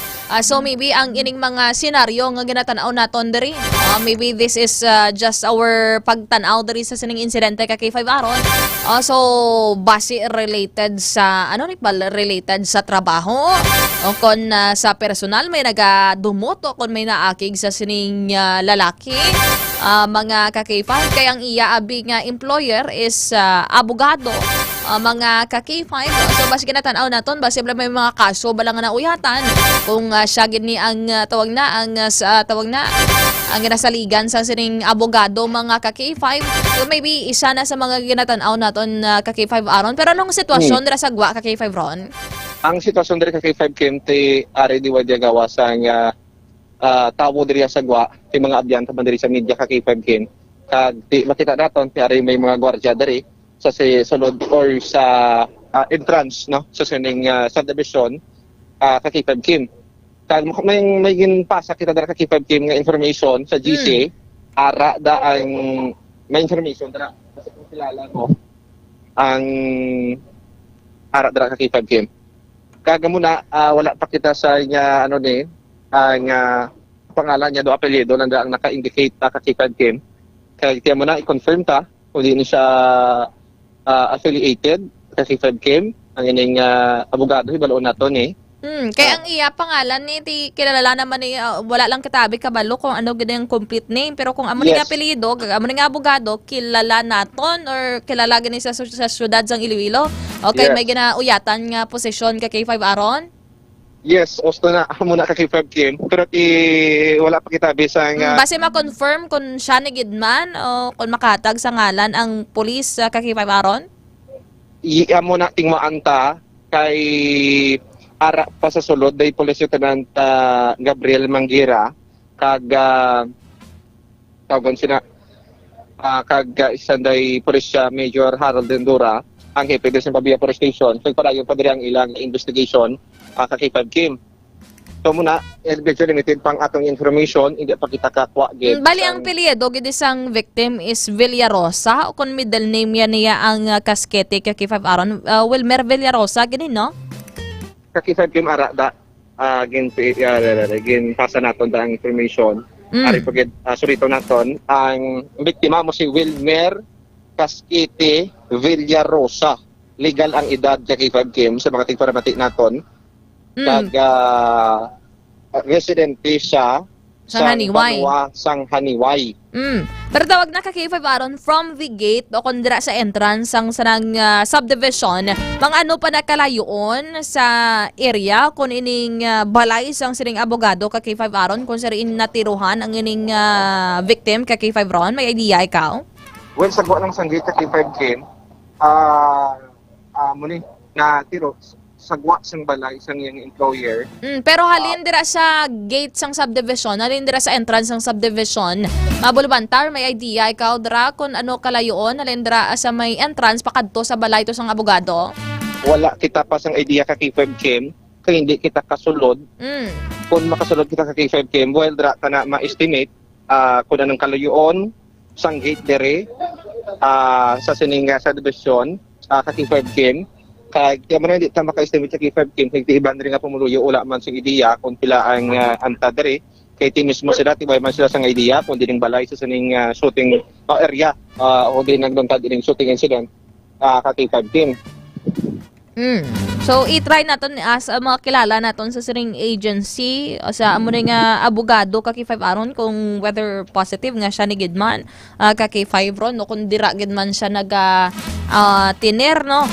so maybe ang ining mga senaryo nga ginatanaw naton diri, maybe this is just our pagtanaw diri sa sining incident kay K5 Aron. So, base related sa, related sa trabaho, o kung sa personal, may nagadumot o kung may naakig sa sining lalaki, mga ka-K5, kaya ang iya abi nga employer is abogado, mga ka-K5. So, basi kinatanaw naton, basi may mga kaso balang nga nauyatan kung siya gini ang tawag na ang ginasaligan sa sining abogado mga ka-K5. So, maybe isa na sa mga ginatanaw naton ka-K5 Aron. Pero anong sitwasyon dira sa gwa ka-K5 Ron? Ang sitwasyon dira ka K5 Kim ti ari di wadya gawasan nga tawo diri sa gwa ti mga abyan ta diri sa media ka K5 Kim. Kag ti makita naton ti ari may mga gwardiya diri sa sulod or sa entrance no sa sining subdivision ka K5 Kim. Kag may ginpasa kita dira ka K5 Kim nga information sa GC ara da ang may information dira kasi kung kilala ko ang ara dira ka K5 Kim. Kaga muna wala pa kita sa niya ang pangalan niya do apelyido nanda ang naka-indicate ka K5 Kim. Kaya tiyan mo na i-confirm ta kung di siya affiliated sa K5 Kim, ang ining abogado hibaloon naton Kaya ang iya pangalan ni kilala naman ni wala lang kitabi kabalo kung ano gid ang complete name, pero kung amo ni nga apelyido, amo ni nga abogado, kilala naton or kilala gani sa syudad sang Iloilo. Okay, may ginauyatan nga posisyon ka K5 Aron? Yes, osto na muna ka K5 Kim. Pero wala pa kita bisang Base ma-confirm kung siya ni Gidman o kung makatag sa ngalan ang pulis sa K5 aron? Amo na ting maanta kay ara pa sa sulod day Police Lieutenant Gabriel Mangira kag tawgon sina kag isanday Pulisya Major Harold Dendura ang hepe sa Pabia Police Station. So padayon pa diri ang ilang investigation ka K5 Kim. So muna, LBJ limited pang atong information, hindi pa kita kakwa gid. Bali ang pilyedo gid isang victim is Villarosa o kung middle name niya ang kaskete ka K5 aron Wilmer Villarosa gini no? Ka K5 Kim ara da gin pasa naton da ang information. Ari pagid surito naton ang biktima mo si Wilmer Kaskete Villarosa. Legal ang edad sa K5 Kim sa mga tingparamati naton. Kag residente siya sa Haniway. Sang Haniway. Pero tawag na ka K5 aron from the gate o kundra sa entrance sang sanang subdivision, mga ano pa nakalayoon sa area kung ining balay sang siring abogado ka K5 aron kung sariin natiruhan ang ining victim ka K5 ron, may idea ikaw? Well, sagwa lang sang gate ka K5 Kim, muni na tiro sagwa sang balay sang iyang employer. Pero halin dira sa gate sang subdivision, halin dira sa entrance sang subdivision, mabulubantar, may idea ikaw dira kung ano kalayoon, halin dira sa may entrance pakadto sa balay to sang abogado? Wala kita pa sang idea ka K5 Kim, kaya hindi kita kasulod. Kung makasulod kita ka K5 Kim, well dira ka na ma-estimate kung anong kalayoon sang gate dere sa sining subdivision ka K5 Kim. Kaya man hindi ta maka-estimate sa K5 Kim, kaya iban rin nga pumuluyo ula man sa idea kung pila ang anta dere. Kaya mismo sila, tibay man sila sa idea kung dining balay sa sining shooting area o din nagdontad dining shooting incident ka K5 Kim. So, i-try natin as mga kilala natin sa siring agency o sa amo nga abogado ka K5 aron kung whether positive nga siya ni Gidman ka K5 ron no kung dira Gidman siya tiner no.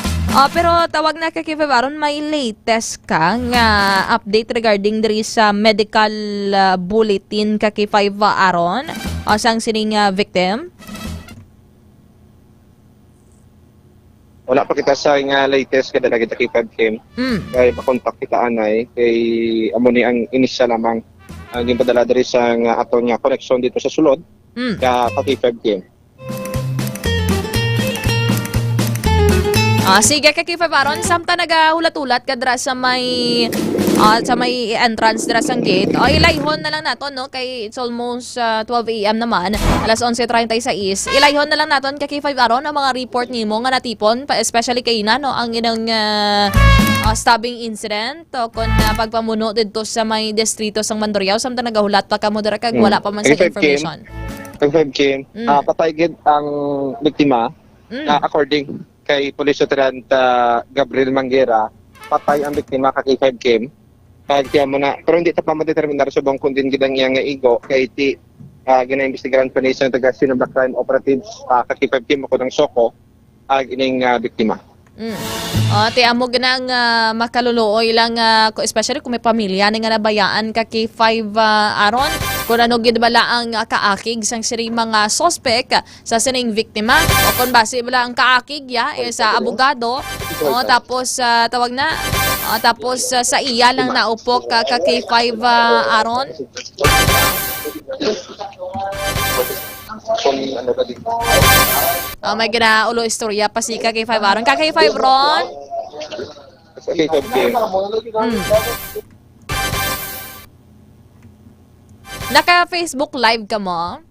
Pero tawag na ka K5 aron may latest ka nga update regarding diri sa medical bulletin ka K5 aron sang siring victim? Wala pa kita sa latest kada lagi kita K5 Kim. Kaya makontak kita anay kay amo ni ang initial lamang ang ginpadala diri sa aton nga connection dito sa sulod ka K5 Kim. Sige ka K5 aron samta nagahulat-ulat ka dira sa may entrance dira sang gate. Ilayhon na lang naton no kay it's almost 12 AM naman. Alas 11:36. Ilayhon na lang naton ka K5 aron ang mga report nimo nga natipon especially kay ina no ang inang stabbing incident o kung pagpamuno dito sa may distrito sang Mandurriao samta nagahulat pa kamo dira kag wala pa man sa information. K5 Kim, patay gid ang biktima according kay Police Lieutenant Gabriel Manguera, patay ang biktima ka K5 Kim. Kaya mo na, pero hindi ta pa madeterminar subong kung din gidang iyang igo kay ti gina-investigaran pa ni sa taga Sinabak Crime Operatives ka K5 Kim ako ng Soko ining biktima. Ti amo ganang makaluluoy lang especially kung may pamilya nga nabayaan ka K5 aron kung ano gid bala ang kaakig sang siri mga suspect sa sining biktima o kung base bala ang kaakig sa abogado tapos tawag na tapos sa iya lang naupok ka K5 aron may ginaulo istorya pa si K5 aron ka K5 ron naka-Facebook live ka mo?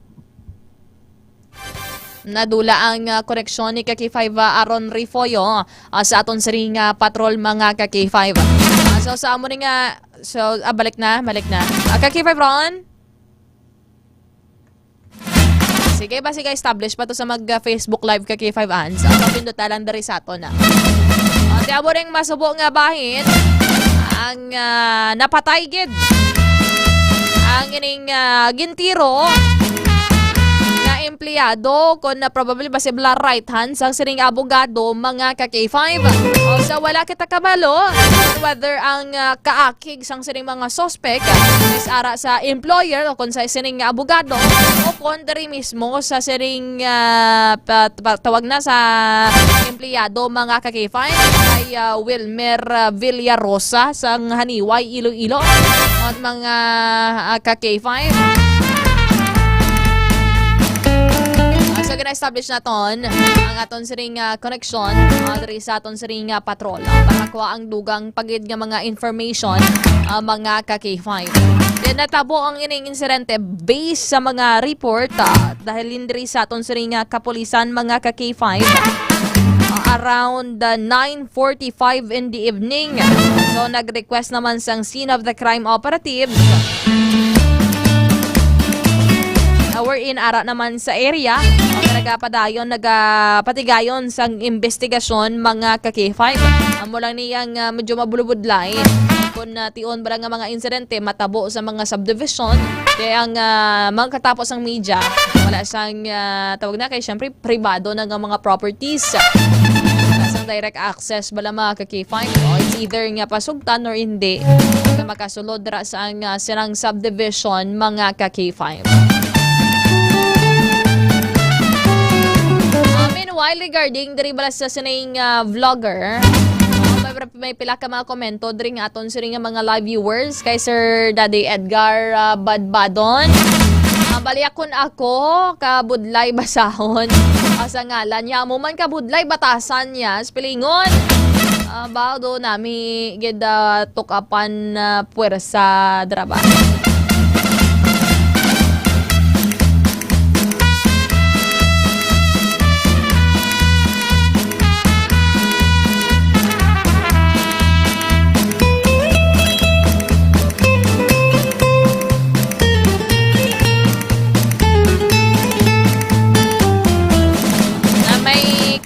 Nadula ang koneksyon ni K5 aron Rifoyo sa aton siring patrol mga K5. So sa amo ni nga balik na. K5 ron? Sige ba establish pa to sa mag-Facebook live ka K5 ans. Ang pindutan dari sa ato na. At amo ring masubo nga bahin ang napatay gid ang ining gintiro nga empleyado kung na probably possible right hand sa sining abogado mga ka K5. O sa wala kita kabalo whether ang kaakig sang sining mga suspect is ara sa employer o kung sa sining abogado o kung diri mismo sa sining tawag na sa empleyado mga ka K5 ay Wilmer Villarosa sang Haniway, Iloilo at mga ka K5. So gina-establish naton ang aton siring connection diri sa aton siring patrol para kuha ang dugang pagid nga mga information mga ka K5. Then natabo ang ining insidente based sa mga report dahil diri sa aton siring kapulisan mga ka K5 around 9:45 in the evening. So nag-request naman sang scene of the crime operatives wherein ara naman sa area nagapadayon nagapatigayon sang investigasyon mga ka K5. Amo lang niyang medyo mabulubudlay kung tion ba nga mga insidente matabo sa mga subdivision kaya ang mga katapos ang media wala sang tawag na kay syempre pribado na nga mga properties wala sang direct access bala mga ka K5 o it's either nga pasugtan or hindi na makasulod ra sa ang sirang subdivision mga ka K5. Meanwhile, regarding diri bala sa sining vlogger, may pila ka mga komento diri nga aton siring mga live viewers kay Sir Daddy Edgar Badbadon. Baliakon ako kabudlay basahon asa ngalan niya mo man kabudlay batasan niya spilingon. Bawdo nami gid tukapan puwersa draba.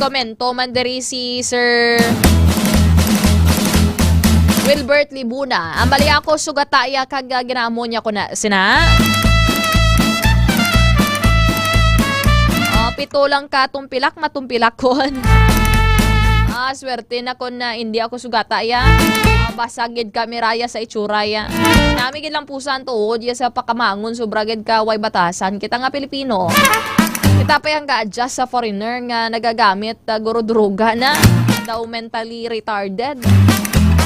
Komento man diri si Sir Wilbert Libuna. Ang bali ako sugataya kag ginamo niya ko na sina. Pito lang ka tumpilak matumpilak kon. Swerte na kon na hindi ako sugataya. Basagid kameraya sa itsuraya. Nami gid lang pusan tuod ya sa pakamangon sobra gid ka way batasan kita nga Pilipino. Kita pa yung ga-adjust sa foreigner nga nagagamit guro-druga na daw mentally retarded.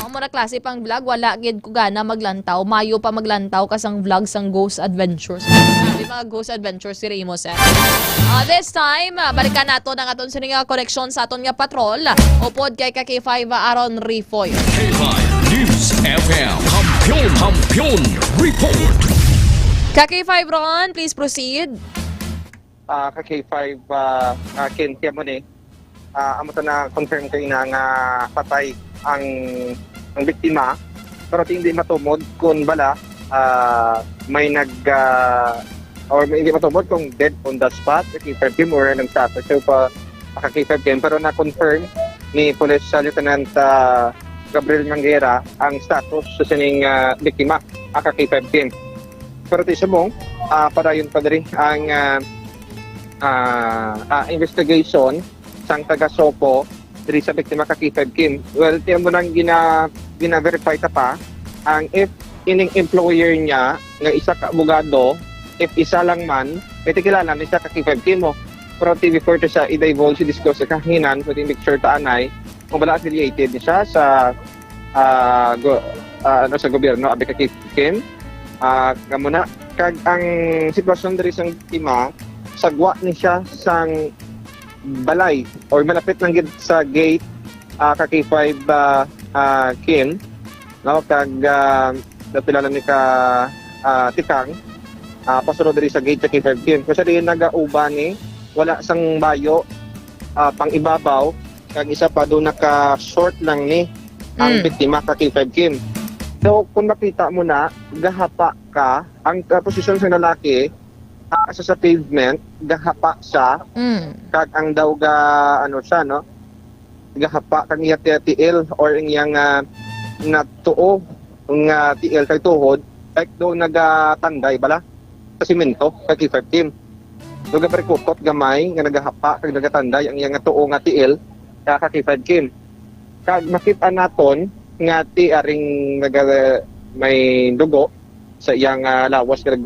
Muna klase pang vlog, wala gid ko gana maglantaw. Mayo pa maglantaw kasang vlog sang Ghost Adventures. Sabi mga Ghost Adventures si Ramos eh. This time, balikan nato ng aton sining connection sa aton nga patrol. Upod kay K5 Aaron Rifoy. K5 News FM Kampiyon Report. K5 Ron, please proceed. K5 Kentia mo ni amo na confirm kay na nga patay ang biktima pero hindi matumod kung bala may or may hindi matumod kung dead on the spot K5 team or ng status so pa K5 team pero na-confirm ni Police Lieutenant Gabriel Manguera ang status sa sining biktima K5 team pero tiso mo padayon pa rin ang investigation sang taga-Sopo diri sa biktima ka K5 Kim. Well, tiyan mo nang gina-verify ta pa ang if ining employer niya nga isa ka abogado, if isa lang man, pwede kilala ni isa ka K5 Kim mo. Pero TV4 to sa i-divulge discuss sa kahinan, pwede make sure ta anay kung wala affiliated ni siya sa sa gobyerno abi ka K5 Kim. Kamo na kag ang sitwasyon diri sang biktima sagwa ni siya sang balay or malapit lang gid sa gate ka K5 Kim no kag napilala ni ka Tikang pasunod diri sa gate sa K5 Kim kasi diin nagauba ni wala sang bayo pang ibabaw kag isa pa do naka short lang ni ang biktima ka K5 Kim so kung makita mo na gahapa ka ang posisyon sa lalaki sa pavement gahapa siya kag ang daw ga ano siya no gahapa kag iya tiil or iyang natuo nga tiil kay tuhod like daw nagatanday bala sa simento kag K5 team do gaperkutot gamay nga nagahapa kag nagatanday ang iyang nga tuo nga tiil ka K5 Kim. Kag makita naton nga ti aring may dugo sa iyang lawas nga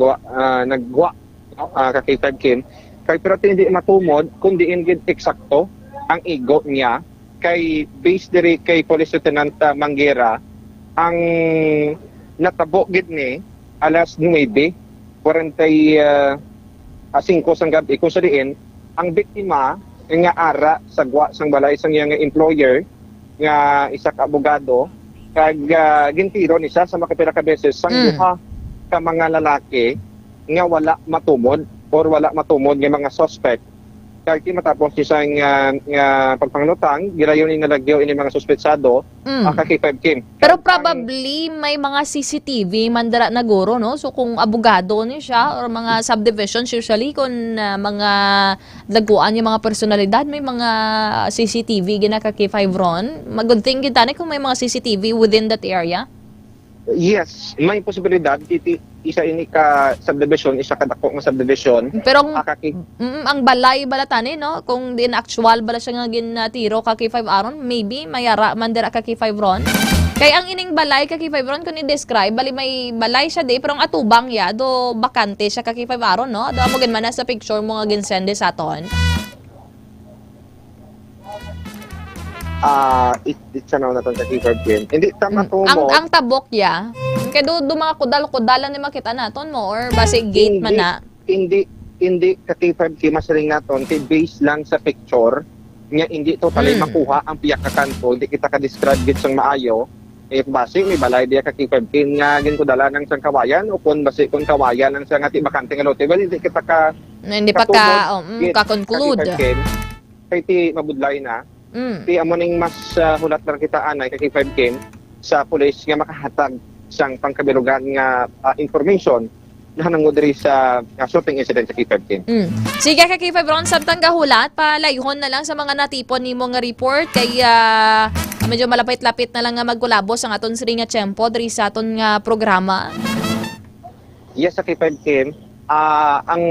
nagwa ka K5 Kim. Kay pero hindi matumod kundi ingid eksakto ang igo niya kay based diri kay Police Lieutenant Manguera ang natabo gid ni alas 9:45 sang gabi kung sa diin ang biktima nga ara sa gwa sang balay sang iyang employer nga isa ka abogado kag gintiro ni siya sa makapila ka beses sang duha ka mga lalaki nga wala matumod or wala matumod nga mga suspect kag matapos siya nga pagpanglutang girayon ni nalagyo ini mga suspetsado ka K5 Kim. Pero probably may mga CCTV mandara na guro, no? So kung abogado ni siya or mga subdivisions usually kung mga laguan yung mga personalidad may mga CCTV gina ka K5 ron. Mag-good thing kita kung may mga CCTV within that area. Yes, may posibilidad isa ini ka subdivision, isa ka dako nga subdivision. Pero ang balay balatani, no? Kung din actual bala siya nga ginatiro ka K5 aron, maybe mayara mandira ka K5 ron. Kay ang ining balay ka K5 ron kun i-describe bali may balay siya di pero ang atubang ya do bakante siya ka K5 aron, no? Do mo gin man sa picture mo nga ginsende sa aton. It's na naton sa K5 Kim. Hindi tama tumo. Ang tabok ya. Kay do mga kudal-kudalan ni makita naton mo or base gate man na. Hindi ka K5 Kim masaling naton kay base lang sa picture nga hindi totally makuha ang piyak ka kanto, hindi kita ka describe gid sang maayo. Base may balay diya ka K5 Kim nga gin kudala ng sang kawayan o kun base kun kawayan ang sang ati bakante nga lote, well, hindi kita ka hindi pa ka conclude. Kay ti mabudlay na. Ti amo ning mas hulat lang kita anay kay K5 Kim sa police nga makahatag sang pangkabilugan nga information na nango diri sa shooting incident sa K5 Kim. Sige ka K5 ron samtang gahulat palayhon na lang sa mga natipon nimo nga report kay medyo malapit-lapit na lang nga magkulabos ang aton siri nga tiyempo diri sa aton nga programa. Yes, sa K5 Kim, ang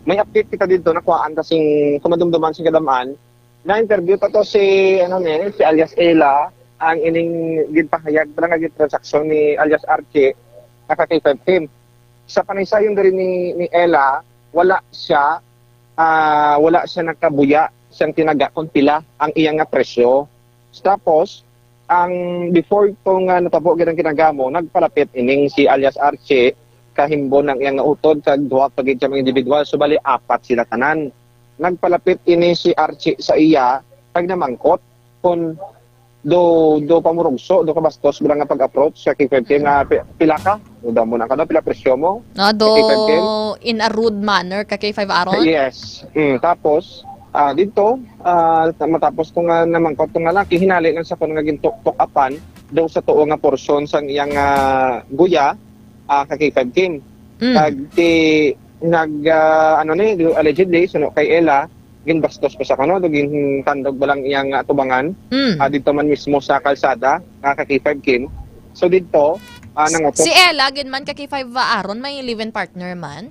may update kita dito nakuhaan kasing kumadumduman sing kadamaan na interview pa to si si alias Ella ang ining gidpahayag para nga gid transaksyon ni alias Archie ka K5 Kim. Sa panaysayon diri ni Ella wala siya nakabuya siyang tinaga kung pila ang iyang nga presyo. Tapos ang before itong natabo gid ang kinagamo nagpalapit ining si alias Archie kahimbo ng iyang nga utod kag duha pa gid mga individual so bali apat sila tanan. Nagpalapit ini si Archie sa iya kag namangkot kung do pamurugso do kabastos bilang nga pag-approach sa K5 Kim nga pila ka uda mo na kada pila presyo mo do in a rude manner ka K5 aron. Yes. Tapos dito matapos ko nga namangkot tong lalaki hinali lang sa kun nga gintok-tok apan daw sa tuo nga portion sang iyang guya ka K5 Kim. Kag allegedly suno kay Ella ginbastos pa sa kano gin tandog balang iyang tubangan dito man mismo sa kalsada ka K5 Kim. So dito nangotok si Ella gin man ka K5 aron may live-in partner man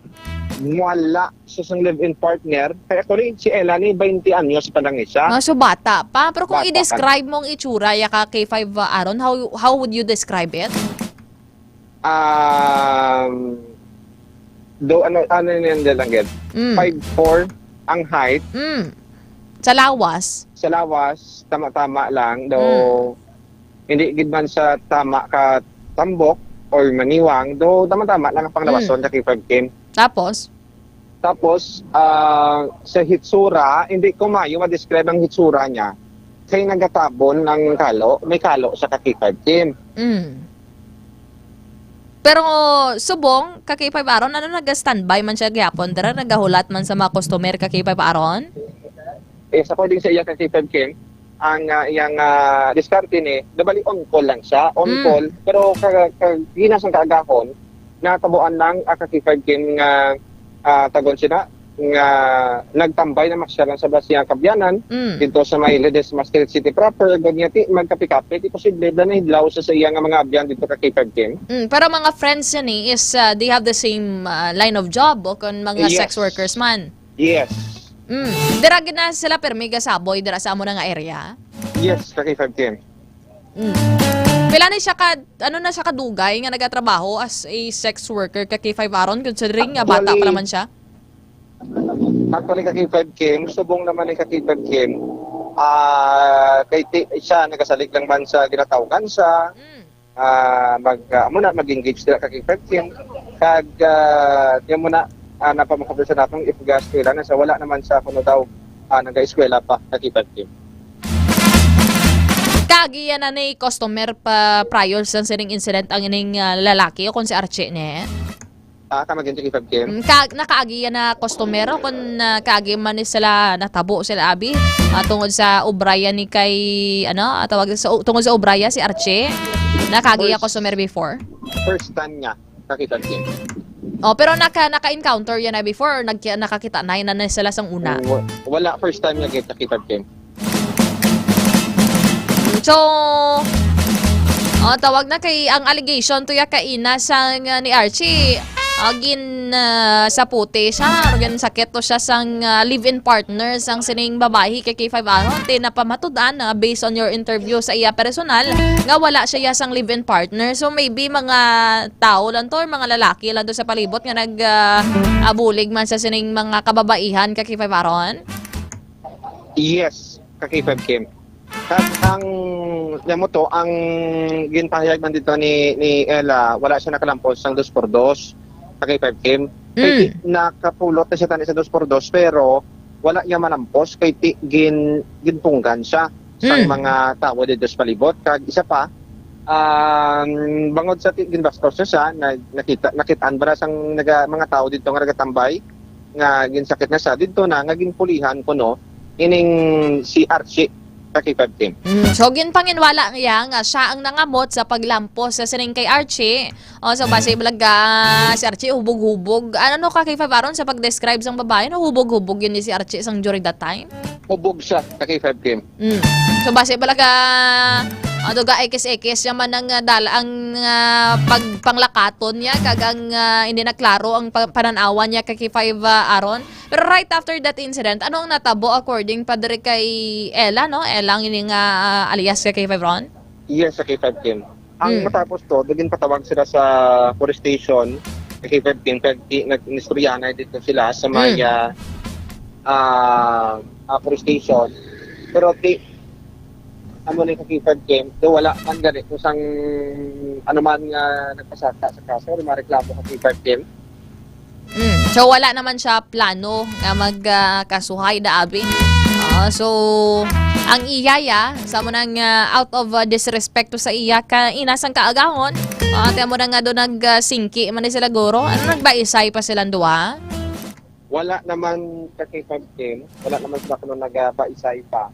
wala sa sang live-in partner kaya actually si Ella ni 20 anyos pa lang siya. So bata pa pero kung i-describe mong itsura ya ka K5 aron how would you describe it? Do ano niyan lang gid 5'4" ang height. Sa lawas tama-tama lang do hindi gid man sa tama ka tambok or maniwang do tama-tama lang ang panglawason sa K5 Kim. Tapos sa hitsura hindi ko maayo ma-describe ang hitsura niya kay nagatabon ng may kalo sa K5 Kim. Pero subong ka K5 aron ano nag-standby man siya gyapon dara nagahulat man sa mga customer ka K5 aron? Sa pwedeng sa iya ka K5 Kim ang iyang diskarte ni dabali on call lang siya call pero ginasang kaagahon natabuan lang ka K5 Kim nga tagon siya nga nagtambay na maksyalan sa Basiang Kabyanan dito sa may Ledesma Street City proper ganyati magkapi-kapi di posible na hidlaw sa iya nga mga abyan dito ka K5 Kim. Pero mga friends yan is they have the same line of job o kung mga sex workers man. Yes. Dira gina sila permiga saboy dira sa amo nga area. Yes, ka K5 team. Pila na siya na siya kadugay nga nagatrabaho as a sex worker ka K5 aron considering nga bata pa naman siya. Actually, ka K5 Kim, subong naman ni ka K5 Kim, siya nagasalig lang man sa ginatawagan sa mag-engage sila ka K5 Kim. Kag, di mo na napamakabil sa natong if ga-eskwela na sa wala naman sa kuno daw nag-eskwela pa ka K5 Kim. Kagi yan na ni customer pa prior sa sining incident ang ining lalaki o kung si Archie ne? Kamagin sa K5 Kim. Nakaagi yan na customer o kung kaagi man ni sila natabo sila abi tungod sa obraya ni kay tungod sa obraya si Archie. Nakaagi yan customer before? First time niya ka K5 Kim. Oh, pero naka-encounter yan na before or nakakita na sila sang una? Wala, first time niya sa K5 Kim. So, tawag na kay ang allegation to ya kaina sang ni Archie. Agin sa puti siya, agin sakit to siya sang live-in partner sang sining babae kay K5 aron napamatudan based on your interview sa iya personal nga wala siya sang live-in partner. So maybe mga tao lang to or mga lalaki lang to sa palibot nga abulig man sa sining mga kababaihan kay K5 aron. Yes, ka K5 Kim. Ang mo to, ang ginpahayag man dito ni Ella, wala siya nakalampos sang 2x2 sa K5 Kim. Kaya nakapulot na siya tani sa 2x2 pero wala niya malampos kay ginpunggan siya sa mga tao dito sa palibot. Kag isa pa, bangod sa ginbastos siya, nakitaan ba sang mga tao dito nga nagatambay nga ginsakit na siya dito na nga ginpulihan ko no ining si Archie sa K5 Team. So, ginpanginwala niya nga siya ang nangamot sa paglampos sa sining kay Archie. So, base balaga si Archie hubog-hubog. Ano ka K5 aron sa pag-describe sang babae? No, hubog-hubog yun ni si Archie sang during that time? Hubog siya sa K5 Team. So, base balaga ga ekis-ekis yaman ang ang pagpanglakaton niya kagang hindi na klaro ang pananawan niya kay K5 aron. Pero right after that incident, ano ang natabo according pa diri kay Ella, no? Ella ang ini nga alias kay K5 Ron? Yes, sa K5 Team. Ang matapos to, daging patawag sila sa police station kay K5 Team. Nag-istorya na dito sila sa may police station. Pero ano na yung K5 Team, do wala man gani kung sang ano man nga nagpasaka sa kaso, mareklamo ka K5 Team. So wala naman siya plano na magkasuhay da abi. So ang iyaya sa mo nang out of disrespect to sa iya ka inasang kaagahon. Ate mo na nga do nagsingki man sila guro. Ano nagbaisay pa silang duha? Wala naman sa K5 Team, wala naman sila kuno nagbaisay pa.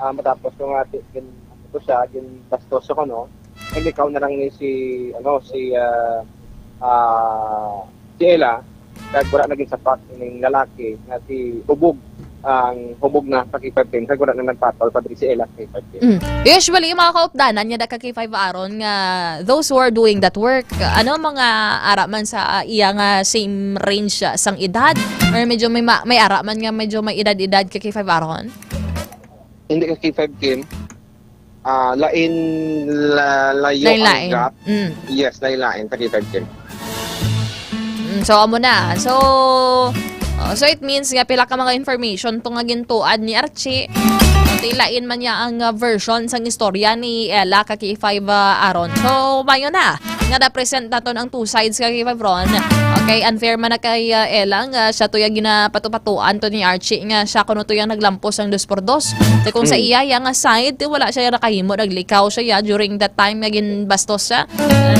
Matapos kung gin bastos ko no. Ikaw na lang ni si Ella, kag wala naging sapat ng lalaki nga si Hubog ang hubog na sa K5 Team kag wala na nagpatol pa diri si Ella sa K5 Team. Usually yung mga kaupdanan niya da ka K5 aron nga those who are doing that work ano mga ara man sa iya nga same range sang edad or medyo may ara man nga medyo may edad-edad ka K5 aron? Hindi ka K5 Team. Layo ang gap. Yes, lain sa K5 Team. So amo na. So it means nga pila ka mga information to nga gintuad ni Archie. Tilain man niya ang version sang istorya ni Ella ka K5 aron. So mayo na nga na-present naton ang two sides ka K5 Ron. Okay, unfair man na kay Ella nga siya to yung ginapatupatuan to ni Archie nga siya kuno to yung naglampos ang 2x2. Kung sa iya yang side wala siya nakahimo naglikaw siya during that time nga ginbastos siya.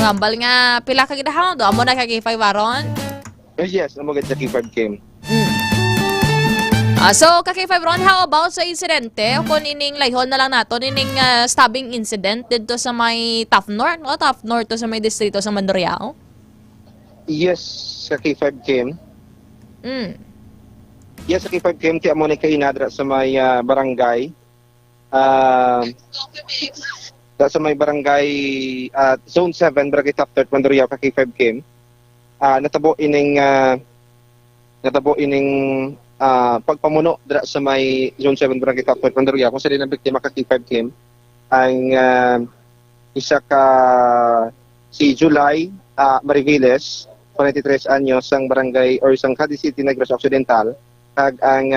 Ngambal nga pila ka gidahon do amo na ka K5 aron. Yes, amo gid sa K5 Team. So, K5 Ron, how about sa insidente? Kung ining layhon na lang nato, ining stabbing incident dito sa may Tough North, no? Tough North to sa may distrito sa Mandurriao? Yes, sa K5 Team. Yes, sa K5 Team, tiya mo na kainadra sa may barangay. Sa may barangay Zone 7, Barangay Tough North, Mandurriao, K5 Team. Natabo ining natabo ining pagpamuno dira sa may Zone 7 Barangay Top 5 Mandaruya kung sa din ang biktima ka K5 Kim ang isa ka si July Mariviles 43 anyos sang barangay or sang Cadiz City Negros Occidental kag ang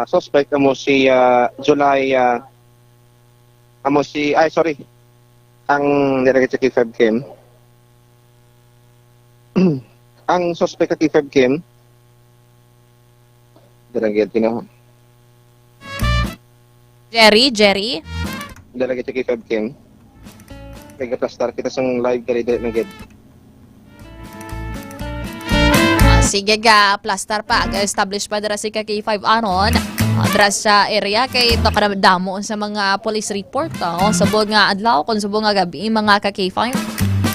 suspect amo si July ang nilagay sa K5 Kim ang suspect ka K5 Kim dalagay tinahon Jerry dalagay sa K5 Kim kaya plastar kita sang live kali dahil ng ged. Sige ga, plaster pa. Establish pa dira si K5 anon. Dira sa area kay ito ka damo sa mga police report. Sabog nga adlaw, kung sabog nga gabi, mga K5.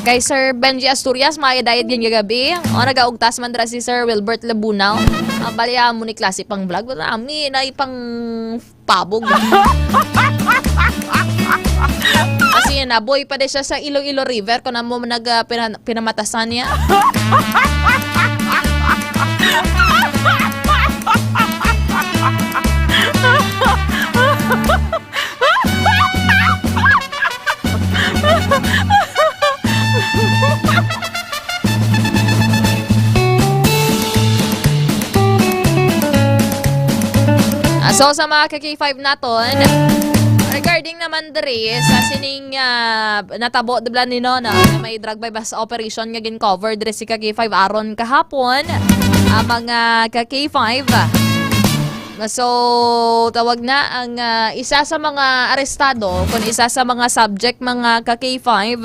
Kay Sir Benji Asturias, maya dayet gan gabi. Nagaugtas man dira si Sir Wilbert Labunaw. Balya mo ni klase pang vlog. Ami na ipang pabog. Kasi naboy pa din siya sa Iloilo River kung mo pinamatasan niya. So sa mga K5 naton, regarding naman diri sa sining natabo dibla ni Nona na may drug by bus operation nga gin-cover diri si K5 aron kahapon ang mga K5. So tawag na ang isa sa mga arestado kung isa sa mga subject mga K5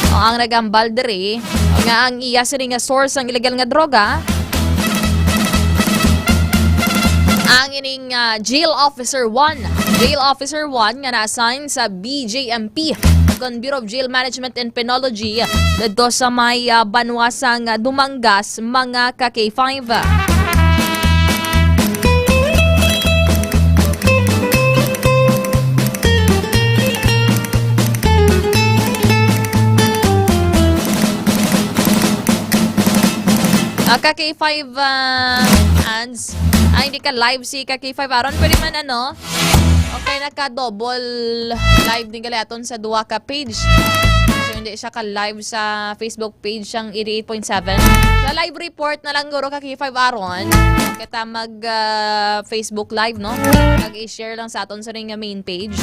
ang nagambal diri nga ang iya sining nga source ang illegal nga droga. Ang ining Jail Officer 1 nga na-assign sa BJMP kung Bureau of Jail Management and Penology dito sa may banwasang Dumangas mga K5. K5 ads hindi ka live si K5 aron pwede man okay naka-double live din galaton sa duwa ka page so hindi siya ka live sa Facebook page siyang 88.7 sa live report na lang guro K5 aron kita mag Facebook live mag-i-share lang sa aton sa ring main page.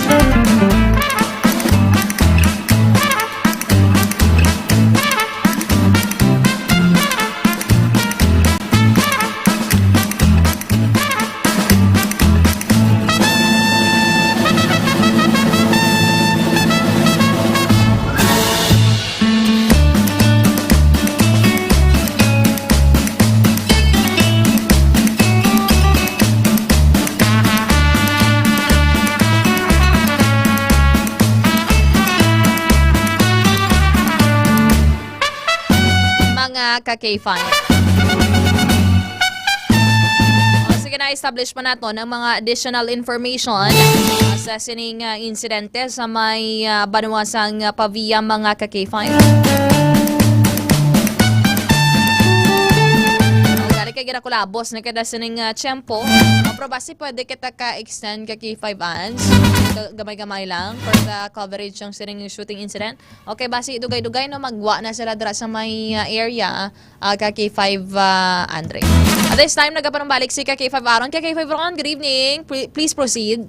K5. Sige na, establish pa nato ng mga additional information sa sining insidente sa may banwasang Pavia mga K5. Kaya ginakulabos na kada sining tiyempo. Probasi pwede kita ka-extend K5 ans. Gamay-gamay lang for the coverage ng sining shooting incident. Okay, basi dugay-dugay magwa na sila dira sa may area K5 Andre. At this time, nagpapanambalik si K5 Aron. K5 Aron, good evening. Please proceed.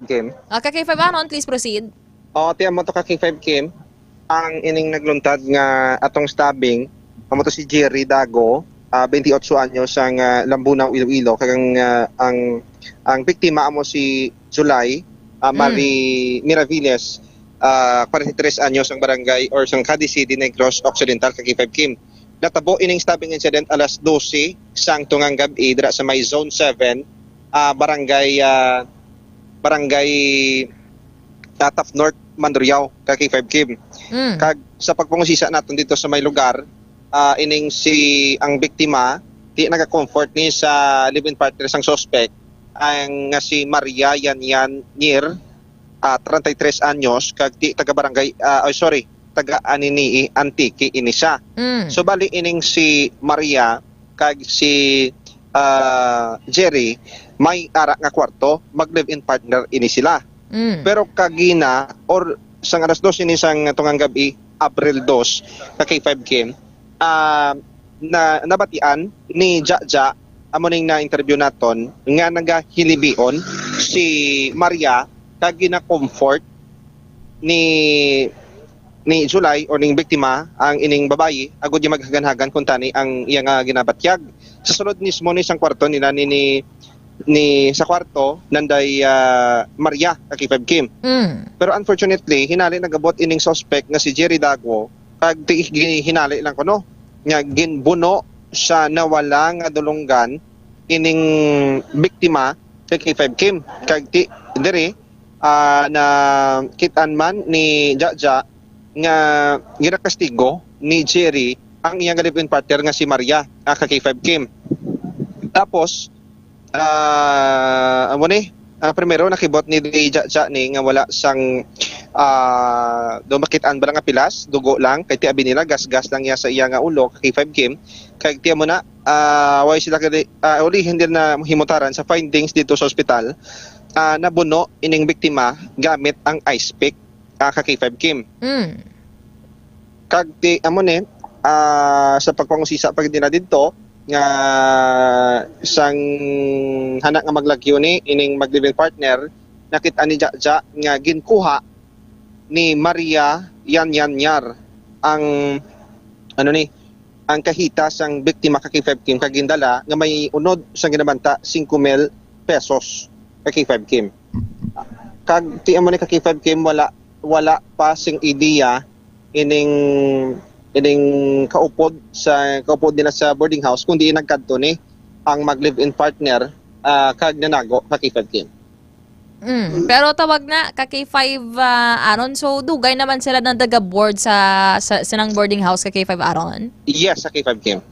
Kim. K5 Aron, please proceed. Tiyan mo to K5 Kim. Ang ining nagluntad nga atong stabbing amo to si Jerry Dago 28 anyos sang Lambunaw Iloilo kag ang biktima amo si July Miraviles 43 anyos sang barangay or sang Cadiz City Negros Occidental kag K5 Kim. Natabo ining stabbing incident alas 12 sang tungang gabi dira sa may Zone 7 barangay Top North Mandurriao kag K5 Kim. Kag sa pagpangusisa naton dito sa may lugar ining si ang biktima di naga-comfort ni sa live-in partner sang suspect ang nga si Maria Yanyan Nir 33 anyos kag di taga barangay taga anini antiki ini siya. So bali ining si Maria kag si Jerry may ara nga kwarto, mag live-in partner ini sila. Pero kagina or sang alas 2 ini sang tungang gabi, April 2 ka K5 game, na nabatian ni Jaja amoning na interview naton nga nagahilibion si Maria kag gina-comfort ni July or ning biktima ang ining babayi agud yung maghagan-hagan kung tani ang iya nga ginabatyag. Sa sulod mismo ni isang kwarto nila ni sa kwarto nanday Maria ka K5 Kim. Pero unfortunately hinali nagabot ining suspect nga si Jerry Dagwo kag hinali lang kuno nga ginbuno siya nawala nga dulonggan ining biktima ka K5 Kim kag diri na kitaan man ni Jaja nga ginakastigo ni Jerry ang iyang live-in partner nga si Maria ka K5 Kim. Tapos primero nakibot ni Jaja ni nga wala sang dumakitaan ba lang nga pilas, dugo lang kay ti abi nila gas-gas lang iya sa iya nga ulo ka K5 Kim kay ti mo na way sila kay uli hindi na himutaran sa findings dito sa ospital. Nabuno ining biktima gamit ang ice pick ka K5 Kim. Kag ti amone sa pagpangusisa pag nila dito nga sang hanak nga maglagyo ni ining mag-living partner nakita ni Jaja nga ginkuha ni Maria Yanyanyar ang ang kahita sang biktima ka K5 Kim kag gindala nga may unod sang ginabanta 5,000 pesos ka K5 Kim. Kag ti amo ni ka K5 Kim wala pa sing ideya ining kaupod nila sa boarding house kundi nagkadto ni ang mag-live-in partner kag nanago ka K5 Kim. Pero tawag na ka K5 Aaron, so dugay naman sila ng taga-board sa sinang boarding house ka K5 Aaron? Yes, sa K5 Kim.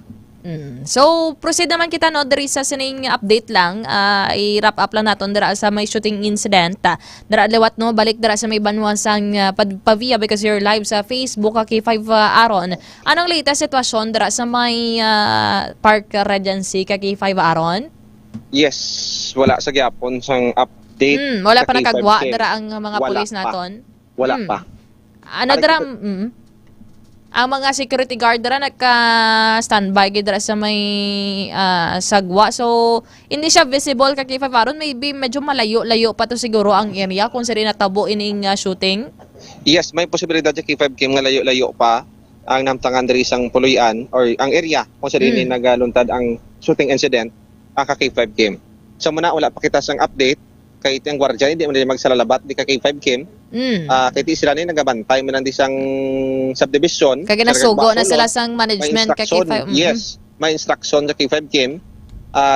So, proceed naman kita no, dari sa sining update lang, i-wrap up lang natin dara sa may shooting incident. Dara lewat no, balik dara sa may banwasang pavia because you're live sa Facebook ka K5 Aaron. Anong latest sitwasyon dara sa may Park Regency ka K5 Aaron? Yes, wala sa gyapon sang update. Wala pa sa K5 nakagwa Kim. dara ang mga pulis naton. Wala pa. Ano dara ang mga security guard dara nagka-standby gid dara sa may sagwa. So hindi siya visible ka K5 Aaron, maybe medyo malayo pa to siguro ang area kung sari natabo ining shooting. Yes, may posibilidad sa K5 Kim nga layo-layo pa ang namtangan diri sang puluyan or ang area kung sari ni nagaluntad ang shooting incident ang ka K5 Kim. So muna wala pa kita sang update kay itong gwardiya hindi man magsalalabat di ka K5 Kim. Kay ti sila ni nagabantay man di sang subdivision. Kaya nasugo na sila sang management ka K5. Yes, may instruction sa K5 Kim.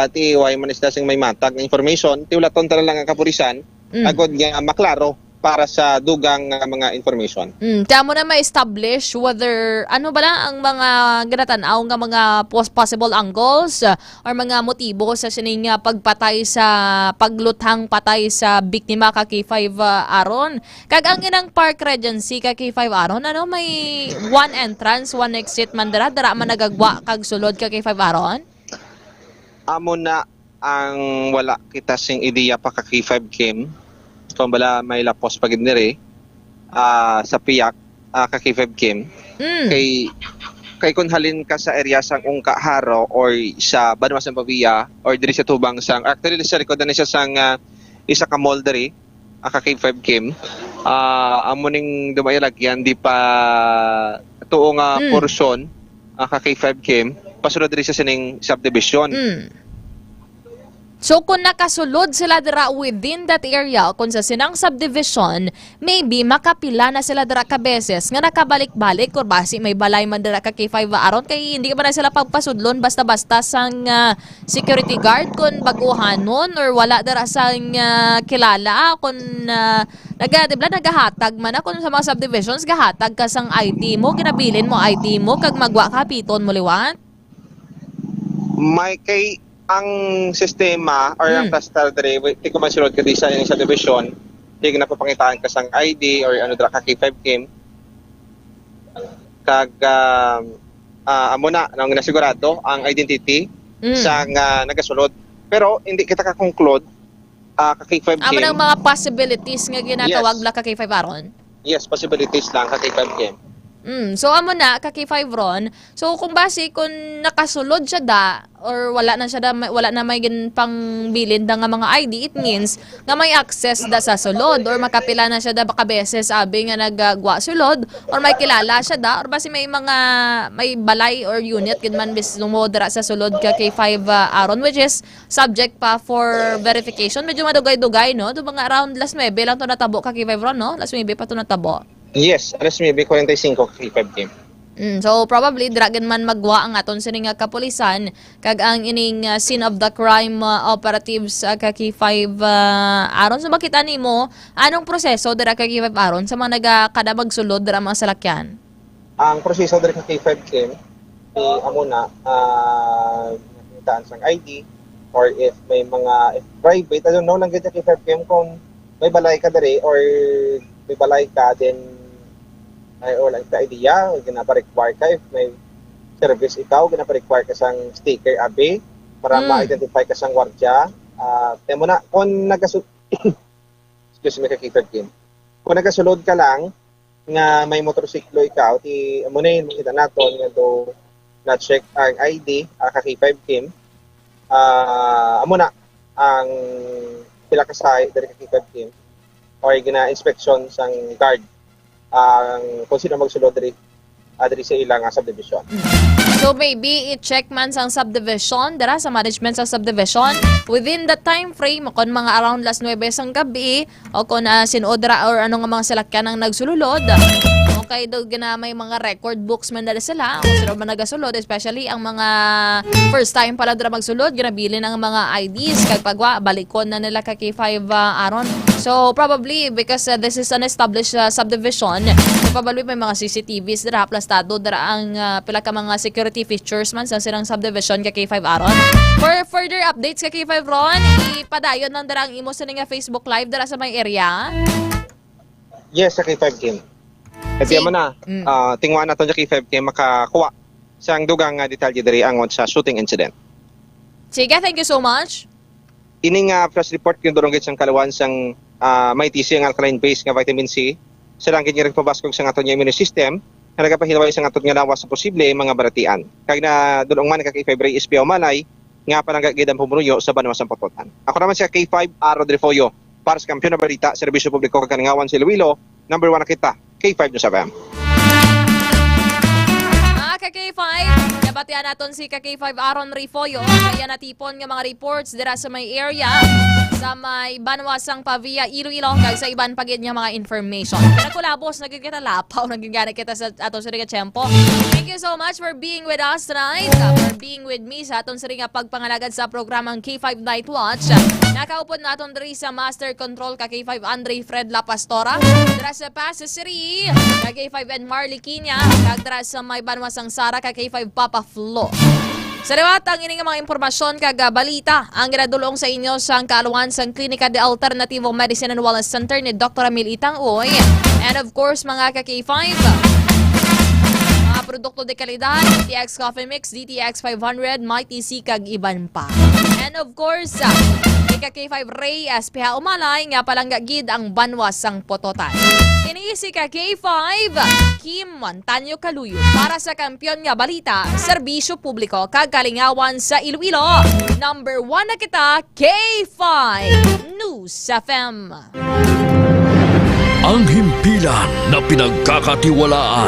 Ti way man sila sing may matag nga information, ti ulaton tala lang ang kapulisan agod nga maklaro para sa dugang mga information. Tamo na ma-establish whether ano ba lang ang mga ginatanaw nga mga possible angles or mga motibo sa sining pagpatay sa pagluthang patay sa biktima ka K5 Aaron. Kag ang inang Park Regency ka K5 Aaron, ano may one entrance, one exit man dara man nagagwa kag sulod ka K5 Aaron? Amo na ang wala kita sing ideya pa ka K5 Kim. Kung bala may lapos pagid nire sa piyak ka K5 Kim. Kay kung halin ka sa area sang Ungka Haro or sa Banwasang Pavia or diri sa tubang sang actually sa likod na siya sang isa ka mall diri ka K5 Kim. Amo ning dumayalagyan di pa tuo nga portion ka K5 Kim pasulod diri sa sining subdivision. So kung nakasulod sila dira within that area, kung sa sinang subdivision, maybe makapila na sila dira ka beses nga nakabalik-balik or basi may balay man dira ka K5 Aaron kay hindi ba na sila pagpasudlon basta-basta sang security guard kung baguhanon or wala dira sang kilala kung nagahatag man kung sa mga subdivisions gahatag ka sang ID mo, ginabilin mo ID mo kag magwa ka piton mo liwat. May kay ang sistema or ang cluster dere di ko man sulod ka di sa inyong subdivision di napapangitaan ka sang ID or ano dra ka K5 Kim kag amo na nang nasigurado ang identity sa nagasulod. Pero hindi kita ka-conclude ka K5 Amo game. ng mga possibilities nga ginatawag Yes. la ka K5 aron. Yes, possibilities lang ka K5 game. So amo na ka K5 ron. So kung base kung nakasulod siya da or wala na siya da, wala na may pang bilin da nga mga ID, it means nga may access da sa sulod or makapila na siya da baka beses sabi nga nagagwa sulod or may kilala siya da or base may mga may balay or unit gid man bis lumodra sa sulod ka K5 aron, which is subject pa for verification. Medyo madugay-dugay no, do mga around last 9 lang to natabo ka K5 ron no, last 9 pa to natabo. Yes, alas maybe 45 ka K5 game. So probably dragon man magwa ang aton sining kapulisan kag ang ining scene of the crime operatives ka K5 aron. So makita nimo anong proseso dira ka K5 aron sa mga nagakada magsulod dira mga salakyan? Ang proseso diri ka K5 game amo na nakitaan sang ID or if may mga if private, I don't know lang gid ka K5 game kung may balay ka diri or may balay ka then ay or like the idea ginapa-require ka if may service ikaw ginapa-require ka sang sticker abi para ma-identify ka sang wardya. Temo na kung excuse me ka K5 game. Kung nagasulod ka lang nga may motorsiklo ikaw ti amo na yun makita naton nga do na check ang ID ka K5 game. Amo na ang pila ka sa diri ka K5 game or gina-inspection sang guard ang kung sino magsulod diri sa ilang subdivision. So maybe i-check man sang subdivision dira sa management sa subdivision within the time frame kung mga around last 9 sang gabi o kung sinodra or ano nga mga salakyan ang nagsulod. Okay, do gina may mga record books man dala sila kung sino man nagasulod, especially ang mga first time pala dira magsulod ginabili ng mga IDs kag pagwa balikon na nila ka K5 aron. So probably because this is an established subdivision, so probably may mga CCTVs dira plastado dira ang pila ka mga security features man sa silang subdivision ka K5 aron. For further updates ka K5 ron, ipadayon nang dira ang imo sa nga Facebook live dira sa may area. Yes, sa K5 game. Kasi mo na, tingwa na ito sa K5 game makakuha sa dugang detalye diri angon sa shooting incident. Sige, thank you so much. Ining press report yung durong git sang kalawan sang may TC ang alkaline base nga vitamin C. Silang gid nagpabaskog sa aton immune system nga nagapahilaway sa aton nga lawas sa posible mga baratian. Kag na durong man ka K5 ray ispiaw malay nga pananggagid ang pumunuyo sa Banwas ang Pototan. Ako naman si K5 Aro Drifoyo para sa Kampiyon na Balita, Serbisyo Publiko kag Kalingawan sa Iloilo. Number 1 na kita, K5 News FM. K5, nabatian naton si K5 Aaron Rifoyo. Kaya natipon nga mga reports dira sa may area sa may Banwasang Pavia, Iloilo, kag sa iban pagid nga mga information. Kaya kulabos, nagkikita lapaw, nagigana kita sa aton sa ringa tiyempo. Thank you so much for being with us tonight, for being with me sa aton sa ringa pagpangalagad sa programang K5 Night Watch. Nakaupod naton diri sa Master Control ka K5 Andre Fred La Pastora, dira sa Pasig City, ka K5 and Marley Kinya, kag dira sa may Banwasang Sara ka K5 Papa Flo. Sa liwat ang ining mga impormasyon kag balita ang ginadulong sa inyo sa kaalawan sa Klinika de Alternativo Medicine and Wellness Center ni Dr. Amil Itang-Oy. And of course mga ka-K5, mga produkto de kalidad, DTX Coffee Mix, DTX 500, Mighty C kag iban pa. And of course, K5 Ray SPH Umalay nga palanggagid ang Banwasang Pototan. Iniisi ka K5 Kim Montaño Caluyo para sa Kampiyon nga Balita, Serbisyo Publiko kag Kalingawan sa Iloilo. Number 1 na kita, K5 News FM. Ang himpilan na pinagkakatiwalaan.